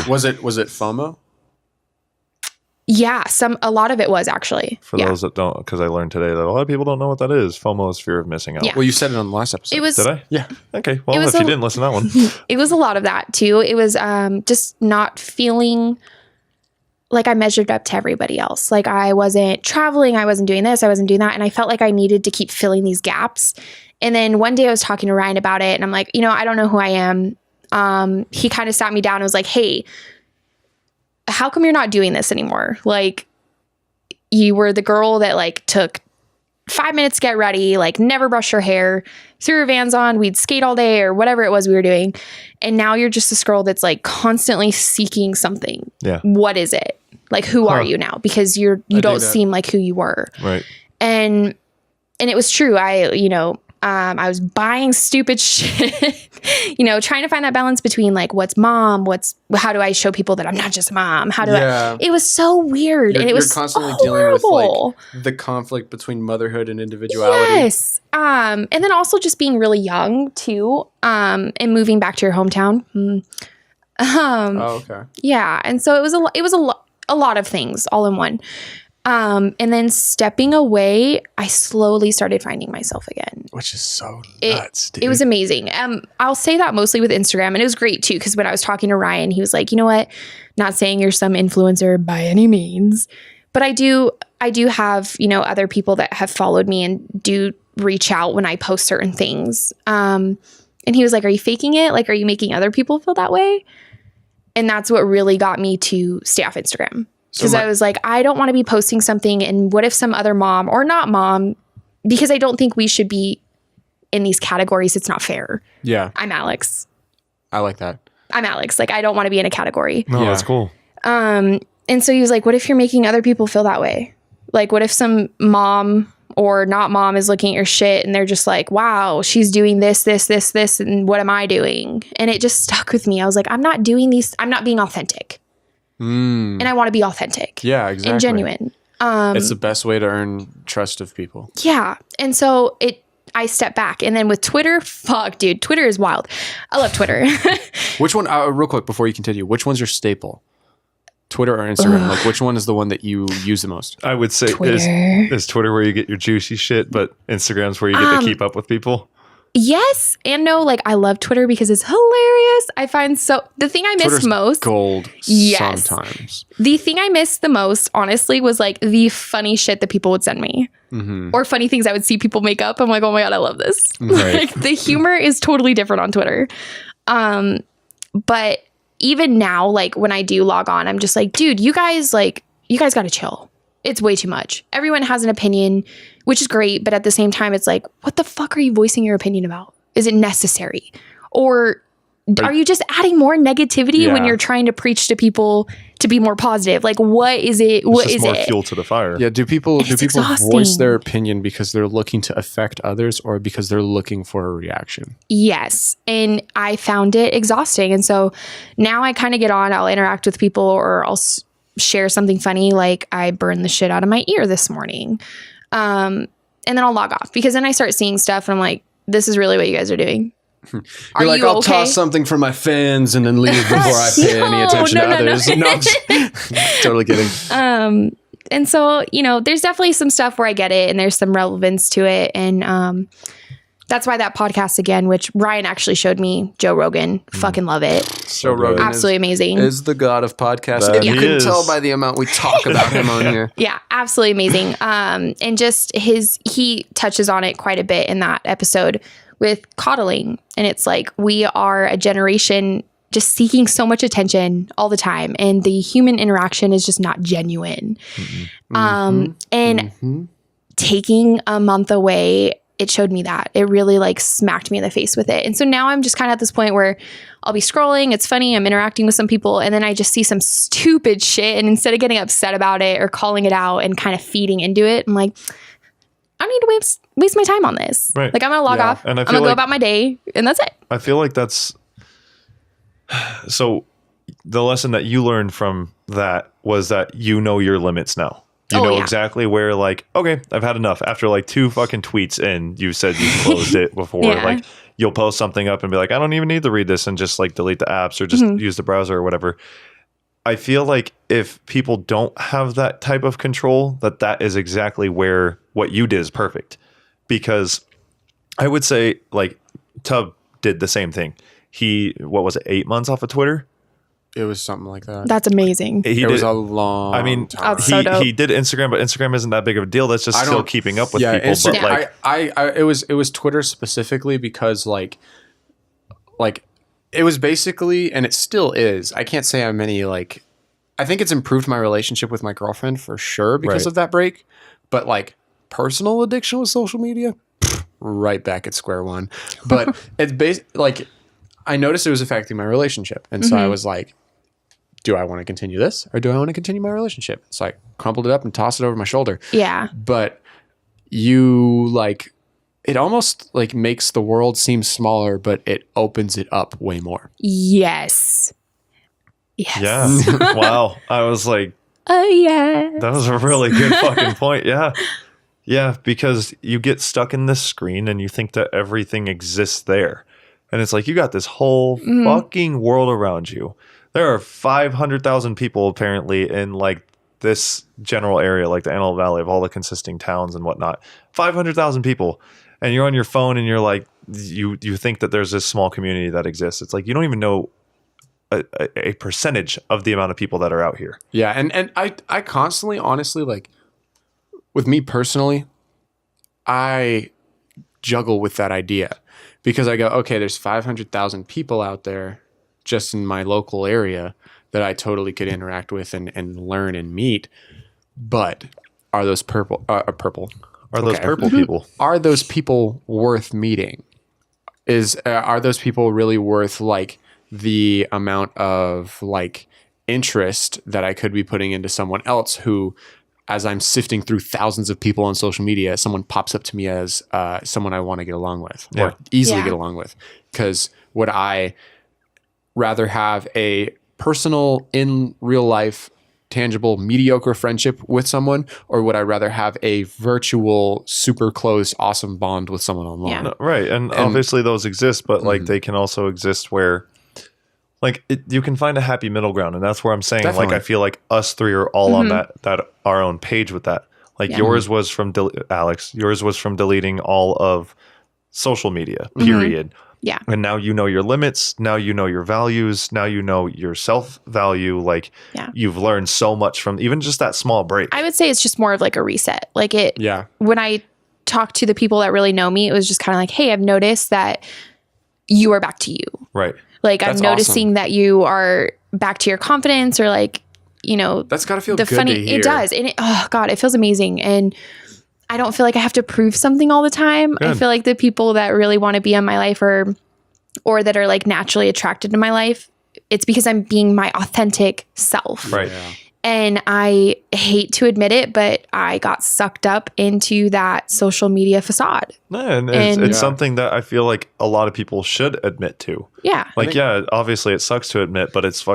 Was it FOMO? Yeah, a lot of it was actually. For those that don't, because I learned today that a lot of people don't know what that is. FOMO is fear of missing out. Yeah. Well, you said it on the last episode. Did I? Yeah. Okay. Well, if you didn't listen to that one. It was a lot of that too. It was just not feeling like I measured up to everybody else. Like I wasn't traveling, I wasn't doing this, I wasn't doing that. And I felt like I needed to keep filling these gaps. And then one day I was talking to Ryan about it and I'm like, I don't know who I am. He kind of sat me down and was like, hey, how come you're not doing this anymore? Like you were the girl that like took 5 minutes to get ready, like never brushed her hair, threw her Vans on, we'd skate all day or whatever it was we were doing. And now you're just this girl that's like constantly seeking something. Yeah. What is it? Like, who are you now? Because you don't seem like who you were. Right. And it was true. I was buying stupid shit, trying to find that balance between like, what's mom? How do I show people that I'm not just a mom? It was so weird. And it was constantly dealing with like the conflict between motherhood and individuality. Yes. And then also just being really young too. And moving back to your hometown. Okay. Yeah. And so it was a lot of things all in one. And then stepping away, I slowly started finding myself again. Which is so nuts, dude. It was amazing. I'll say that mostly with Instagram. And it was great too, because when I was talking to Ryan, he was like, you know what? Not saying you're some influencer by any means, but I do have, other people that have followed me and do reach out when I post certain things. And he was like, are you faking it? Like, are you making other people feel that way? And that's what really got me to stay off Instagram. Because I was like, I don't want to be posting something. And what if some other mom or not mom, because I don't think we should be in these categories. It's not fair. Yeah. I'm Alex. I like that. I'm Alex. Like, I don't want to be in a category. No, that's cool. And so he was like, what if you're making other people feel that way? Like, what if some mom or not mom is looking at your shit and they're just like, wow, she's doing this, and what am I doing? And it just stuck with me. I was like, I'm not doing these. I'm not being authentic. And I want to be authentic. Yeah, exactly. And genuine. It's the best way to earn trust of people. Yeah. And so I stepped back. And then with Twitter, fuck, dude, Twitter is wild. I love Twitter. Which one, real quick before you continue, which one's your staple? Twitter or Instagram? Like, which one is the one that you use the most? I would say is Twitter where you get your juicy shit, but Instagram's where you get to keep up with people. Yes and no. Like, I love Twitter because it's hilarious. I find the thing I miss most. Gold. Yes. Sometimes. The thing I missed the most, honestly, was like the funny shit that people would send me. Mm-hmm. Or funny things I would see people make up. I'm like, oh my God, I love this. Right. Like, the humor is totally different on Twitter. But even now, like when I do log on, I'm just like, dude, you guys got to chill. It's way too much. Everyone has an opinion, which is great. But at the same time, it's like, what the fuck are you voicing your opinion about? Is it necessary? Or are you just adding more negativity when Yeah. you're trying to preach to people to be more positive? Like, what is it? What It's just is more it? fuel to the fire. Yeah, do people It's voice exhausting. their opinion because they're looking to affect others or because they're looking for a reaction? Yes. And I found it exhausting. And so now I kind of get on, I'll interact with people or I'll share something funny. Like I burned the shit out of my ear this morning. And then I'll log off because then I start seeing stuff and I'm like, this is really what you guys are doing. Are You're like, you I'll okay? toss something for my fans and then leave before I pay any attention to others. No, I'm just totally kidding. And so, there's definitely some stuff where I get it and there's some relevance to it. And that's why that podcast again, which Ryan actually showed me, Joe Rogan, fucking love it. Joe Rogan Absolutely amazing. is the god of podcasts. That You he can is. tell by the amount we talk about him on here. Yeah, absolutely amazing. And just he touches on it quite a bit in that episode with coddling. And it's like, we are a generation just seeking so much attention all the time. And the human interaction is just not genuine. And taking a month away, it showed me that. It really like smacked me in the face with it. And so now I'm just kind of at this point where I'll be scrolling. It's funny. I'm interacting with some people and then I just see some stupid shit. And instead of getting upset about it or calling it out and kind of feeding into it, I'm like, I don't need to waste my time on this. Right. Like I'm going to log Yeah. off. And I I'm feel going to go like- about my day and that's it. I feel like that's so the lesson that you learned from that was that you know your limits now. You know yeah. exactly where, like, okay, I've had enough. After like 2 fucking tweets and you said you closed it before, Yeah. like you'll post something up and be like, I don't even need to read this and just like delete the apps or just use the browser or whatever. I feel like if people don't have that type of control, that is exactly where what you did is perfect. Because I would say like Tub did the same thing. He, what was it, 8 months off of Twitter? It was something like that. That's amazing. He It was did- a long I mean, time. That's so dope. he did Instagram, but Instagram isn't that big of a deal. That's just I still don't- keeping up with yeah, people. Insta- But like, I it was Twitter specifically because like it was basically, and it still is. I can't say I'm any like. I think it's improved my relationship with my girlfriend for sure because Right. of that break. But like personal addiction with social media, right back at square one. But it's like I noticed it was affecting my relationship, and so I was like, do I want to continue this or do I want to continue my relationship? So I crumpled it up and tossed it over my shoulder. Yeah. But you like it almost like makes the world seem smaller, but it opens it up way more. Yes. Yes. yeah, wow. I was like, Oh, yeah. that was a really good fucking point. Yeah. Yeah, because you get stuck in this screen and you think that everything exists there. And it's like you got this whole fucking world around you. There are 500,000 people apparently in like this general area, like the Antelope Valley of all the consisting towns and whatnot. 500,000 people. And you're on your phone and you're like, you think that there's this small community that exists. It's like you don't even know a percentage of the amount of people that are out here. Yeah, and I constantly, honestly, like with me personally, I juggle with that idea because I go, okay, there's 500,000 people out there just in my local area that I totally could interact with and learn and meet. But are those purple? Are those Okay. purple people? Are those people worth meeting? Are those people really worth like the amount of like interest that I could be putting into someone else who, as I'm sifting through thousands of people on social media, someone pops up to me as someone I want to get along with Yeah. or easily Yeah. get along with? Because would I rather have a personal, in real life, tangible, mediocre friendship with someone, or would I rather have a virtual, super close, awesome bond with someone online? Yeah. No, right. And obviously those exist, but like they can also exist where like you can find a happy middle ground. And that's where I'm saying, Definitely. like, I feel like us three are all on that our own page with that. Like yours was from Alex, yours was from deleting all of social media, period. Yeah. And now you know your limits. Now you know your values. Now you know your self-value. Like Yeah. you've learned so much from even just that small break. I would say it's just more of like a reset. Like it, Yeah. when I talked to the people that really know me, it was just kind of like, hey, I've noticed that you are back to you. Right. Like That's I'm noticing awesome. that you are back to your confidence or like, That's got to feel the good funny, to hear. it does. And oh God, it feels amazing. And I don't feel like I have to prove something all the time. I Good. feel like the people that really want to be in my life are or that are like naturally attracted to my life, it's because I'm being my authentic self. Right. Yeah. And I hate to admit it, but I got sucked up into that social media facade. And And- it's something that I feel like a lot of people should admit to. Yeah. Like, yeah, obviously it sucks to admit, but it's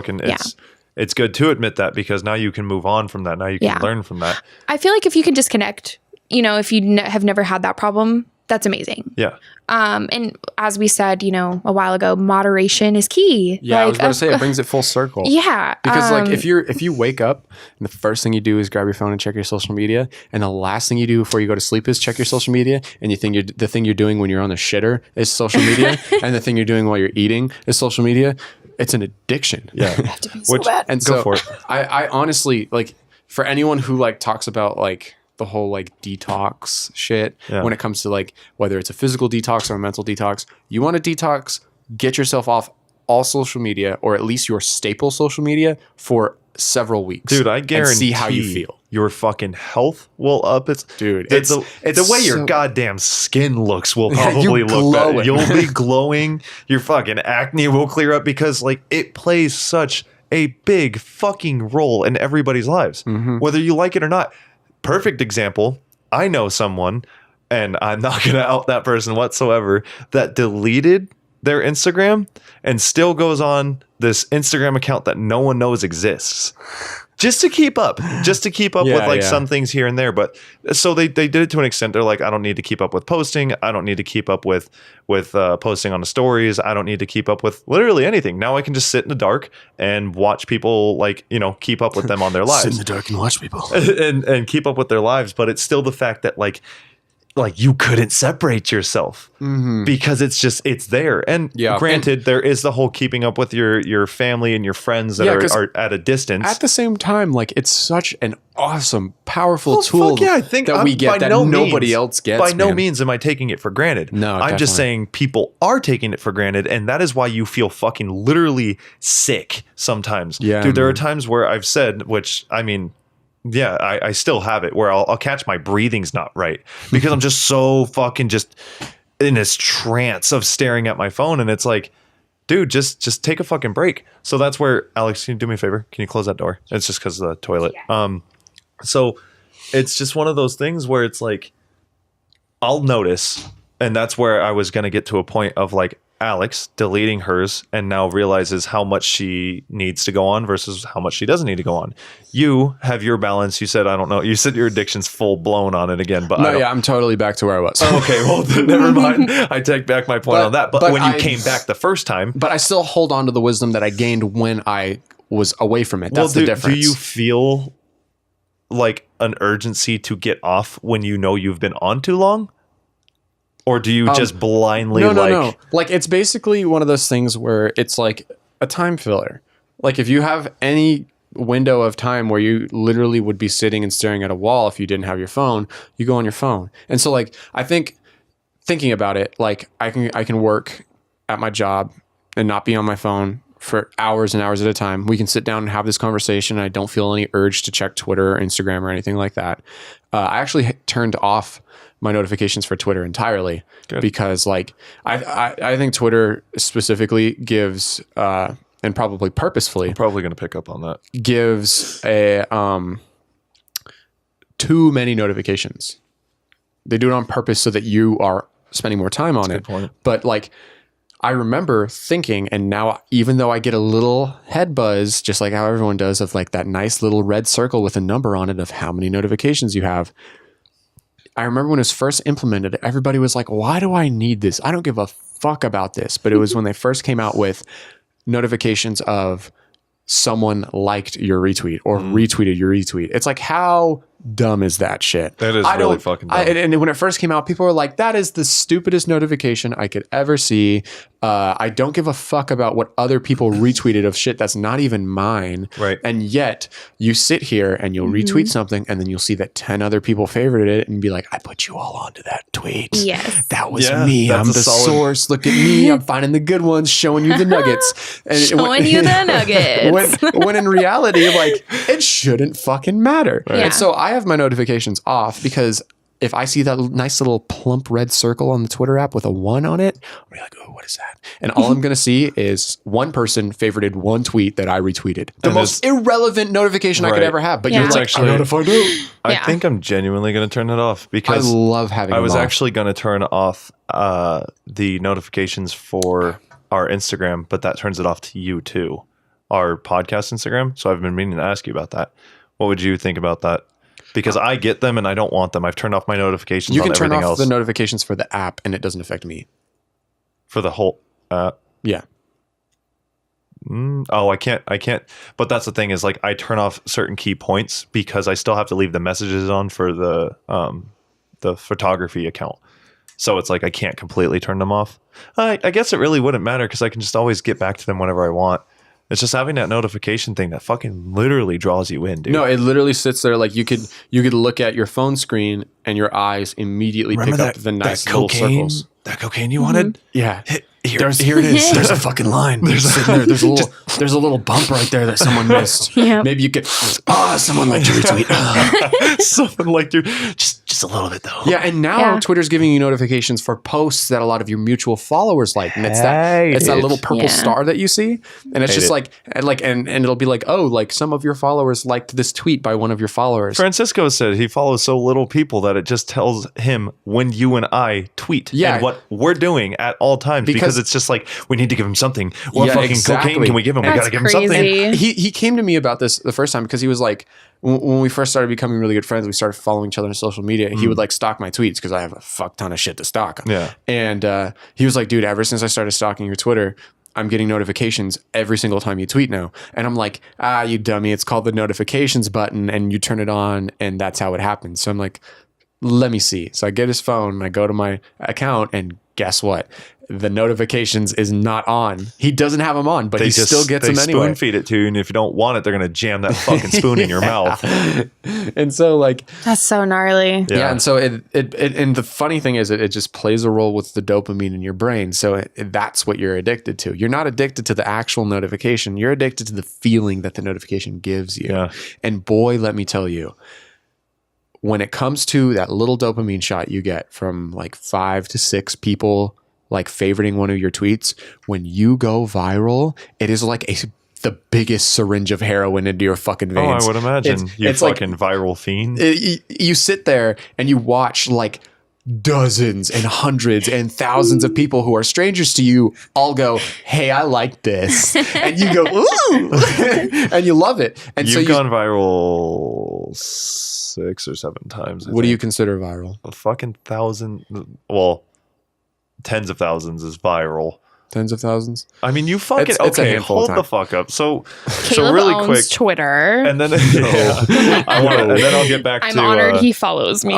it's good to admit that, because now you can move on from that. Now you can Yeah. learn from that. I feel like if you can disconnect, if you have never had that problem, that's amazing. Yeah. And as we said, a while ago, moderation is key. Yeah, I was going to say it brings it full circle. Yeah. Because like if you wake up and the first thing you do is grab your phone and check your social media, and the last thing you do before you go to sleep is check your social media, and you think the thing you're doing when you're on the shitter is social media, and the thing you're doing while you're eating is social media, it's an addiction. Yeah. to be so bad. And Go so for it. I honestly, like, for anyone who like talks about like the whole like detox shit, Yeah. when it comes to like whether it's a physical detox or a mental detox, you want to detox, get yourself off all social media, or at least your staple social media, for several weeks. Dude, I and guarantee see how you feel. Your fucking health will up. Dude, the, it's the way your so- goddamn skin looks will Yeah, probably you're look better. glowing. You'll be glowing. Your fucking acne will clear up, because like it plays such a big fucking role in everybody's lives, whether you like it or not. Perfect example. I know someone, and I'm not going to out that person whatsoever, that deleted their Instagram and still goes on this Instagram account that no one knows exists. Just to keep up Yeah, with like yeah. some things here and there. But so they did it to an extent. They're like, I don't need to keep up with posting. I don't need to keep up with posting on the stories. I don't need to keep up with literally anything. Now I can just sit in the dark and watch people, like, keep up with them on their lives. Sit in the dark and watch people. and keep up with their lives. But it's still the fact that like you couldn't separate yourself, because it's there. And Yeah. granted, there is the whole keeping up with your family and your friends that Yeah, 'cause are at a distance. At the same time, like, it's such an awesome, powerful Well, tool fuck yeah, I think that we get by that no nobody means- else gets. By no man. means am I taking it for granted. No, I'm just definitely. saying people are taking it for granted, and that is why you feel fucking literally sick sometimes. Yeah, dude, there are man. times where I've said, which I mean, yeah, I still have it, where I'll catch my breathing's not right, because I'm just so fucking just in this trance of staring at my phone, and it's like, dude, just take a fucking break. So that's where, Alex, can you do me a favor? Can you close that door? It's just because of the toilet. So it's just one of those things where it's like, I'll notice, and that's where I was going to get to a point of like Alex deleting hers and now realizes how much she needs to go on versus how much she doesn't need to go on. You have your balance. You said, I don't know. You said your addiction's full blown on it again, but No, yeah, I'm totally back to where I was. Okay, well, then never mind. I take back my point on that. But when you I- came back the first time, But I still hold on to the wisdom that I gained when I was away from it. That's the difference. do you feel like an urgency to get off when you know you've been on too long? Or do you just blindly No. Like, it's basically one of those things where it's like a time filler. Like, if you have any window of time where you literally would be sitting and staring at a wall if you didn't have your phone, you go on your phone. And so, like, I think thinking about it, like, I can work at my job and not be on my phone for hours and hours at a time. We can sit down and have this conversation. And I don't feel any urge to check Twitter or Instagram or anything like that. I actually turned off my notifications for Twitter entirely. Good. Because, like, I think Twitter specifically gives, and probably purposefully I'm probably going to pick up on that. gives a too many notifications. They do it on purpose so that you are spending more time on it. good point. But, like, I remember thinking, and now even though I get a little head buzz, just like how everyone does, of like that nice little red circle with a number on it of how many notifications you have. I remember when it was first implemented, everybody was like, why do I need this? I don't give a fuck about this. But it was when they first came out with notifications of someone liked your retweet or retweeted your retweet. It's like, how dumb is that shit? That is I really don't- fucking dumb. and when it first came out, people were like, that is the stupidest notification I could ever see. I don't give a fuck about what other people retweeted of shit that's not even mine. Right. And yet you sit here and you'll retweet something and then you'll see that 10 other people favorited it and be like, I put you all onto that tweet. Yes. That was Yeah, me. that's I'm a the solid- source. Look at me. I'm finding the good ones, showing you the nuggets. And Showing you the nuggets. when in reality, like, it shouldn't fucking matter. Yeah. And so I have my notifications off because if I see that nice little plump red circle on the Twitter app with a 1 on it, I'll be like, oh, what is that? And all I'm going to see is one person favorited one tweet that I retweeted. The most irrelevant notification I could ever have. But you're like, actually, I gotta find out. I think I'm genuinely going to turn it off because I love having I was them off. actually going to turn off the notifications for our Instagram, but that turns it off to you too, our podcast Instagram. So I've been meaning to ask you about that. What would you think about that? Because I get them and I don't want them. I've turned off my notifications. You can on turn everything off else the notifications for the app and it doesn't affect me. for the whole. Yeah. I can't. But that's the thing is like I turn off certain key points because I still have to leave the messages on for the photography account. So it's like I can't completely turn them off. I guess it really wouldn't matter because I can just always get back to them whenever I want. It's just having that notification thing that fucking literally draws you in, dude. No, it literally sits there like you could look at your phone screen and your eyes immediately pick up the nice little circles. That cocaine you wanted? Yeah. Here it is. There's a fucking line. There's a little bump right there that someone missed. Yep. Maybe you could someone liked your retweet. Something like you. Just a little bit though. Yeah, and now Twitter's giving you notifications for posts that a lot of your mutual followers like. And it's that little purple star that you see. And it's just like and it'll be like, oh, like some of your followers liked this tweet by one of your followers. Francisco said he follows so little people that it just tells him when you and I tweet and what we're doing at all times because it's just like we need to give him something. What fucking cocaine can we give him? That's we gotta give him something. And he came to me about this the first time because he was like, when we first started becoming really good friends, we started following each other on social media. He would like stalk my tweets because I have a fuck ton of shit to stalk. Yeah. And he was like, dude, ever since I started stalking your Twitter, I'm getting notifications every single time you tweet now. And I'm like, you dummy. It's called the notifications button and you turn it on and that's how it happens. So I'm like, let me see. So I get his phone and I go to my account and guess what? The notifications is not on. He doesn't have them on, but he still gets them anyway. Spoon feed it to you, and if you don't want it, they're gonna jam that fucking spoon in your mouth. And so like That's so gnarly. yeah, and so it and the funny thing is it just plays a role with the dopamine in your brain. So that's what you're addicted to. You're not addicted to the actual notification. You're addicted to the feeling that the notification gives you. Yeah. And boy, let me tell you, when it comes to that little dopamine shot you get from like 5 to 6 people like favoriting one of your tweets, when you go viral, it is like the biggest syringe of heroin into your fucking veins. Oh, I would imagine. It's fucking like, viral fiend. You sit there and you watch like dozens and hundreds and thousands of people who are strangers to you all go, hey, I like this. And you go, ooh, and you love it. And You've gone viral 6 or 7 times. What do you consider viral? A fucking 1,000. Well, tens of thousands is viral. Tens of thousands? I mean, you fucking it's a handful hold of the fuck up. So Caleb really owns quick, Twitter. and then and then I'll get back I'm to. honored he follows me.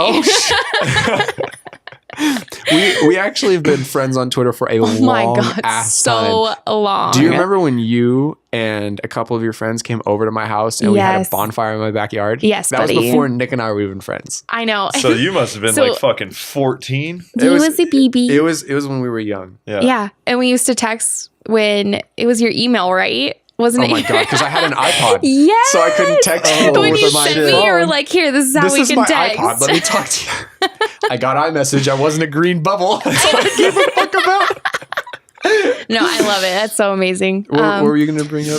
We actually have been friends on Twitter for a long ass time. Long. Do you remember when you and a couple of your friends came over to my house and we had a bonfire in my backyard? Yes, that buddy. was before Nick and I were even friends. I know. So you must have been like fucking 14. He was a BB. It was when we were young. Yeah, and we used to text when it was your email, right? Wasn't it? Oh my god, because I had an iPod. Yes. So I couldn't text people when with you my sent phone. me, you were like, "Here, this is how we can my text." iPod. Let me talk to you. I got iMessage. I wasn't a green bubble. That's all I gave a fuck about. No, I love it. That's so amazing. What were you going to bring up?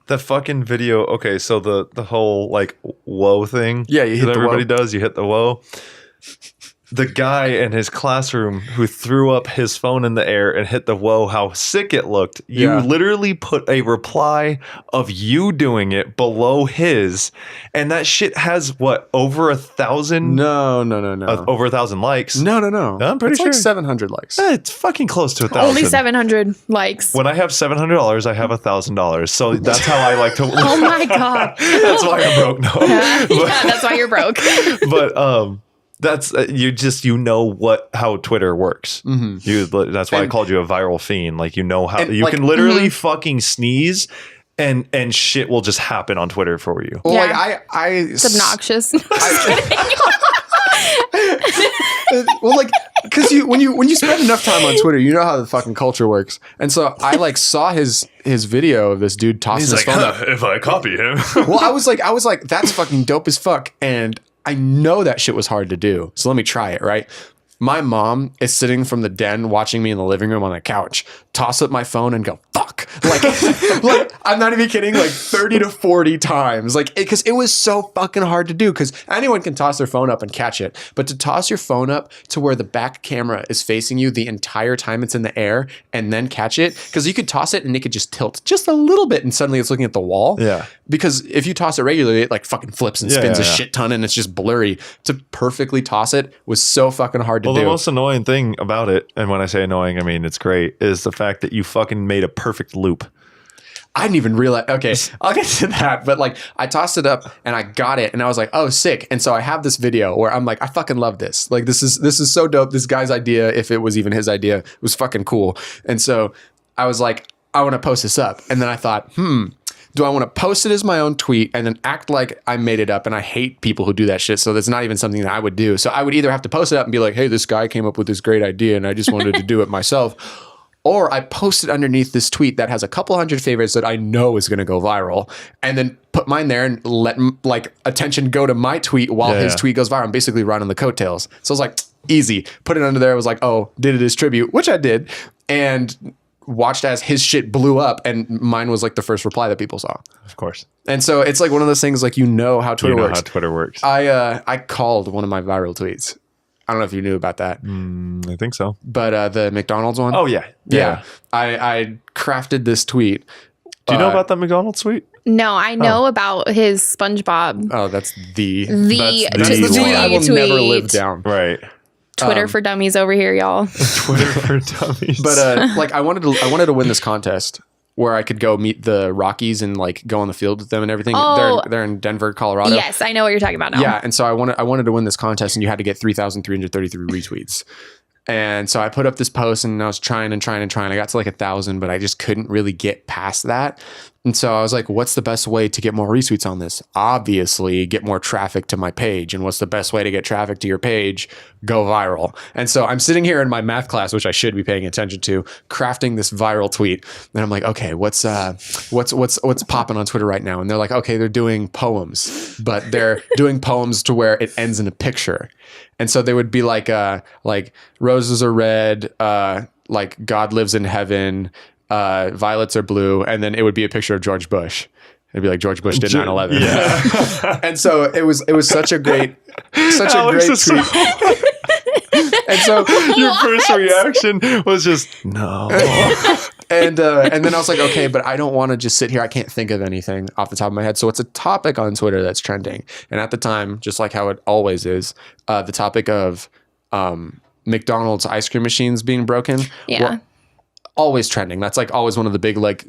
The fucking video. Okay, so the whole like whoa thing. Yeah, you hit that the everybody whoa. does. You hit the whoa. The guy in his classroom who threw up his phone in the air and hit the whoa, how sick it looked. You literally put a reply of you doing it below his, and that shit has what, over 1,000? No. Over 1,000 likes. No. I'm pretty it's sure. like 700 likes. It's fucking close to 1,000. Only 700 likes. When I have $700, I have $1,000. So that's how I like to. Oh my god. That's why I'm broke. No. Yeah, that's why you're broke. But that's you know how Twitter works. Mm-hmm. That's why I called you a viral fiend. Like, you know how you can literally fucking sneeze and shit will just happen on Twitter for you. Well, Yeah. like It's obnoxious. well, like, because when you spend enough time on Twitter, you know how the fucking culture works. And so I like saw his video of this dude tossing his phone up. If I copy him. Well, I was like, that's fucking dope as fuck. And I know that shit was hard to do. So let me try it, right? my mom is sitting from the den watching me in the living room on the couch, toss up my phone and go, fuck. Like, like I'm not even kidding, like 30 to 40 times. Like, because it was so fucking hard to do, because anyone can toss their phone up and catch it. But to toss your phone up to where the back camera is facing you the entire time it's in the air and then catch it, because you could toss it and it could just tilt just a little bit and suddenly it's looking at the wall. Yeah. Because if you toss it regularly, it like fucking flips and spins a shit ton and it's just blurry. To perfectly toss it was so fucking hard to do. The most annoying thing about it, and when I say annoying, I mean it's great, is the fact that you fucking made a perfect loop. I didn't even realize. Okay, I'll get to that. But like, I tossed it up and I got it, and I was like, "Oh, sick!" And so I have this video where I'm like, "I fucking love this. Like, this is so dope. This guy's idea, if it was even his idea, was fucking cool." And so I was like, "I want to post this up." And then I thought, do I want to post it as my own tweet and then act like I made it up? And I hate people who do that shit. So that's not even something that I would do. So I would either have to post it up and be like, hey, this guy came up with this great idea and I just wanted to do it myself. Or I post it underneath this tweet that has a couple hundred favorites that I know is going to go viral, and then put mine there and let like attention go to my tweet while his tweet goes viral. I'm basically riding the coattails. So I was like, easy. Put it under there. I was like, oh, did it as tribute, which I did. And watched as his shit blew up, and mine was like the first reply that people saw. Of course. And so it's like one of those things, like, how Twitter works. How Twitter works. I called one of my viral tweets. I don't know if you knew about that. I think so. But the McDonald's one. Oh, yeah. Yeah. I crafted this tweet. Do you know about that McDonald's tweet? No, I know about his SpongeBob. Oh, that's the That's the tweet I will tweet. never live down. Right. Twitter for dummies over here, y'all. Twitter for dummies. But like I wanted to win this contest where I could go meet the Rockies and like go on the field with them and everything. Oh. They're in Denver, Colorado. Yes, I know what you're talking about now. Yeah, and so I wanted to win this contest, and you had to get 3,333 retweets. And so I put up this post, and I was trying. I got to like 1,000, but I just couldn't really get past that. And so I was like, what's the best way to get more retweets on this? Obviously, get more traffic to my page. And what's the best way to get traffic to your page? Go viral. And so I'm sitting here in my math class, which I should be paying attention to, crafting this viral tweet. And I'm like, okay, what's popping on Twitter right now? And they're like, okay, they're doing poems, but they're doing poems to where it ends in a picture. And so they would be like roses are red, like God lives in heaven, violets are blue, and then it would be a picture of George Bush. It'd be like George Bush did 9/11. Yeah. And so it was such a great tweet. And so your first reaction was just no. And then I was like, okay, but I don't want to just sit here. I can't think of anything off the top of my head. So it's a topic on Twitter that's trending. And at the time, just like how it always is, the topic of McDonald's ice cream machines being broken. Yeah. Always trending. That's like always one of the big like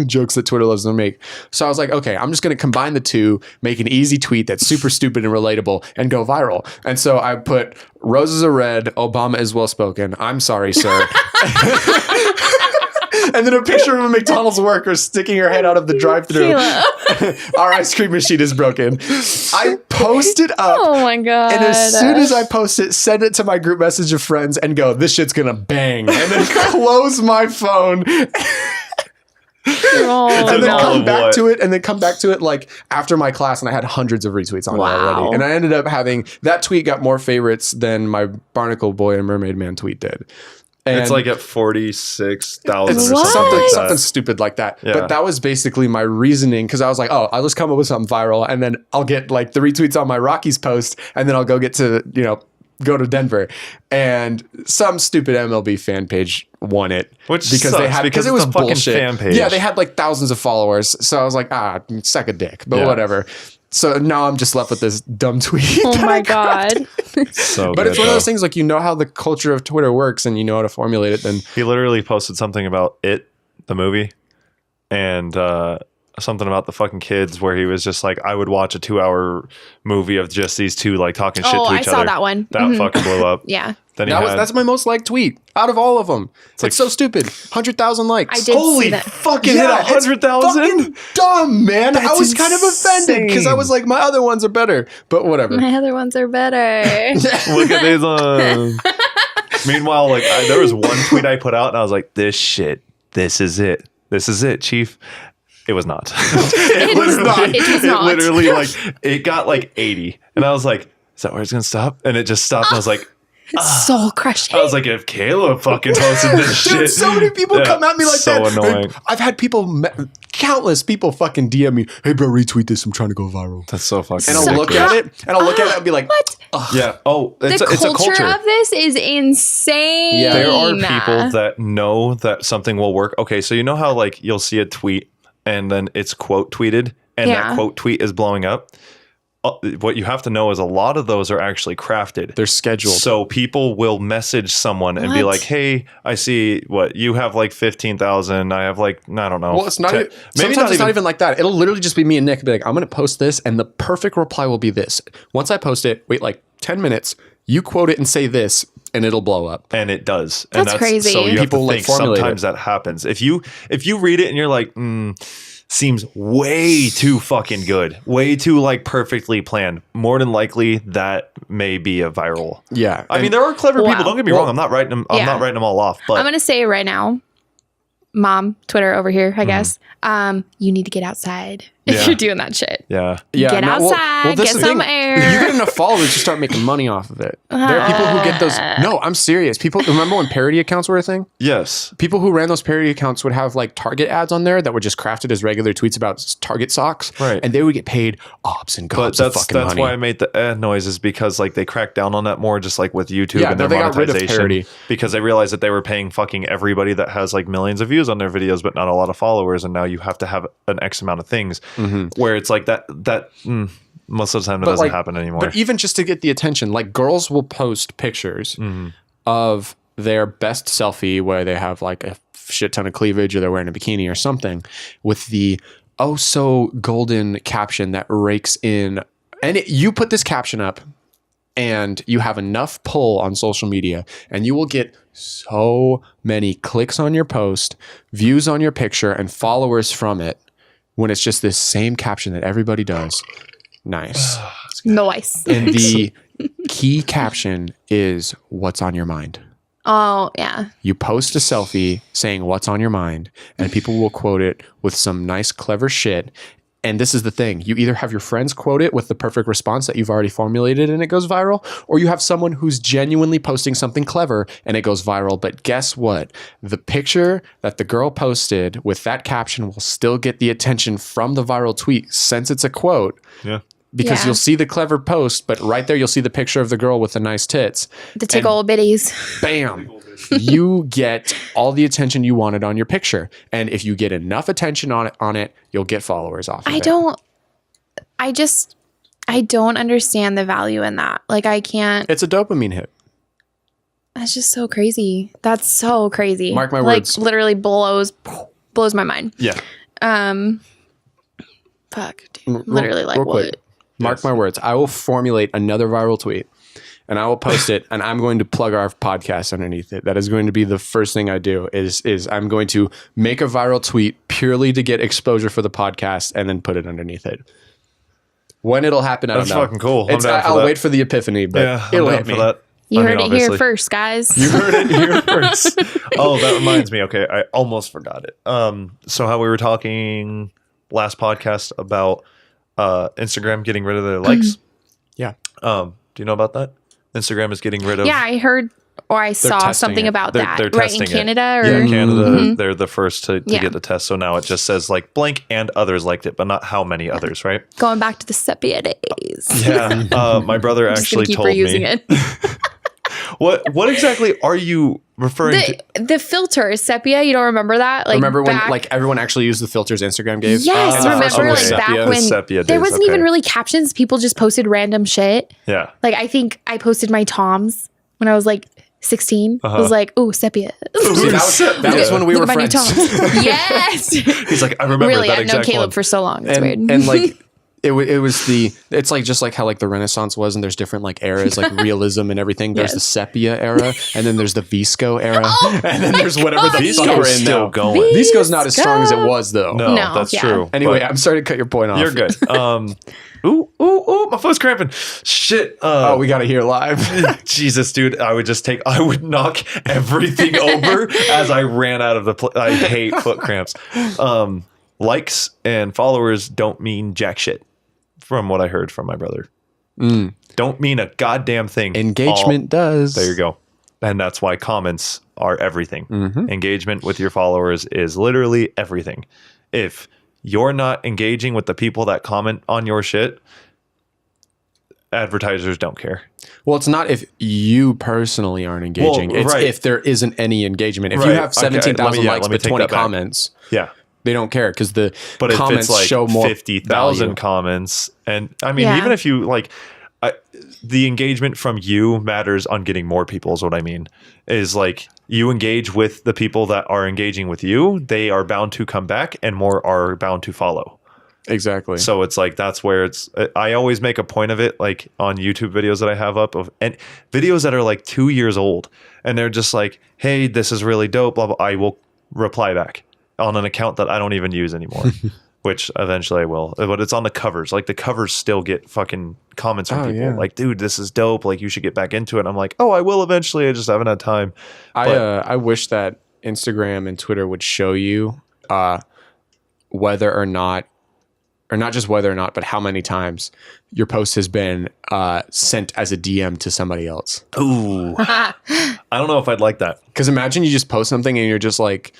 jokes that Twitter loves to make. So I was like, okay, I'm just going to combine the two, make an easy tweet that's super stupid and relatable and go viral. And so I put roses are red, Obama is well spoken. I'm sorry, sir. And then a picture of a McDonald's worker sticking her head out of the drive-thru. Our ice cream machine is broken. I post it up. Oh my God. And as soon as I post it, send it to my group message of friends and go, this shit's gonna bang. And then close my phone. And then come back to it like after my class, and I had hundreds of retweets on it already. And I ended up having that tweet got more favorites than my Barnacle Boy and Mermaid Man tweet did. And it's like at 46,000 or something stupid like that. Yeah. But that was basically my reasoning, because I was like, oh, I'll just come up with something viral, and then I'll get like the retweets on my Rockies post, and then I'll go get to, go to Denver. And some stupid MLB fan page won it. Which because it was bullshit. Fan page. Yeah, they had like thousands of followers. So I was like, suck a dick. But whatever. So now I'm just left with this dumb tweet. Oh my God. But it's one of those things, like, how the culture of Twitter works and you know how to formulate it. Then he literally posted something about It, the movie, and something about the fucking kids, where he was just like, I would watch a 2-hour movie of just these two like talking shit to each other. I saw that one. That fucking blew up. Yeah. Then that's my most liked tweet out of all of them. It's so stupid. 100,000 likes. I did see that. Fucking 100,000. Dumb, man. I was kind of offended because I was like, my other ones are better, but whatever. My other ones are better. Look at these ones. Meanwhile, like there was one tweet I put out, and I was like, this is it, Chief. It was not. It was not. Literally, like, it got like 80, and I was like, is that where it's gonna stop? And it just stopped, and I was like, It's soul crushing. I was like, if Kayla fucking posted this shit. Dude, so many people come at me like so that. Annoying. I've had countless people fucking DM me, hey bro, retweet this, I'm trying to go viral. That's so fucking And I'll sick, look bro. at it and be like, what? Yeah. Oh, it's The a culture. culture of this is insane. Yeah. There are people that know that something will work. Okay, so you know how like you'll see a tweet and then it's quote tweeted and that quote tweet is blowing up? What you have to know is a lot of those are actually crafted. they're scheduled. So people will message someone and be What? like, hey, I see what you have like 15,000. I have like, I don't know. Well, it's not. 10 Even, sometimes it's not even like that. It'll literally just be me and Nick. Be like, I'm going to post this, and the perfect reply will be this. Once I post it, wait like 10 minutes. You quote it and say this, and it'll blow up. And it does. That's and crazy. So you People, have to like, think formulate sometimes it. that happens. If you read it and you're like, seems way too fucking good, way too like perfectly planned, more than likely that may be a viral. Yeah, I mean, there are clever people. Wow. Don't get me wrong. I'm not writing them. I'm Yeah. not writing them all off. But I'm going to say it right now. Mom, Twitter over here, I guess. You need to get outside if Yeah. you're doing that shit. yeah, Get outside, this get is the some thing. air. You get enough followers, you start making money off of it. There are people who get those. No, I'm serious. People remember when parody accounts were a thing? yes, People who ran those parody accounts would have like Target ads on there that were just crafted as regular tweets about Target socks, Right. And they would get paid ops and but gobs of that's fucking money. why I made the noise is because like they cracked down on that more, just like with YouTube Yeah, and no, their they got rid of monetization, parody. because they realized that they were paying fucking everybody that has like millions of views on their videos, but not a lot of followers, and now you have to have an X amount of things, where it's like that most of the time it doesn't happen anymore. But even just to get the attention, like girls will post pictures of their best selfie where they have like a shit ton of cleavage or they're wearing a bikini or something with the oh so golden caption that rakes in. And you put this caption up and you have enough pull on social media and you will get so many clicks on your post, views on your picture, and followers from it when it's just this same caption that everybody does. Nice. Nice. And the key caption is what's on your mind. Oh, yeah. You post a selfie saying what's on your mind, and people will quote it with some nice, clever shit. And this is the thing. You either have your friends quote it with the perfect response that you've already formulated and it goes viral, or you have someone who's genuinely posting something clever and it goes viral. But guess what? The picture that the girl posted with that caption will still get the attention from the viral tweet since it's a quote. yeah. Because Yeah. you'll see the clever post, but right there you'll see the picture of the girl with the nice tits. The tickle bitties. Bam. You get all the attention you wanted on your picture. And if you get enough attention on it, you'll get followers off of it. I don't understand the value in that. Like I can't. It's a dopamine hit. That's just so crazy. That's so crazy. Mark my like, words. literally blows my mind. Yeah. Fuck. Dude. Literally like real what? quick. Mark my words. I will formulate another viral tweet and I will post it and I'm going to plug our podcast underneath it. That is going to be the first thing I do is I'm going to make a viral tweet purely to get exposure for the podcast and then put it underneath it. When it'll happen, I don't That's know. fucking cool. I'm down for I'll that. wait for the epiphany, but Yeah. it'll I'm hit down me. for that. You I mean, heard it obviously. here first, guys. You heard it here first. Oh, that reminds me. Okay, I almost forgot it. So how we were talking last podcast about Instagram getting rid of their likes. Yeah. Do you know about that? Instagram is getting rid of. Yeah, I heard or I saw testing something it. about They're that. Right in testing it. Canada or Yeah, in Canada, Mm-hmm. they're the first to Yeah. get the test. So now it just says like blank and others liked it, but not how many others, right? going back to the sepia days. Yeah. My brother I'm just gonna actually keep told reusing me. it. What exactly are you referring to? The filter sepia, you don't remember that? Like Remember when back- like everyone actually used the filters Instagram gave? Yes, Oh, remember okay. like Sepia. back when Sepia there days, wasn't okay. even really captions. People just posted random shit. Yeah. Like I think I posted my Toms when I was like 16. I Uh-huh. was like, "Oh, sepia." See, that was when we Look were at my new friends. Toms. Yes. He's like, I remember Really, that I've known exact Caleb one. for so long. It's weird. and like it was it's like just like how like the Renaissance was, and there's different like eras, like realism and everything. There's the Yes. sepia era, and then there's the Visco era, and then there's whatever the God, fuck yes. we're Visco's in still now. going. Visco's not as strong as it was though. No, No, that's yeah. true. Anyway, but I'm sorry to cut your point off. you're good. Ooh, my foot's cramping. Shit. Oh, we got to hear live. Jesus, dude, I would knock everything over as I ran out of the I hate foot cramps. Likes and followers don't mean jack shit from what I heard from my brother. don't mean a goddamn thing. Engagement does. There you go. And that's why comments are everything. Engagement with your followers is literally everything. If you're not engaging with the people that comment on your shit, advertisers don't care. Well, it's not if you personally aren't engaging. Well, it's right. if there isn't any engagement. If you Right. have 17,000 Okay, likes let me but take 20 that back. comments, Yeah. they don't care because the But if comments it's like show more 50,000 value. comments, and I mean, Yeah. even if you like, the engagement from you matters on getting more people is what I mean. Is like you engage with the people that are engaging with you, they are bound to come back and more are bound to follow. Exactly. So it's like, that's where I always make a point of it, like on YouTube videos that I have up and videos that are like 2 years old and they're just like, hey, this is really dope, blah, blah. I will reply back on an account that I don't even use anymore, which eventually I will, but it's on the covers. Like the covers still get fucking comments from people like, dude, this is dope. Like you should get back into it. I'm like, oh, I will eventually. I just haven't had time. I wish that Instagram and Twitter would show you whether or not, or not just whether or not, but how many times your post has been sent as a DM to somebody else. Ooh, I don't know if I'd like that. Because imagine you just post something and you're just like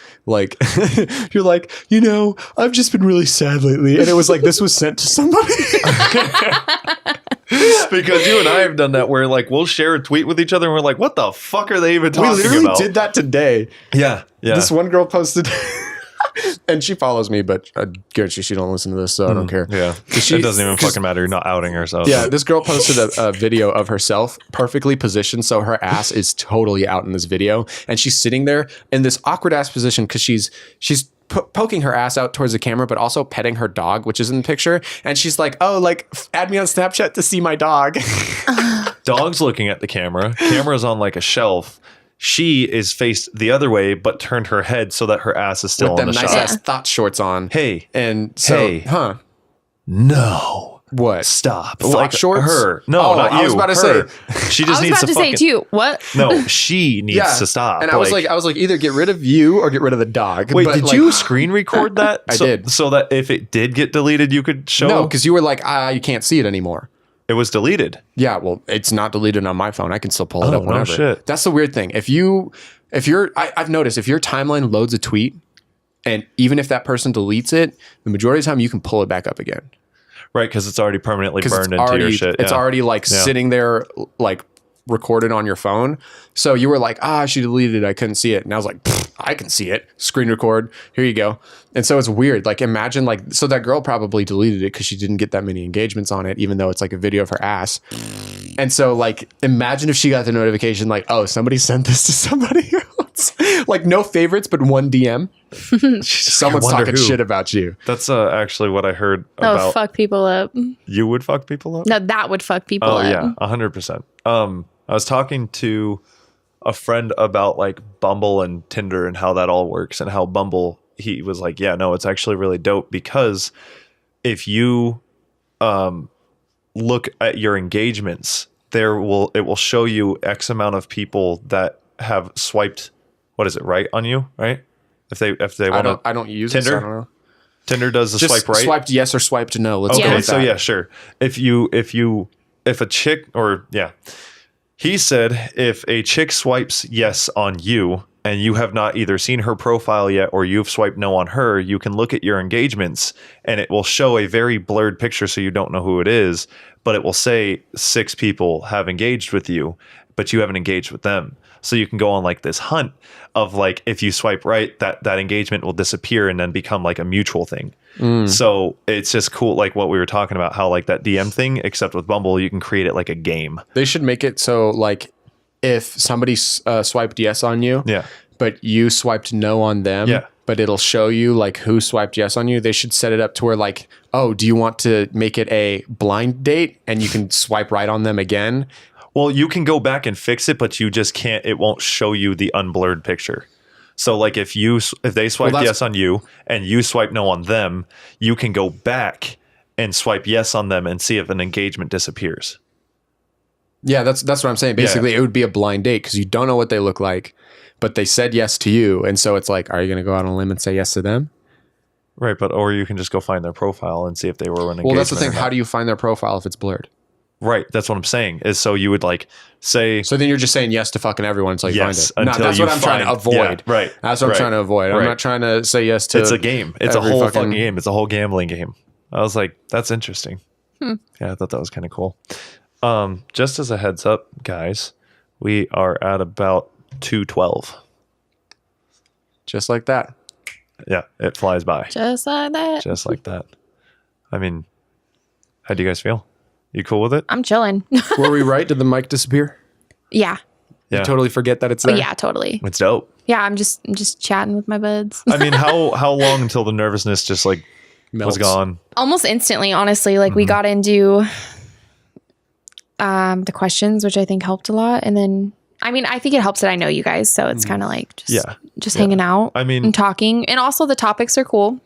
you're like, you know, I've just been really sad lately, and it was like this was sent to somebody. Because you and I have done that where like we'll share a tweet with each other and we're like, what the fuck are they even We talking literally about? did that today. Yeah. This one girl posted. And she follows me, but I guarantee she don't listen to this, so I don't care. Yeah. She- It doesn't even 'cause- fucking matter. You're not outing herself. Yeah, this girl posted a video of herself perfectly positioned, so her ass is totally out in this video, and she's sitting there in this awkward ass position because she's poking her ass out towards the camera, but also petting her dog, which is in the picture, and she's like, "Oh, like add me on Snapchat to see my dog." Dog's looking at the camera. Camera's on like a shelf. She is faced the other way, but turned her head so that her ass is still With on them the nice shot. ass thought shorts on. Hey. And so, Hey. No. What? Stop. Thought shorts? Her. No, Oh, not you. I was about to Her. say. She I just was needs about to to say fucking, too. What? No, she needs to stop. And I was like, either get rid of you or get rid of the dog. wait, But, did like, you screen record that? I did. So that if it did get deleted, you could show No, because you were like, you can't see it anymore. it was deleted. Yeah, well, it's not deleted on my phone. I can still pull it Oh, up no whenever. shit. That's the weird thing. I've noticed if your timeline loads a tweet, and even if that person deletes it, the majority of the time you can pull it back up again. Right, because it's already permanently burned into your shit. It's yeah. already like sitting there, like recorded on your phone. So you were like, she deleted it. I couldn't see it. And I was like, I can see it. Screen record. Here you go. And so it's weird. Like imagine so that girl probably deleted it because she didn't get that many engagements on it, even though it's like a video of her ass. And so like, imagine if she got the notification like, oh, somebody sent this to somebody else. Like no favorites, but one DM. Someone's wonder talking who. shit about you. That's actually what I heard Oh, about. fuck people up. You would fuck people up? No, that would fuck people Oh up. yeah, 100%. I was talking to a friend about like Bumble and Tinder and how that all works, and how Bumble, he was like, yeah, no, it's actually really dope because if you look at your engagements, it will show you X amount of people that have swiped, what is it, right on you, right? If they want to, I don't use Tinder? it, so I don't know. Tinder does the Just swipe right. swiped yes or swiped no. Let's go Okay, with so that. yeah, sure. If a chick, or yeah, he said if a chick swipes yes on you and you have not either seen her profile yet or you've swiped no on her, you can look at your engagements and it will show a very blurred picture so you don't know who it is, but it will say 6 people have engaged with you, but you haven't engaged with them. So you can go on like this hunt of like, if you swipe right, that engagement will disappear and then become like a mutual thing. So it's just cool. Like what we were talking about, how like that DM thing, except with Bumble, you can create it like a game. They should make it so like if somebody swiped yes on you, Yeah. but you swiped no on them, Yeah. but it'll show you like who swiped yes on you. They should set it up to where like, oh, do you want to make it a blind date and you can swipe right on them again? Well, you can go back and fix it, but you just can't. It won't show you the unblurred picture. So, like if they swipe yes on you and you swipe no on them, you can go back and swipe yes on them and see if an engagement disappears. Yeah, that's what I'm saying. Basically, it would be a blind date because you don't know what they look like, but they said yes to you, and so it's like, are you going to go out on a limb and say yes to them? Right, or you can just go find their profile and see if they were an engagement. Well, that's the thing. or not. How do you find their profile if it's blurred? Right. That's what I'm saying. Is so you would like say. So then you're just saying yes to fucking everyone until you Yes, find it. until That's you what I'm trying to find- avoid. yeah, right, That's what I'm right, trying to avoid. I'm right. not trying to say yes to. It's a game. It's a every whole fucking game. It's a whole gambling game. I was like, that's interesting. Yeah, I thought that was kind of cool. Just as a heads up, guys, we are at about 2:12. Just like that. Yeah, it flies by. Just like that. Just like that. I mean, how do you guys feel? You cool with it? I'm chilling. Were we right? Did the mic disappear? Yeah. Yeah. You totally forget that it's Oh, there? yeah, totally. It's dope. Yeah, I'm just chatting with my buds. I mean, how long until the nervousness just like Melts. was gone? Almost instantly, honestly. Like we got into the questions, which I think helped a lot. And then I mean, I think it helps that I know you guys, so it's kind of like just hanging out I mean- and talking. And also the topics are cool.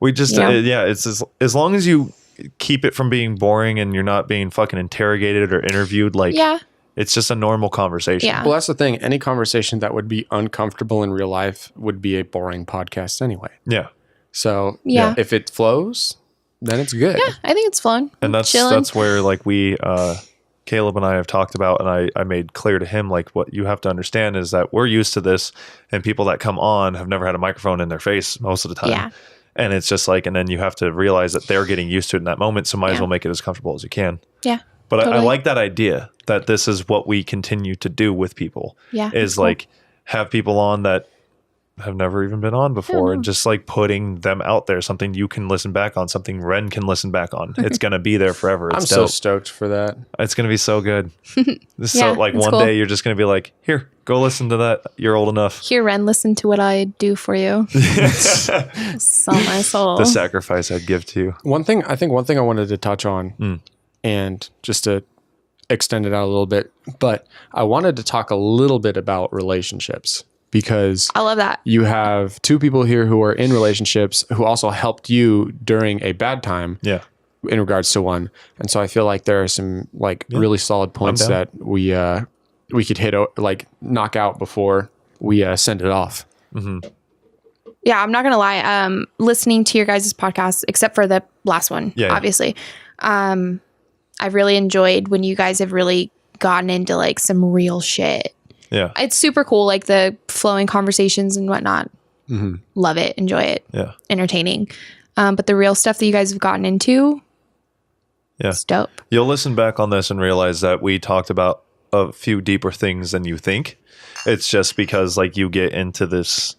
We just Yeah. it's as long as you keep it from being boring and you're not being fucking interrogated or interviewed, like Yeah. it's just a normal conversation. Yeah. Well, that's the thing. Any conversation that would be uncomfortable in real life would be a boring podcast anyway. Yeah. So Yeah. if it flows, then it's good. I think it's fun. And that's Chilling. where like we Caleb and I have talked about, and I made clear to him, like, what you have to understand is that we're used to this, and people that come on have never had a microphone in their face most of the time. Yeah. And it's just like, and then you have to realize that they're getting used to it in that moment. So might as Yeah. well make it as comfortable as you can. Yeah. But I Totally. like that idea that this is what we continue to do with people. Yeah, Is that's cool. like have people on that have never even been on before, and just like putting them out there, something you can listen back on, something Ren can listen back on. It's going to be there forever. It's I'm so dope. stoked for that. It's going to be so good. So Yeah, like it's one cool. day you're just going to be like, here, go listen to that. You're old enough. Here, Ren, listen to what I do for you. Sell my soul. The sacrifice I'd give to you. One thing I wanted to touch on, and just to extend it out a little bit, but I wanted to talk a little bit about relationships, because I love that. you have two people here who are in relationships who also helped you during a bad time Yeah. in regards to one. And so I feel like there are some like really solid points down. that we could like knock out before we send it off. Yeah, I'm not gonna lie. Listening to your guys' podcast, except for the last one, Yeah. obviously, I've really enjoyed when you guys have really gotten into like some real shit. Yeah. It's super cool, like the flowing conversations and whatnot. Love it, enjoy it, Yeah. entertaining. But the real stuff that you guys have gotten into, Yeah. it's dope. You'll listen back on this and realize that we talked about a few deeper things than you think. It's just because like you get into the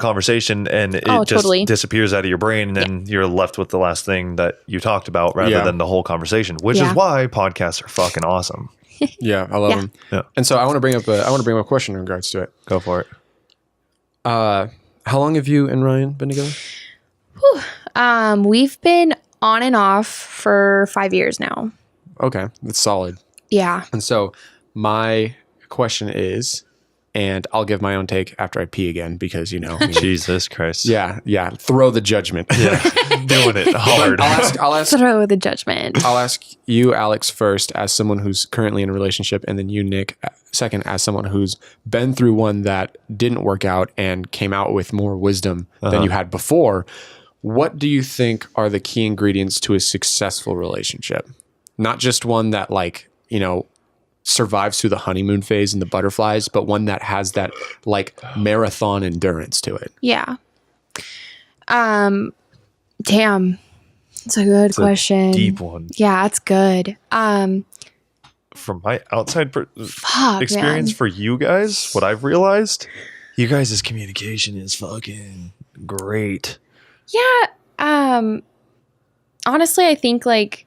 conversation and it just totally. disappears out of your brain, and then you're left with the last thing that you talked about rather Yeah. than the whole conversation, which Yeah. is why podcasts are fucking awesome. Yeah, I love Yeah. them. Yeah. And so I want to bring up a question in regards to it. Go for it. How long have you and Ryan been together? We've been on and off for 5 years now. Okay, that's solid. Yeah. And so my question is, and I'll give my own take after I pee again, because me. Jesus Christ. Yeah. Throw the judgment. Doing it hard. I'll ask Throw the judgment. I'll ask you, Alex, first as someone who's currently in a relationship, and then you, Nick, second as someone who's been through one that didn't work out and came out with more wisdom than you had before. What do you think are the key ingredients to a successful relationship? Not just one that survives through the honeymoon phase and the butterflies, but one that has that like marathon endurance to it. Yeah. Damn. It's a good question. Deep one. Yeah, it's good. From my outside Fuck, experience man. for you guys, what I've realized, you guys' communication is fucking great. Yeah. Honestly, I think like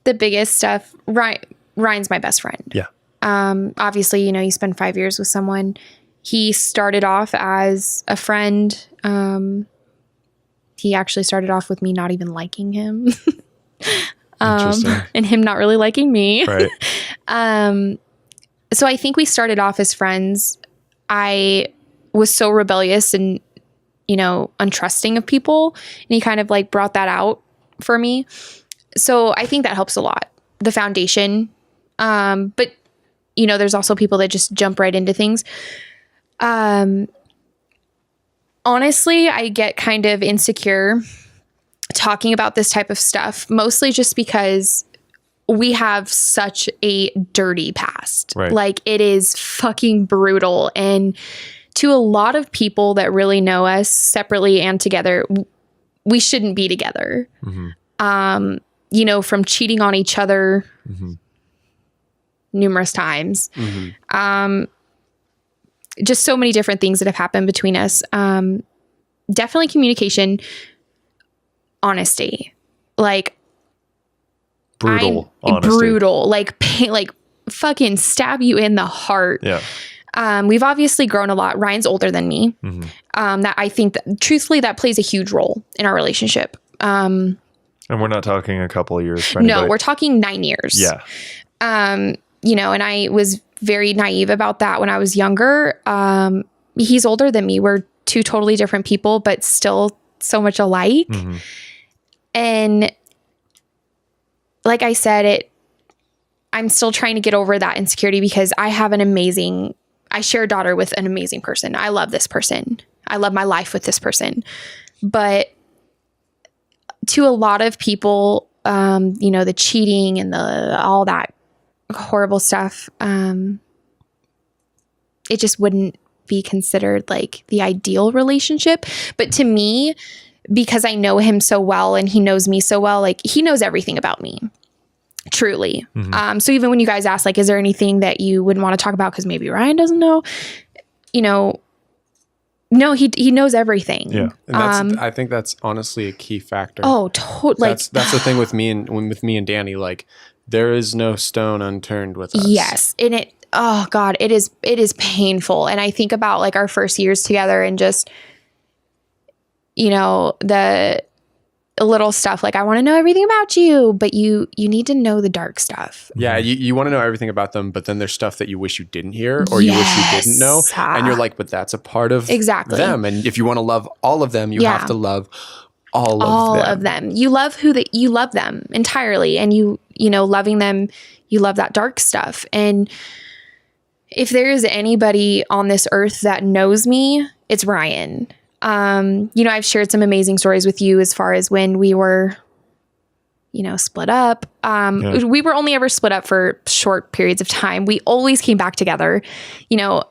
the biggest stuff, Ryan's my best friend. Yeah. Obviously, you spend 5 years with someone. He started off as a friend. He actually started off with me not even liking him. Interesting. And him not really liking me. Right. So I think we started off as friends. I was so rebellious and, untrusting of people. And he kind of like brought that out for me. So I think that helps a lot. The foundation. But, there's also people that just jump right into things. Honestly, I get kind of insecure talking about this type of stuff, mostly just because we have such a dirty past. Right. Like, it is fucking brutal. And to a lot of people that really know us separately and together, we shouldn't be together. You know, from cheating on each other numerous times. Just so many different things that have happened between us. Definitely communication, honesty, like Brutal honesty. brutal, like pain, like fucking stab you in the heart. Yeah. We've obviously grown a lot. Ryan's older than me. That I think that truthfully that plays a huge role in our relationship. And we're not talking a couple of years. For No, anybody. we're talking 9 years. Yeah. You know, and I was very naive about that when I was younger. He's older than me. We're two totally different people, but still so much alike. And like I said, I'm still trying to get over that insecurity because I share a daughter with an amazing person. I love this person. I love my life with this person. But to a lot of people, you know, the cheating and all that horrible stuff, it just wouldn't be considered like the ideal relationship. But to me, because I know him so well and he knows me so well, like he knows everything about me, truly. So even when you guys ask, like, is there anything that you wouldn't want to talk about because maybe Ryan doesn't know, you know, no, he knows everything. Yeah. And I think that's honestly a key factor. Oh, totally. Like, That's the thing with me and Danny. Like, there is no stone unturned with us. yes. And oh God, it is painful. And I think about like our first years together and just, you know, the little stuff like, I want to know everything about you, but you need to know the dark stuff. Yeah, you want to know everything about them, but then there's stuff that you wish you didn't hear or you wish you didn't know. And you're like, but that's a part of them. And if you want to love all of them, you have to love all of them. You love you love them entirely. And you know, loving them, you love that dark stuff. And if there is anybody on this earth that knows me, it's Ryan. You know, I've shared some amazing stories with you as far as when we were, you know, split up. We were only ever split up for short periods of time. We always came back together. You know,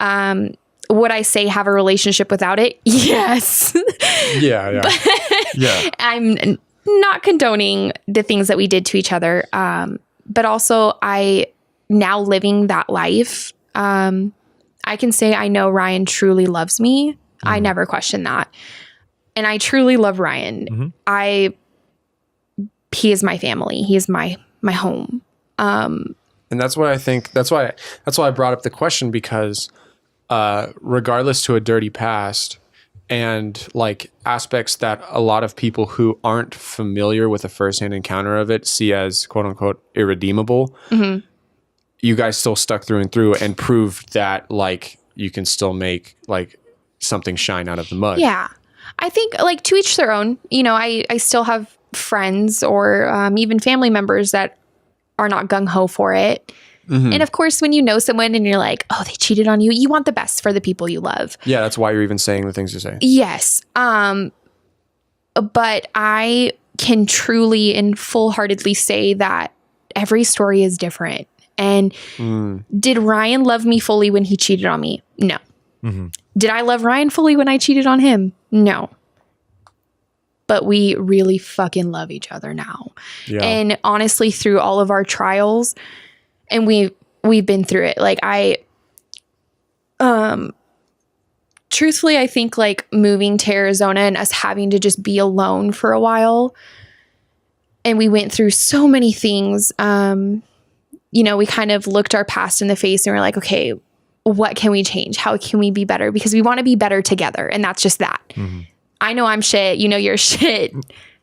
would I say have a relationship without it? Yes. Yeah. Yeah. I'm not condoning the things that we did to each other. But also I now living that life, I can say I know Ryan truly loves me. I never question that. And I truly love Ryan. He is my family. He is my home. And that's what I think. That's why I brought up the question, because regardless to a dirty past and like aspects that a lot of people who aren't familiar with a firsthand encounter of it see as quote unquote irredeemable, you guys still stuck through and through and proved that like you can still make like something shine out of the mud. Yeah. I think like to each their own. You know, I still have friends or even family members that are not gung-ho for it. And of course, when you know someone and you're like, oh, they cheated on you, you want the best for the people you love. Yeah, that's why you're even saying the things you're saying. Yes. But I can truly and full-heartedly say that every story is different. And did Ryan love me fully when he cheated on me? No. Did I love Ryan fully when I cheated on him? No. But we really fucking love each other now. Yeah. And honestly, through all of our trials, and we've been through it. Like truthfully, I think like moving to Arizona and us having to just be alone for a while, and we went through so many things. You know, we kind of looked our past in the face and we're like, okay, what can we change? How can we be better? Because we want to be better together. And that's just that. I know I'm shit. You know, you're shit.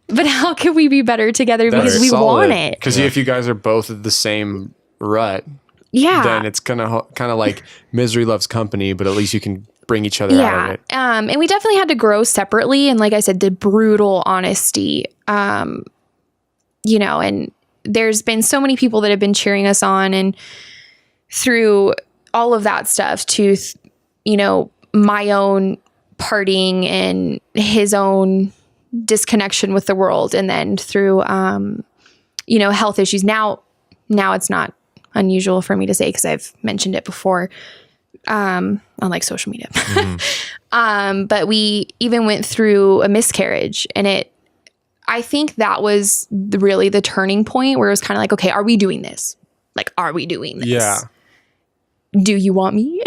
But how can we be better together? Because we want it. Because if you guys are both in the same rut, then it's kind of like misery loves company, but at least you can bring each other out of it. And we definitely had to grow separately. And like I said, the brutal honesty, you know, and there's been so many people that have been cheering us on and through all of that stuff to, you know, my own partying and his own disconnection with the world, and then through, health issues. Now it's not unusual for me to say, because I've mentioned it before, on like social media. But we even went through a miscarriage, and I think that was really the turning point where it was kind of like, okay, are we doing this? Like, are we doing this? Yeah. Do you want me?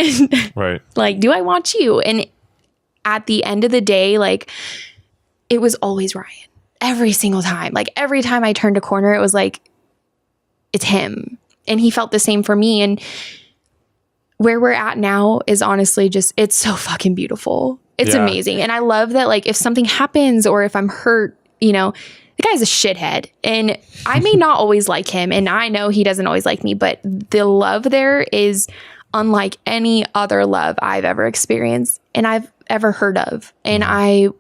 Right. Like, do I want you? And at the end of the day, like, it was always Ryan every single time. Like, every time I turned a corner, it was like, it's him. And he felt the same for me. And where we're at now is honestly just, it's so fucking beautiful. It's amazing. And I love that, like, if something happens or if I'm hurt, the guy's a shithead, and I may not always like him, and I know he doesn't always like me, but the love there is unlike any other love I've ever experienced and I've ever heard of. And I'm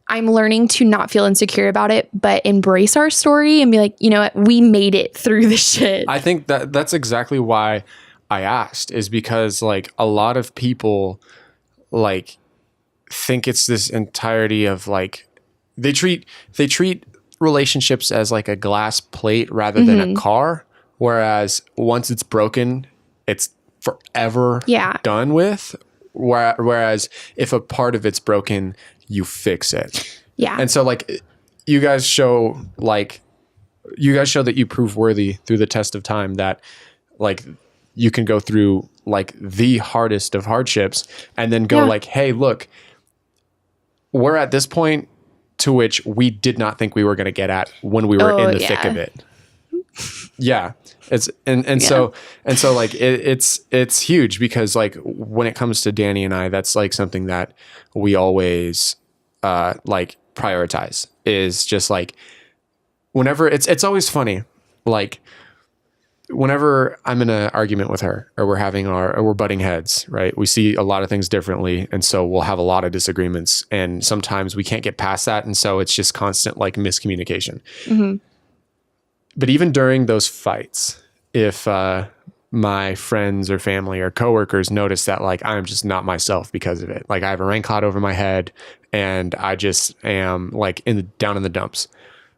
learning to not feel insecure about it, but embrace our story and be like, you know what, we made it through the shit. I think that's exactly why I asked, is because like a lot of people like think it's this entirety of like, they treat relationships as like a glass plate rather than a car, whereas once it's broken, it's forever done with. Whereas if a part of it's broken, you fix it. Yeah. And so like you guys show that you prove worthy through the test of time, that like you can go through like the hardest of hardships and then go like, hey, look, we're at this point to which we did not think we were going to get at when we were in the thick of it. Yeah. It's, so like it's huge, because like when it comes to Danny and I, that's like something that we always, like prioritize, is just like whenever it's always funny. Like whenever I'm in an argument with her, or we're butting heads, right? We see a lot of things differently. And so we'll have a lot of disagreements, and sometimes we can't get past that. And so it's just constant like miscommunication. Mm-hmm. But even during those fights, if my friends or family or coworkers notice that like I'm just not myself because of it, like I have a rain cloud over my head and I just am like down in the dumps.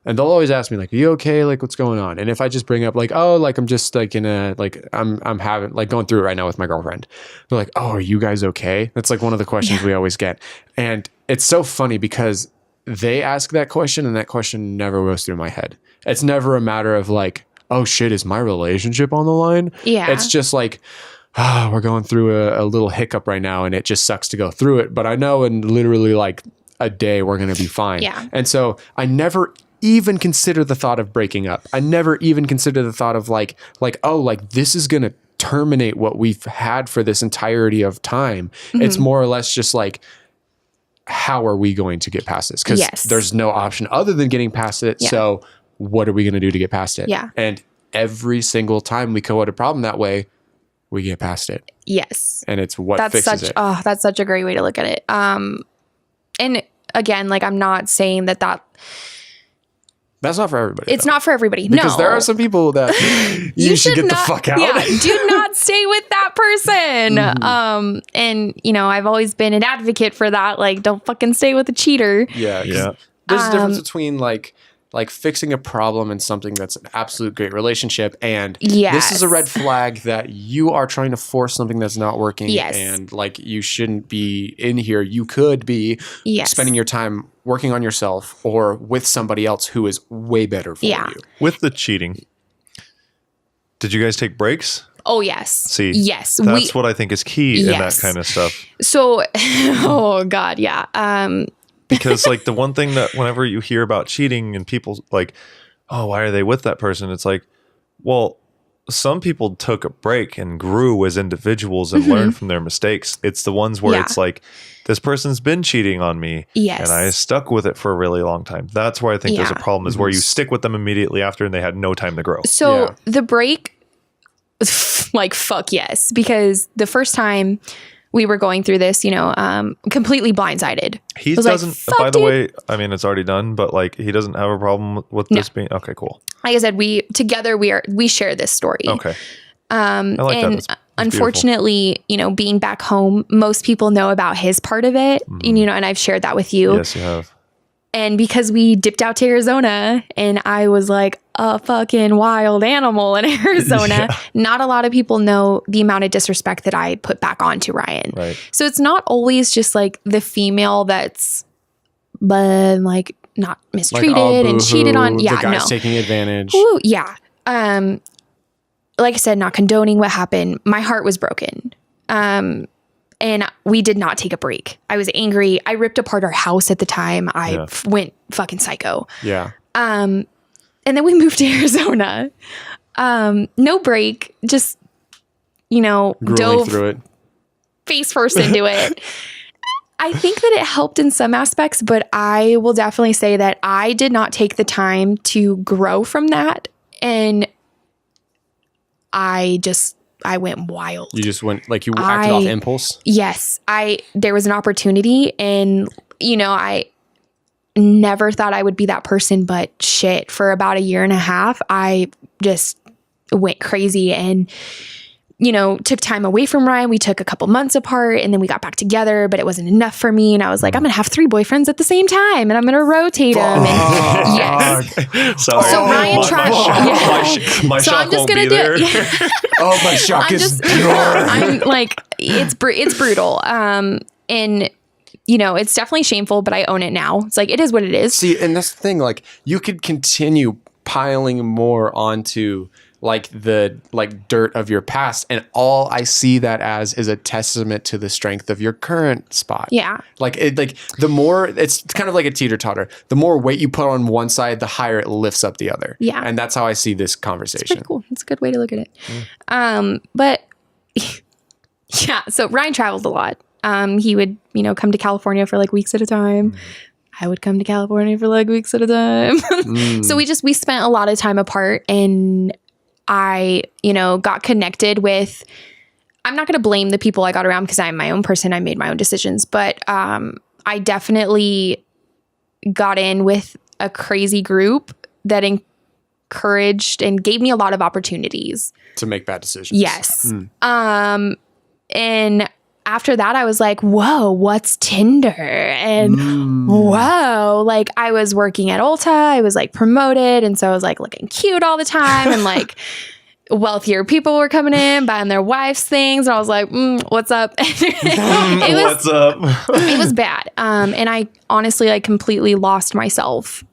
And they'll always ask me like, are you okay? Like, what's going on? And if I just bring up like, oh, like I'm just like I'm having like going through it right now with my girlfriend. They're like, oh, are you guys okay? That's like one of the questions we always get. And it's so funny because they ask that question and that question never goes through my head. It's never a matter of like, oh shit, is my relationship on the line? Yeah. It's just like, we're going through a little hiccup right now and it just sucks to go through it. But I know in literally like a day, we're going to be fine. Yeah. And so I never even consider the thought of breaking up. I never even consider the thought of like, oh, like this is going to terminate what we've had for this entirety of time. Mm-hmm. It's more or less just like, how are we going to get past this? Because there's no option other than getting past it. Yeah. So what are we going to do to get past it? Yeah. And every single time we go at a problem that way, we get past it. Yes. And it's what fixes it. Oh, that's such a great way to look at it. And again, like I'm not saying that that's not for everybody. It's not for everybody. Because there are some people that you should get the fuck out. Yeah, do not stay with that person. Mm-hmm. And I've always been an advocate for that. Like, don't fucking stay with a cheater. Yeah. Yeah. There's a difference between like fixing a problem and something that's an absolute great relationship, and this is a red flag that you are trying to force something that's not working. Yes. And like you shouldn't be in here. You could be spending your time working on yourself or with somebody else who is way better for you. With the cheating, did you guys take breaks? Oh, yes. See, yes. That's what I think is key in that kind of stuff. So, oh God, yeah. Because like the one thing that whenever you hear about cheating and people like, oh, why are they with that person? It's like, well, some people took a break and grew as individuals and learned from their mistakes. It's the ones where it's like, this person's been cheating on me and I stuck with it for a really long time. That's where I think there's a problem, is where you stick with them immediately after and they had no time to grow. So the break, like, fuck yes. Because the first time we were going through this, completely blindsided. He doesn't, like, by the way, I mean, it's already done, but like, he doesn't have a problem with this being, okay, cool. Like I said, we share this story. Okay. I like that. That's unfortunately, being back home, most people know about his part of it, and I've shared that with you. Yes, you have. And because we dipped out to Arizona and I was like a fucking wild animal in Arizona, not a lot of people know the amount of disrespect that I put back onto Ryan. Right. So it's not always just like the female that's been like not mistreated and cheated on. Yeah, the guy's taking advantage. Ooh, yeah. Like I said, not condoning what happened. My heart was broken. And we did not take a break. I was angry. I ripped apart our house at the time. I went fucking psycho. Yeah. And then we moved to Arizona. No break. Just, Grueling dove through it. face first into it. I think that it helped in some aspects, but I will definitely say that I did not take the time to grow from that. And I went wild. You just went, like, you acted off impulse? Yes. There was an opportunity, and, I never thought I would be that person, but shit, for about a year and a half, I just went crazy and, took time away from Ryan. We took a couple months apart, and then we got back together, but it wasn't enough for me. And I was like, I'm going to have 3 boyfriends at the same time, and I'm going to rotate them. And yes. Sorry. So Ryan tried. My So shock I'm just won't gonna be do there. it. Oh, my shock is I'm like, it's brutal. And it's definitely shameful, but I own it now. It's like, it is what it is. See, and that's the thing, like, you could continue piling more onto like the dirt of your past, and all I see that as is a testament to the strength of your current spot. Yeah. The more, it's kind of like a teeter-totter. The more weight you put on one side, the higher it lifts up the other. Yeah. And that's how I see this conversation. Pretty cool. It's a good way to look at it. But yeah, so Ryan traveled a lot. He would, come to California for like weeks at a time. I would come to California for like weeks at a time. So we spent a lot of time apart, and I, got connected with, I'm not going to blame the people I got around because I'm my own person. I made my own decisions, but I definitely got in with a crazy group that encouraged and gave me a lot of opportunities to make bad decisions. Yes. And after that, I was like, whoa, what's Tinder? And whoa, like I was working at Ulta. I was like promoted. And so I was like looking cute all the time. And like wealthier people were coming in, buying their wives things. And I was like, what's up? What's up? It was bad. And I honestly like completely lost myself.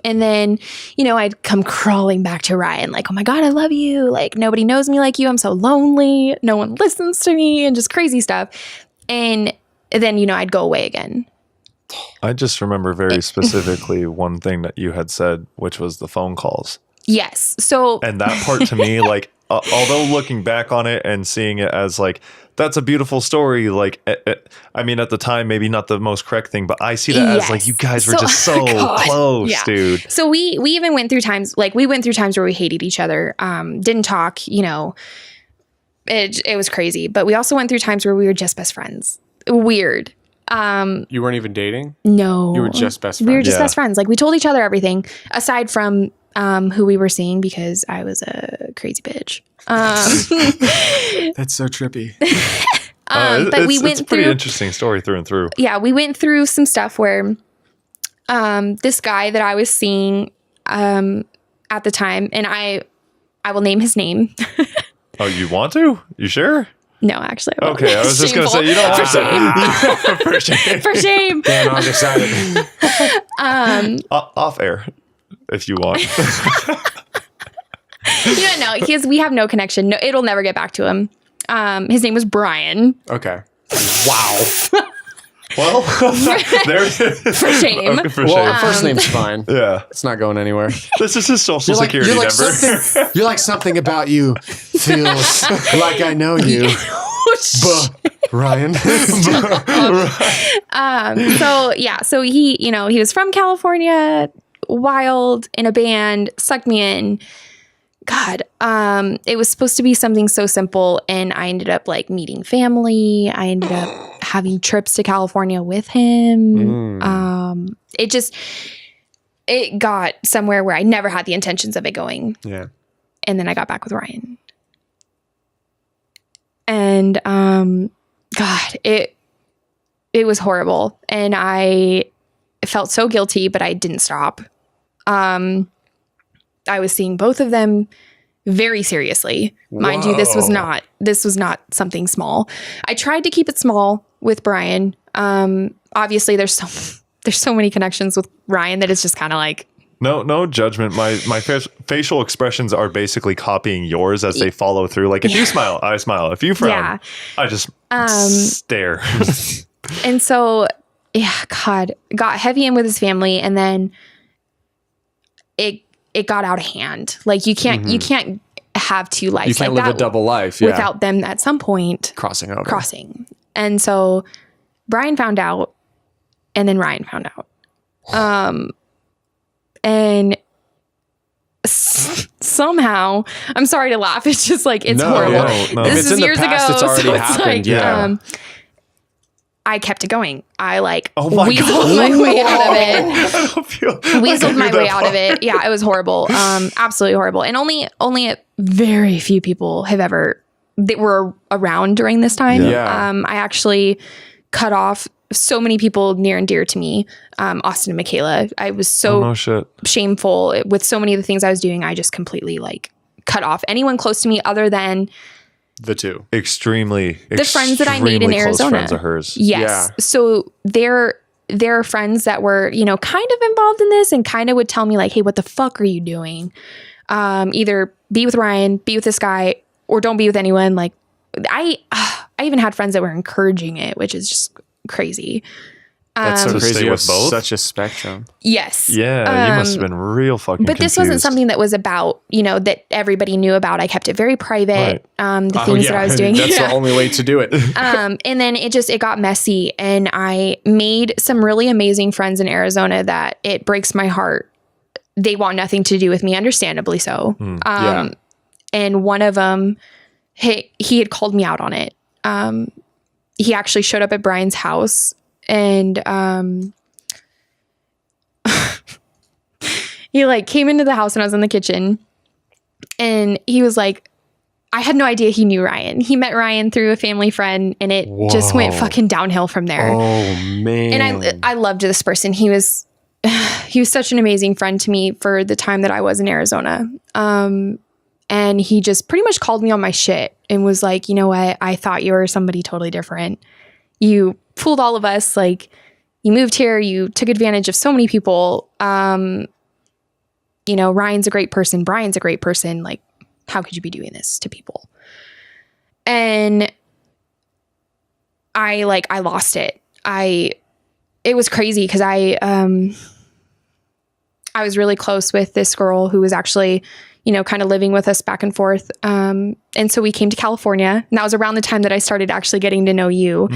And then, I'd come crawling back to Ryan like, oh my God, I love you. Like, nobody knows me like you. I'm so lonely. No one listens to me, and just crazy stuff. And then, I'd go away again. I just remember very specifically one thing that you had said, which was the phone calls. Yes. So, and that part to me, like, although looking back on it and seeing it as like, that's a beautiful story. Like, I mean, at the time, maybe not the most correct thing, but I see that as like, you guys were just so close, dude. So we even went through times, like we went through times where we hated each other, didn't talk, it was crazy. But we also went through times where we were just best friends. Weird. You weren't even dating? No. You were just best friends? We were just best friends. Like we told each other everything aside from who we were seeing, because I was a crazy bitch. That's so trippy. But we went it's a pretty interesting story through and through. Yeah, we went through some stuff where this guy that I was seeing at the time, and I will name his name. Oh, you want to? You sure? No, actually, I won't. Okay, I was just going to say, you don't have to. For shame. For shame. Damn, I'm excited. Off air, if you want. No, we have no connection. No, it'll never get back to him. His name was Brian. Okay. Wow. Well, there it is. For shame. Okay, for Well, shame. first name's fine. Yeah. It's not going anywhere. This is his social security number. You're like something about you feels like I know you. Ryan. So he was from California, wild, in a band, sucked me in. God, it was supposed to be something so simple, and I ended up like meeting family. I ended up having trips to California with him. It got somewhere where I never had the intentions of it going. Yeah. And then I got back with Ryan. And God, it was horrible. And I felt so guilty, but I didn't stop. I was seeing both of them very seriously. Mind you, this was not something small. I tried to keep it small with Brian. Obviously there's so many connections with Ryan that it's just kind of like, no judgment. My facial expressions are basically copying yours as they follow through. Like if you smile, I smile. If you frown, I just stare. And so, God, got heavy in with his family, and then it got out of hand. Like you can't have two lives. You can't like live a double life without them at some point crossing. And so Brian found out, and then Ryan found out. And somehow, I'm sorry to laugh. It's just like, it's horrible. No. This is years ago. It's already happened. I kept it going. I oh my weaseled God. my way out of it. I don't feel Weaseled my way out of it. Yeah, it was horrible. Absolutely horrible. And only very few people that were around during this time. Yeah. I actually cut off so many people near and dear to me. Austin and Michaela. I was so shameful with so many of the things I was doing. I just completely like cut off anyone close to me other than the two. Extremely friends that I made in Arizona. Friends of hers. Yes. Yeah. So they're friends that were, kind of involved in this and kind of would tell me like, hey, what the fuck are you doing? Either be with Ryan, be with this guy, or don't be with anyone. Like I even had friends that were encouraging it, which is just crazy. That's so To crazy. stay with With both? such a spectrum. Yes. Yeah, you must have been real fucking But this wasn't something that was about, that everybody knew about. I kept it very private. The things that I was doing. That's the only way to do it. And then it got messy, and I made some really amazing friends in Arizona that it breaks my heart. They want nothing to do with me, understandably so. And one of them, he had called me out on it. He actually showed up at Brian's house, and he like came into the house, and I was in the kitchen, and he was like, I had no idea he knew Ryan. He met Ryan through a family friend, and it just went fucking downhill from there. Oh man. And I loved this person. He was such an amazing friend to me for the time that I was in Arizona. And he just pretty much called me on my shit and was like, you know what? I thought you were somebody totally different. You fooled all of us. Like, you moved here. You took advantage of so many people. Ryan's a great person. Brian's a great person. Like, how could you be doing this to people? And I lost it. It was crazy because I was really close with this girl who was actually, kind of living with us back and forth. And so we came to California, and that was around the time that I started actually getting to know you.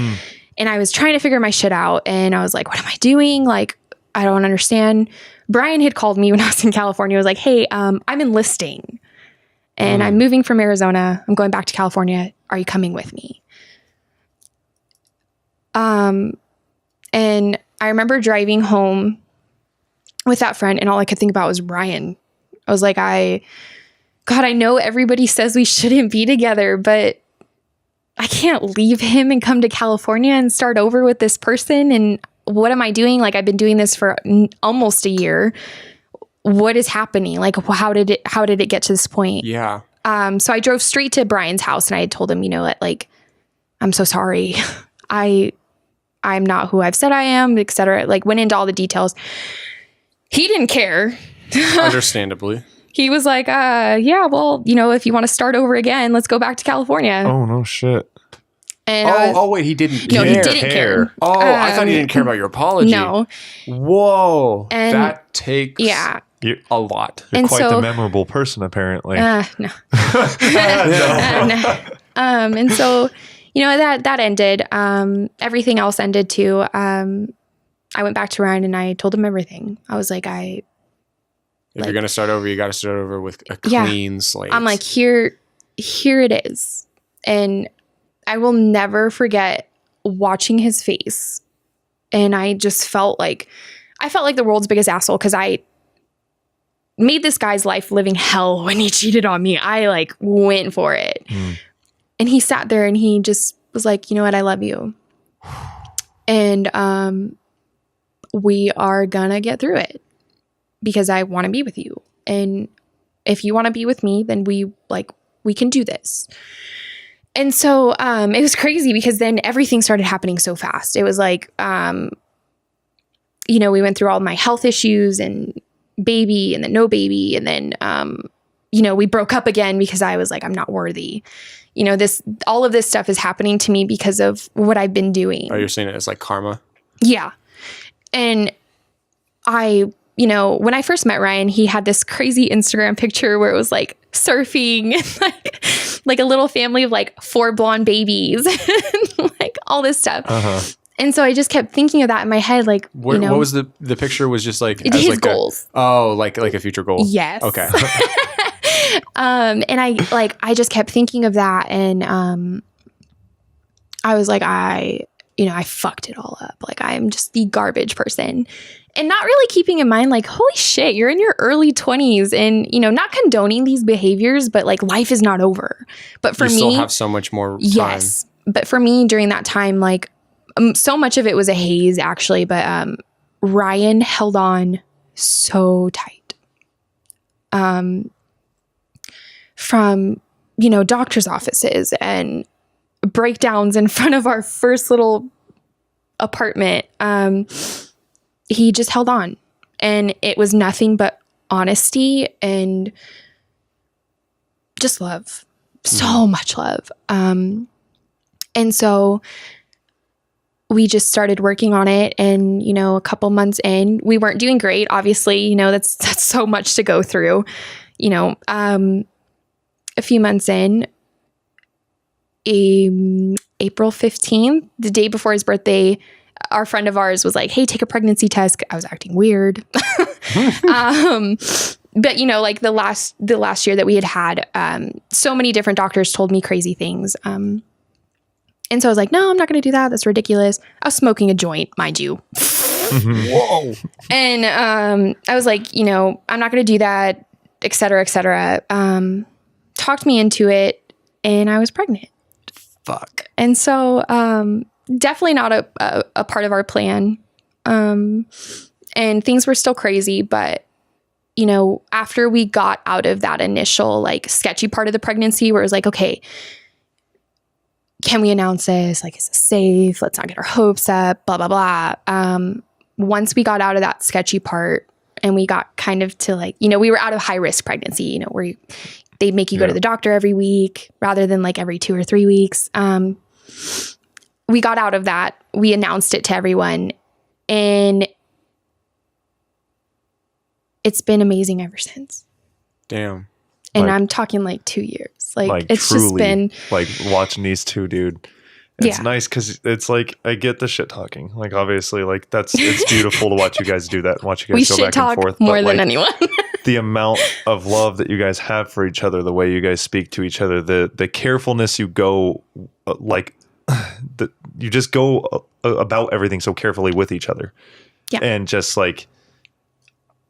And I was trying to figure my shit out, and I was like, what am I doing? Like, I don't understand. Brian had called me when I was in California. I was like, hey, I'm enlisting, and I'm moving from Arizona. I'm going back to California. Are you coming with me? And I remember driving home with that friend, and all I could think about was Ryan. I was like, I know everybody says we shouldn't be together, but I can't leave him and come to California and start over with this person. And what am I doing? Like, I've been doing this for almost a year. What is happening? Like, how did it get to this point? Yeah. So I drove straight to Brian's house, and I told him, what, like, I'm so sorry. I'm not who I've said I am, etc. Like, went into all the details. He didn't care. Understandably. He was like, yeah, well, if you want to start over again, let's go back to California. Oh, no shit. And wait, he didn't no, care. he didn't care. Oh, I thought he didn't care about your apology. No. Whoa. And that takes yeah. a lot. You're And quite so- the memorable person, apparently. No. And so, that ended. Everything else ended too. I went back to Ryan, and I told him everything. I was like, If you're going to start over, you got to start over with a clean slate. I'm like, here it is. And I will never forget watching his face. And I just felt like the world's biggest asshole, because I made this guy's life living hell when he cheated on me. I went for it. And he sat there, and he just was like, you know what? I love you. And we are gonna get through it because I want to be with you. And if you want to be with me, then we can do this. And so it was crazy because then everything started happening so fast. It was like, we went through all my health issues and baby and then no baby. And then, we broke up again because I was like, I'm not worthy. All of this stuff is happening to me because of what I've been doing. Oh, you're saying it as like karma? Yeah. And when I first met Ryan, he had this crazy Instagram picture where it was like surfing and like a little family of like 4 blonde babies and like all this stuff. Uh-huh. And so I just kept thinking of that in my head. Like, what was the picture was just like his like goals. Like a future goal. Yes. Okay. And I just kept thinking of that. And I was like, I fucked it all up. Like, I'm just the garbage person. And not really keeping in mind, like, holy shit, you're in your early 20s and, not condoning these behaviors, but like life is not over. But for me, you still have so much more time. Yes. But for me during that time, like so much of it was a haze actually. But Ryan held on so tight. From, doctor's offices and breakdowns in front of our first little apartment. He just held on, and it was nothing but honesty and just love, so much love. And so we just started working on it, and, a couple months in, we weren't doing great. Obviously, that's so much to go through, a few months in, April 15th, the day before his birthday, our friend of ours was like, hey, take a pregnancy test. I was acting weird. But like the last year that we had so many different doctors told me crazy things. And so I was like, no, I'm not going to do that. That's ridiculous. I was smoking a joint, mind you. Whoa. And I was like, I'm not going to do that, et cetera, et cetera. Talked me into it, and I was pregnant. Fuck. And so definitely not a part of our plan. And things were still crazy, but after we got out of that initial like sketchy part of the pregnancy where it was like, okay, can we announce this? Like, is this safe? Let's not get our hopes up, blah, blah, blah. Once we got out of that sketchy part and we got kind of to like, we were out of high risk pregnancy, where they make you go to the doctor every week rather than like every 2 or 3 weeks. We got out of that. We announced it to everyone, and it's been amazing ever since. Damn. And I'm talking like 2 years. Like it's truly, just been like watching these two, dude. It's nice because it's like I get the shit talking. Like obviously, like it's beautiful to watch you guys do that and watch you guys go back and forth. More than anyone. The amount of love that you guys have for each other, the way you guys speak to each other, the carefulness you go you just go about everything so carefully with each other. Yeah. And just like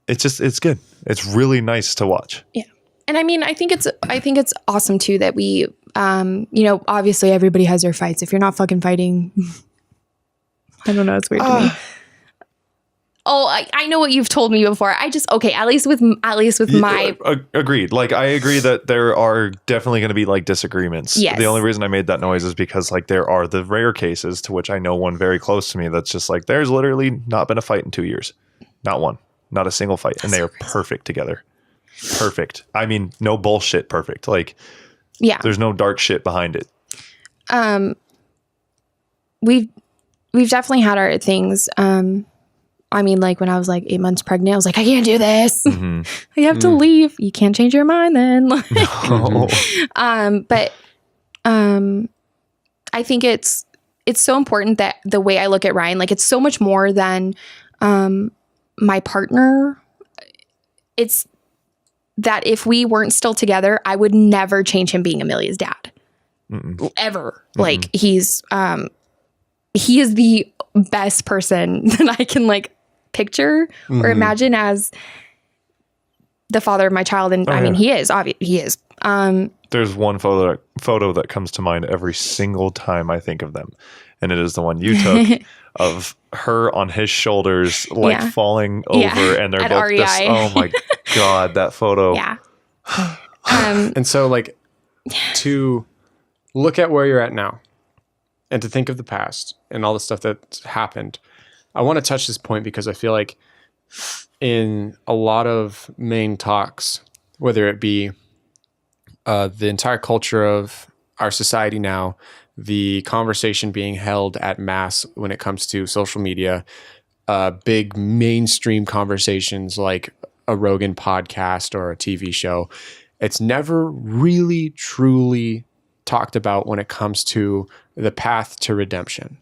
it's good. It's really nice to watch. Yeah. And I mean, I think it's awesome too that we obviously everybody has their fights. If you're not fucking fighting, I don't know, it's weird to me. Oh, I know what you've told me before. At least with my agreed. Like I agree that there are definitely going to be like disagreements. Yes. The only reason I made that noise is because like there are the rare cases to which I know one very close to me that's just like there's literally not been a fight in 2 years, not one, not a single fight, and they are perfect together. Perfect. I mean, no bullshit. Perfect. Like, yeah, there's no dark shit behind it. We've definitely had our things. I mean, like when I was like 8 months pregnant, I was like, I can't do this. Mm-hmm. I have to leave. You can't change your mind then. Like, no. But I think it's so important that the way I look at Ryan, like it's so much more than my partner. It's that if we weren't still together, I would never change him being Amelia's dad. Mm-mm. Ever. Mm-mm. Like he is the best person that I can like picture or imagine as the father of my child. And I mean, he is. There's one photo that comes to mind every single time I think of them. and it is the one you took of her on his shoulders, like falling over, and they're At both REI. oh my God, that photo. Yeah. And so, like, to look at where you're at now and to think of the past and all the stuff that's happened, I want to touch this point because I feel like in a lot of main talks, whether it be the entire culture of our society now, the conversation being held at mass when it comes to social media, big mainstream conversations like a Rogan podcast or a TV show, it's never really truly talked about when it comes to the path to redemption.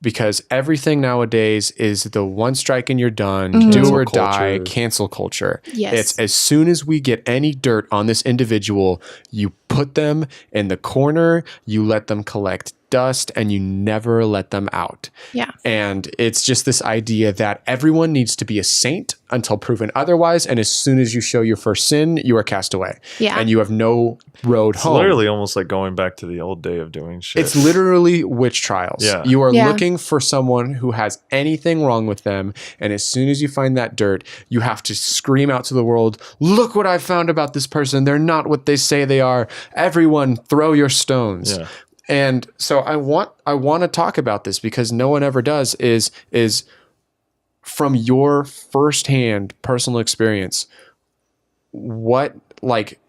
Because everything nowadays is the one strike and you're done, do or die, cancel culture. Yes. It's as soon as we get any dirt on this individual, you put them in the corner, you let them collect dust, and you never let them out. Yeah. And it's just this idea that everyone needs to be a saint until proven otherwise. And as soon as you show your first sin, you are cast away. Yeah. And you have no road home. Literally almost like going back to the old day of doing shit. It's literally witch trials. Yeah. You are Yeah. looking for someone who has anything wrong with them. And as soon as you find that dirt, you have to scream out to the world, look what I found about this person. They're not what they say they are. Everyone throw your stones. Yeah. And so I want to talk about this because no one ever does is from your firsthand personal experience, what like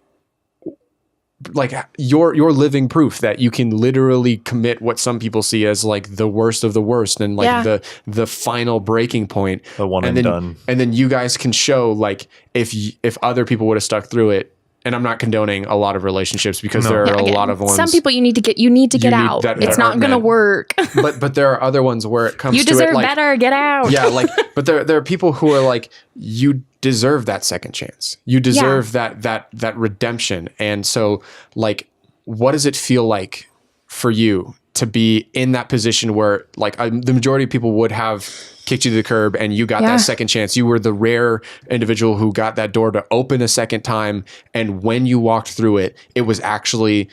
your living proof that you can literally commit what some people see as like the worst of the worst and like the final breaking point, The one and then, done. and then you guys can show like if other people would have stuck through it. And I'm not condoning a lot of relationships because there are a Again, lot of ones. Some people you need to get out. that It's that not aren't going to meant. work. but there are other ones where it comes You to it deserve like better. Get out. yeah, like but there are people who are like you deserve that second chance. You deserve that redemption. And so like what does it feel like for you to be in that position where like the majority of people would have kicked you to the curb and you got that second chance. You were the rare individual who got that door to open a second time. And when you walked through it, it was actually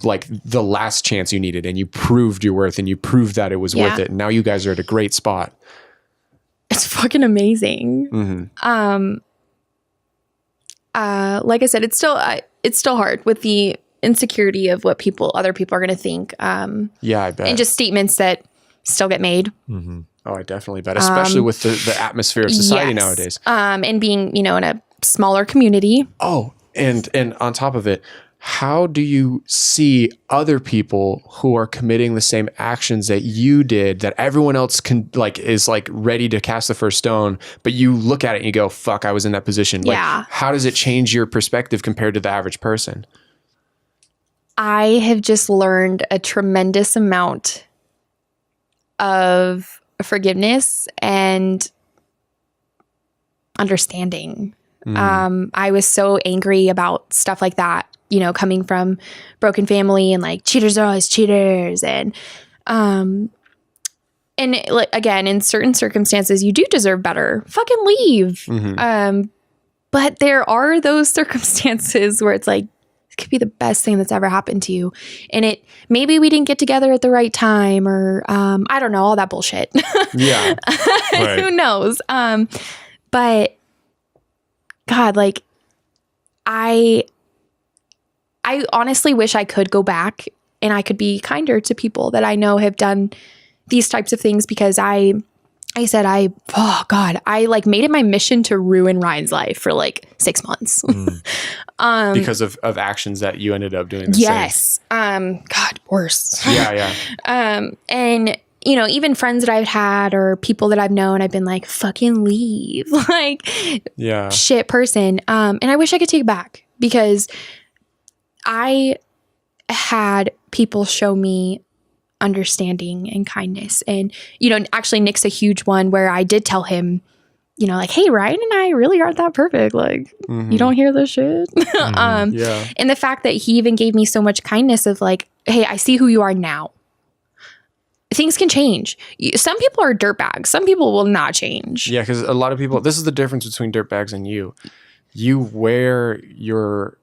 like the last chance you needed and you proved your worth and you proved that it was worth it. And now you guys are at a great spot. It's fucking amazing. Mm-hmm. Like I said, it's still hard with the insecurity of what other people are going to think. Yeah, I bet. And just statements that still get made. Mm-hmm. Oh, I definitely bet, especially with the atmosphere of society nowadays. And being, in a smaller community. Oh, and on top of it, how do you see other people who are committing the same actions that you did, that everyone else is ready to cast the first stone, but you look at it and you go, fuck, I was in that position. Like, how does it change your perspective compared to the average person? I have just learned a tremendous amount of forgiveness and understanding. I was so angry about stuff like that, coming from broken family and like cheaters are always cheaters. And like, again, in certain circumstances, you do deserve better. Fucking leave. But there are those circumstances where it's like, could be the best thing that's ever happened to you. And maybe we didn't get together at the right time or, I don't know, all that bullshit. Yeah. Right. Who knows? But God, like I honestly wish I could go back and I could be kinder to people that I know have done these types of things because I like made it my mission to ruin Ryan's life for like 6 months. Because of actions that you ended up doing. Yes. God, worse. Yeah. And even friends that I've had or people that I've known, I've been like, fucking leave. Like, shit person. And I wish I could take it back because I had people show me understanding and kindness. And, actually Nick's a huge one where I did tell him, like, hey, Ryan and I really aren't that perfect. Like, you don't hear this shit. And the fact that he even gave me so much kindness of like, hey, I see who you are now. Things can change. Some people are dirtbags. Some people will not change. Yeah, because a lot of people, this is the difference between dirtbags and you. You wear your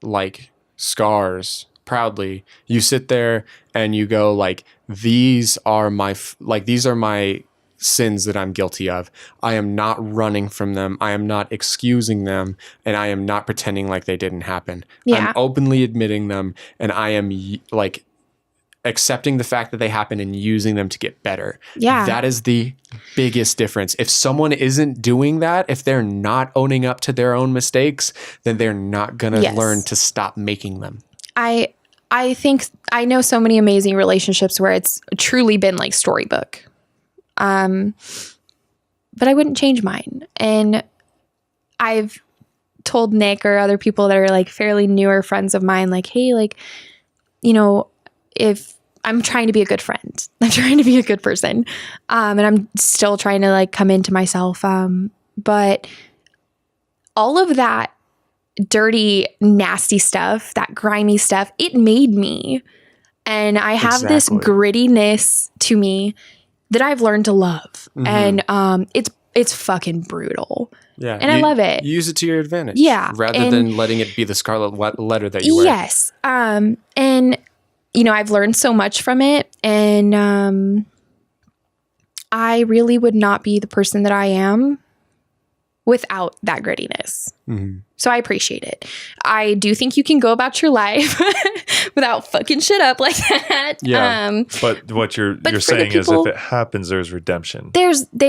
like scars proudly. You sit there and you go like, these are my sins that I'm guilty of. I am not running from them. I am not excusing them, and I am not pretending like they didn't happen. Yeah. I'm openly admitting them, and I am like accepting the fact that they happen and using them to get better. Yeah. That is the biggest difference. If someone isn't doing that, if they're not owning up to their own mistakes, then they're not going to Yes. learn to stop making them. I think I know so many amazing relationships where it's truly been like storybook. But I wouldn't change mine. And I've told Nick or other people that are like fairly newer friends of mine, like, hey, like, you know, if I'm trying to be a good friend, I'm trying to be a good person. And I'm still trying to like come into myself. But all of that dirty, nasty stuff, that grimy stuff, it made me. And I have this grittiness to me that I've learned to love. And it's fucking brutal. Yeah. And I love it. You use it to your advantage. Yeah. Rather than letting it be the scarlet letter that you wear. Yes. And, you know, I've learned so much from it. And I really would not be the person that I am without that grittiness. So I appreciate it. I do think you can go about your life without fucking shit up like that. Yeah. But what you're saying is if it happens, there's redemption. There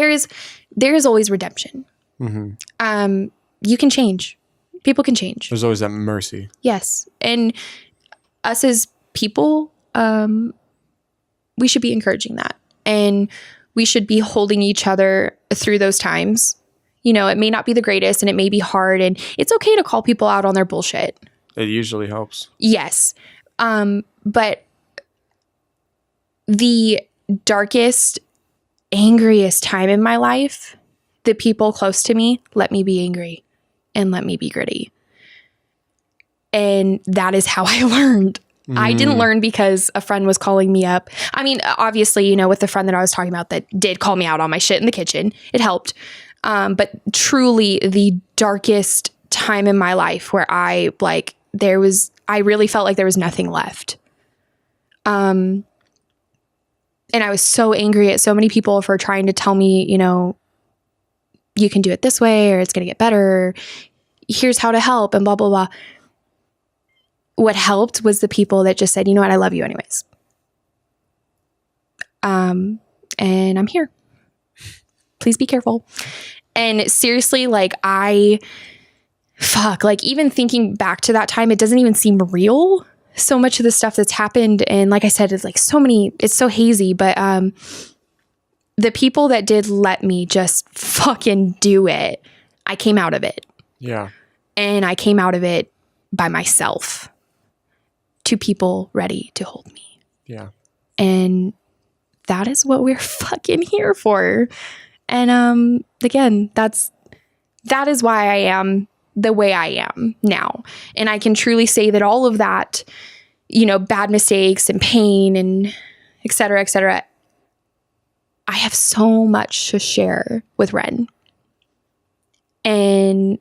is always redemption. You can change. People can change. There's always that mercy. Yes. And us as people, we should be encouraging that. And we should be holding each other through those times. You know, it may not be the greatest and it may be hard, and it's okay to call people out on their bullshit. It usually helps. Yes. But the darkest, angriest time in my life, the people close to me let me be angry and let me be gritty. And that is how I learned. I didn't learn because a friend was calling me up. I mean, obviously, you know, with the friend that I was talking about that did call me out on my shit in the kitchen, it helped. But truly the darkest time in my life where I really felt like there was nothing left. And I was so angry at so many people for trying to tell me, you know, you can do it this way, or it's going to get better. Here's how to help, and blah, blah, blah. What helped was the people that just said, you know what, I love you anyways. And I'm here. Please be careful. And seriously, like even thinking back to that time, it doesn't even seem real. So much of the stuff that's happened. And like I said, it's like it's so hazy, but, the people that did let me just fucking do it, I came out of it. Yeah. And I came out of it by myself to people ready to hold me. Yeah. And that is what we're fucking here for. And again, that is why I am the way I am now. And I can truly say that all of that, you know, bad mistakes and pain and et cetera, I have so much to share with Ren. And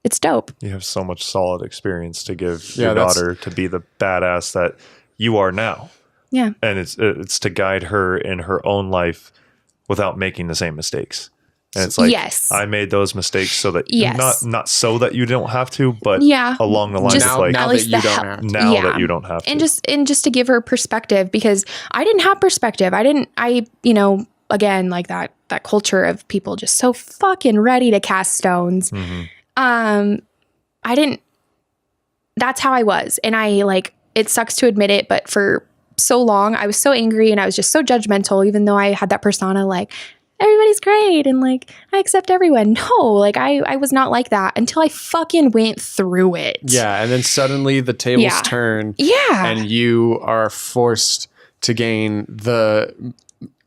it's dope. You have so much solid experience to give Yeah, your daughter to be the badass that you are now. Yeah. And it's to guide her in her own life without making the same mistakes. And it's like, yes. I made those mistakes so that Yes. not so that you don't have to, but Yeah. along the lines Just of like now at that least you the don't help. have to. now Yeah. that you don't have to. And just to give her perspective, because I didn't have perspective. You know, again, like that culture of people just so fucking ready to cast stones. That's how I was. And it sucks to admit it, but for so long I was so angry and I was just so judgmental, even though I had that persona like everybody's great and like I accept everyone. No, like I was not like that until I fucking went through it. Yeah. And then suddenly the tables turn. Yeah. And you are forced to gain the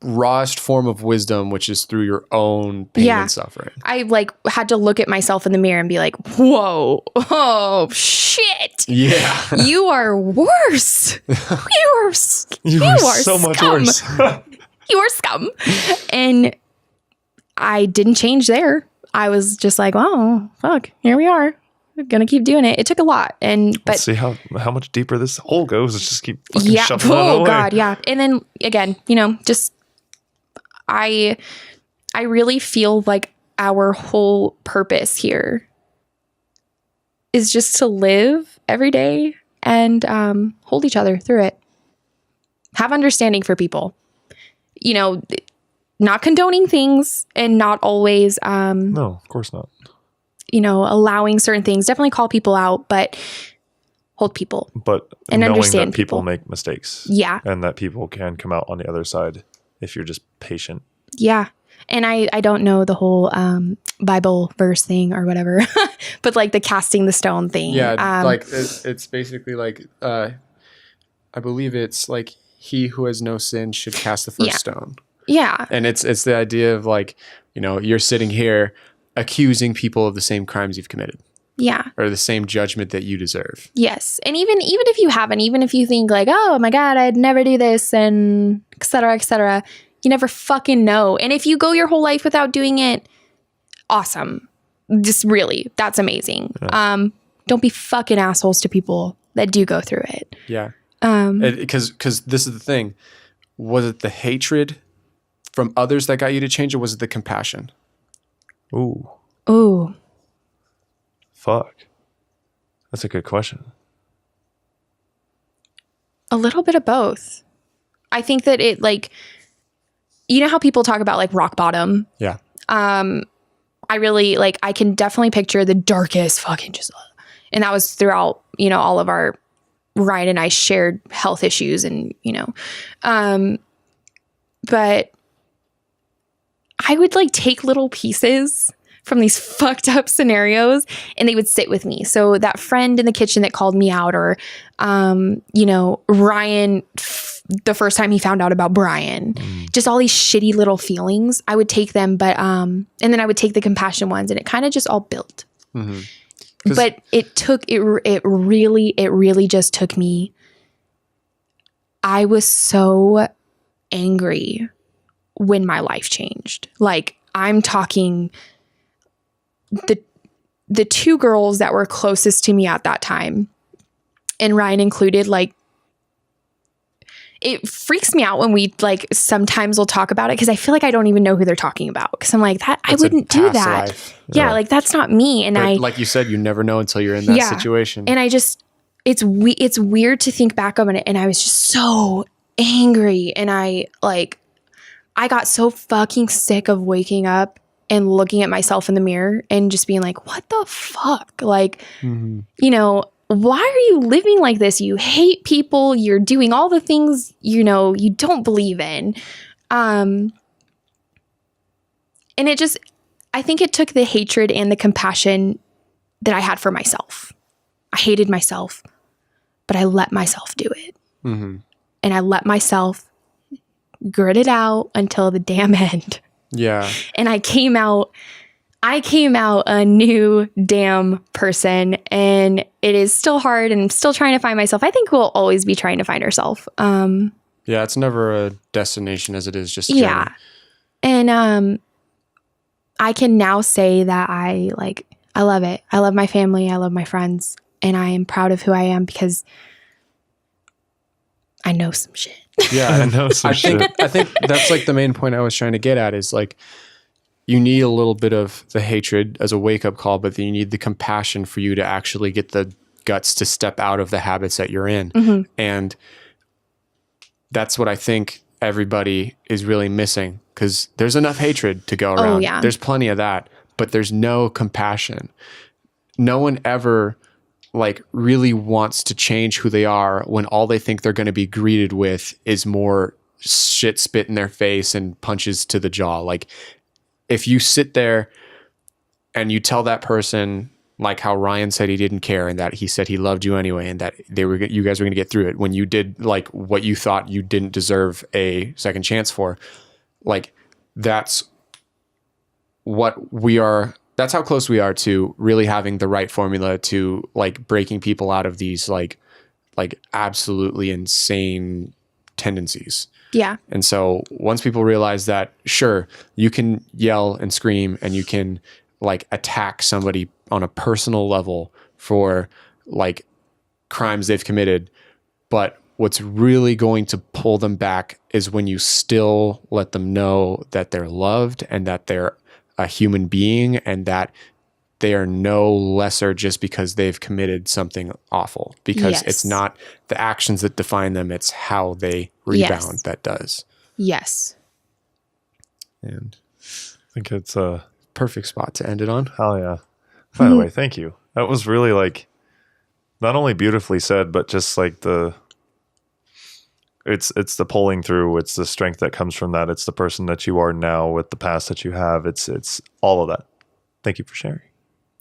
rawest form of wisdom, which is through your own pain and suffering. I had to look at myself in the mirror and be like, whoa, oh shit. Yeah. You are worse. You are so much worse. You are scum. And I didn't change there. I was just like, oh, fuck, here we are. gonna keep doing it. It took a lot, but Let's see how much deeper this hole goes. Let's just keep fucking yeah. shoving it Oh away. God, yeah. And then again, just I really feel like our whole purpose here is just to live every day and hold each other through it. Have understanding for people. Not condoning things and not always No, of course not. allowing certain things. Definitely call people out, but hold people. But And knowing understand that people people. make mistakes. Yeah. And that people can come out on the other side if you're just patient. Yeah. And I don't know the whole Bible verse thing or whatever, but like the casting the stone thing. Yeah, like it's basically like I believe it's like he who has no sin should cast the first stone. Yeah. And it's the idea of like, you're sitting here accusing people of the same crimes you've committed Yeah. or the same judgment that you deserve. Yes. And even if you haven't, even if you think like, oh my God, I'd never do this and et cetera, you never fucking know. And if you go your whole life without doing it, awesome. Just really, that's amazing. Yeah. Don't be fucking assholes to people that do go through it. Yeah. Because this is the thing. Was it the hatred from others that got you to change, or was it the compassion? Ooh. Ooh. Fuck. That's a good question. A little bit of both. I think that it like, how people talk about like rock bottom. Yeah. I really like, I can definitely picture the darkest fucking and that was throughout, all of our, Ryan and I shared health issues and, but I would like take little pieces from these fucked up scenarios and they would sit with me. So that friend in the kitchen that called me out or, Ryan, the first time he found out about Brian, just all these shitty little feelings, I would take them, but, and then I would take the compassion ones and it kind of just all built. Mm-hmm. But it really just took me. I was so angry when my life changed. Like I'm talking the two girls that were closest to me at that time, and Ryan included, like it freaks me out when we like sometimes we'll talk about it because I feel like I don't even know who they're talking about because I'm like that I wouldn't do that. Life. Yeah, like that's not me. And but like you said, you never know until you're in that situation. And I just it's weird to think back on it, and I was just so angry, and I got so fucking sick of waking up and looking at myself in the mirror and just being like, what the fuck? Like, why are you living like this? You hate people. You're doing all the things, you don't believe in. And it just, I think it took the hatred and the compassion that I had for myself. I hated myself, but I let myself do it. Mm-hmm. And I let myself grit it out until the damn end. Yeah. And I came out a new damn person, and it is still hard and I'm still trying to find myself. I think we'll always be trying to find ourselves. Yeah, it's never a destination as it is just a journey. Yeah. And I can now say that I love it. I love my family, I love my friends, and I am proud of who I am because I know some shit. Yeah, I know some shit. I think that's like the main point I was trying to get at is like you need a little bit of the hatred as a wake-up call, but then you need the compassion for you to actually get the guts to step out of the habits that you're in. Mm-hmm. And that's what I think everybody is really missing because there's enough hatred to go around. Oh, yeah. There's plenty of that, but there's no compassion. No one ever like really wants to change who they are when all they think they're going to be greeted with is more shit spit in their face and punches to the jaw. Like if you sit there and you tell that person like how Ryan said he didn't care and that he said he loved you anyway and that you guys were going to get through it when you did like what you thought you didn't deserve a second chance for, like that's what we are. That's how close we are to really having the right formula to like breaking people out of these like absolutely insane tendencies. Yeah. And so once people realize that, sure, you can yell and scream and you can like attack somebody on a personal level for like crimes they've committed. But what's really going to pull them back is when you still let them know that they're loved and that they're a human being and that they are no lesser just because they've committed something awful, because it's not the actions that define them. It's how they rebound that does. Yes. And I think it's a perfect spot to end it on. hell yeah. By the way, thank you. That was really like not only beautifully said, but just like it's the pulling through. It's the strength that comes from that. It's the person that you are now with the past that you have. It's all of that. Thank you for sharing.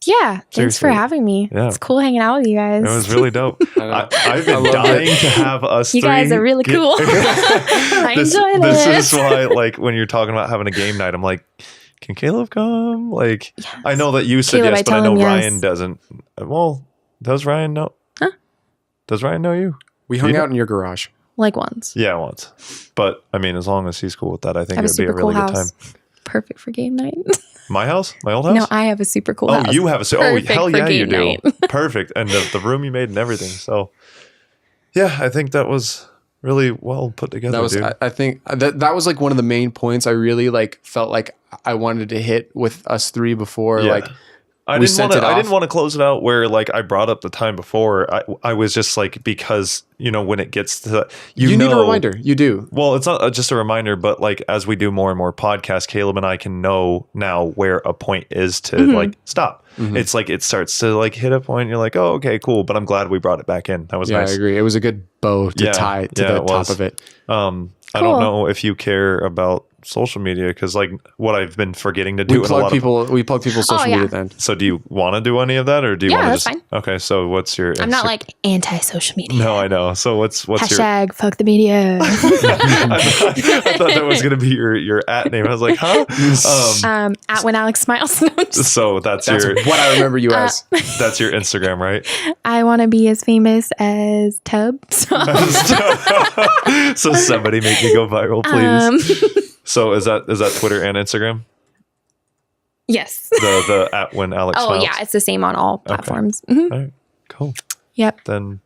Yeah. Thanks Seriously. for having me. Yeah. It's cool hanging out with you guys. It was really dope. I've been dying to have us. You guys are really cool. I enjoy this. This is why, like, when you're talking about having a game night, I'm like, can Caleb come? Like, Yes. I know that you said Caleb, yes, I but I tell know him yes. Ryan doesn't. Well, does Ryan know? Huh? Does Ryan know you? We hung out in your garage. Like once. Yeah, once. But I mean, as long as he's cool with that, I think I have it a would be a super cool really good time. house. Perfect for game night. My house? My old house? No, I have a super cool Oh, house. you have a Perfect hell for yeah, you game do. night. Perfect. And the room you made and everything. So yeah, I think that was really well put together. That was, dude. I think that was like one of the main points I really like felt like I wanted to hit with us three before. Yeah. Like I we didn't sent want to. it I off. didn't want to close it out where like I brought up the time before. I was just like, because when it gets to you need a reminder. You do. Well, it's not just a reminder, but like as we do more and more podcasts, Caleb and I can know now where a point is to like stop. It's like it starts to like hit a point. And you're like, oh, okay, cool. But I'm glad we brought it back in. That was Yeah, nice. I agree. It was a good bow to tie to the it top was. of it. I don't know if you care about social media, because like what I've been forgetting to do. We plug people's social media then. So do you want to do any of that, or do you Yeah, want to that's just? fine. Okay, so what's your? I'm not like anti-social media. No, I know. So what's your? Hashtag fuck the media. I thought that was gonna be your at name. I was like, huh? At when Alex smiles. So that's That's your what I remember you as. that's your Instagram, right? I want to be as famous as Tub. So somebody make me go viral, please. So is that Twitter and Instagram? Yes. The at when Alex Oh smiles? yeah, it's the same on all platforms. Mhm. All right, cool. Yep. Then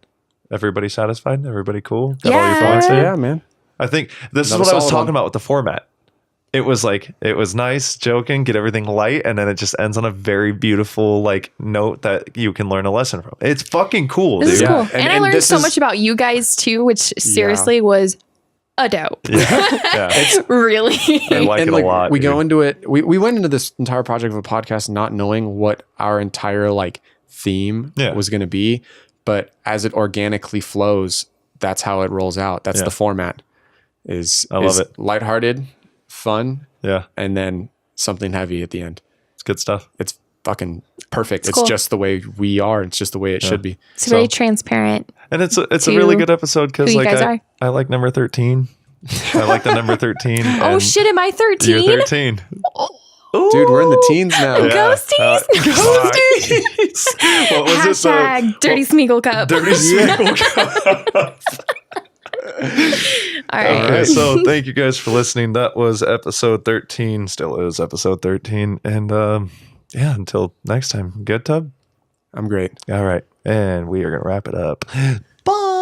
everybody satisfied? Everybody cool? Got all your Yeah. thoughts? Yeah, man. I think this Another is what I was solid talking one. about with the format. It was like, it was nice, joking, get everything light, and then it just ends on a very beautiful like note that you can learn a lesson from. It's fucking cool, This is dude. cool. Yeah. And I And learned this so is- much about you guys too, which seriously was a dope. Yeah. Really. I like it a lot. We go dude. into it. We went into this entire project of a podcast not knowing what our entire like theme Yeah. was going to be, but as it organically flows, that's how it rolls out. That's Yeah. the format. I love is it. lighthearted, fun, Yeah, and then something heavy at the end. it's good stuff. It's fucking perfect. It's cool. just the way we are. It's just the way it should be. It's very transparent. And it's a To really good episode because who you like guys are. I like number 13. I like the number 13. Oh and shit, am I 13? You're 13. Dude, we're in the teens now. Yeah. Ghosties. Ghosties. What was Hashtag Dirty Smeagol Cup. Dirty Smeagol. All right. All right. So thank you guys for listening. That was episode 13. Still is episode 13. And yeah, until next time. Good, Tub? I'm great. All right. And we are going to wrap it up. Bye.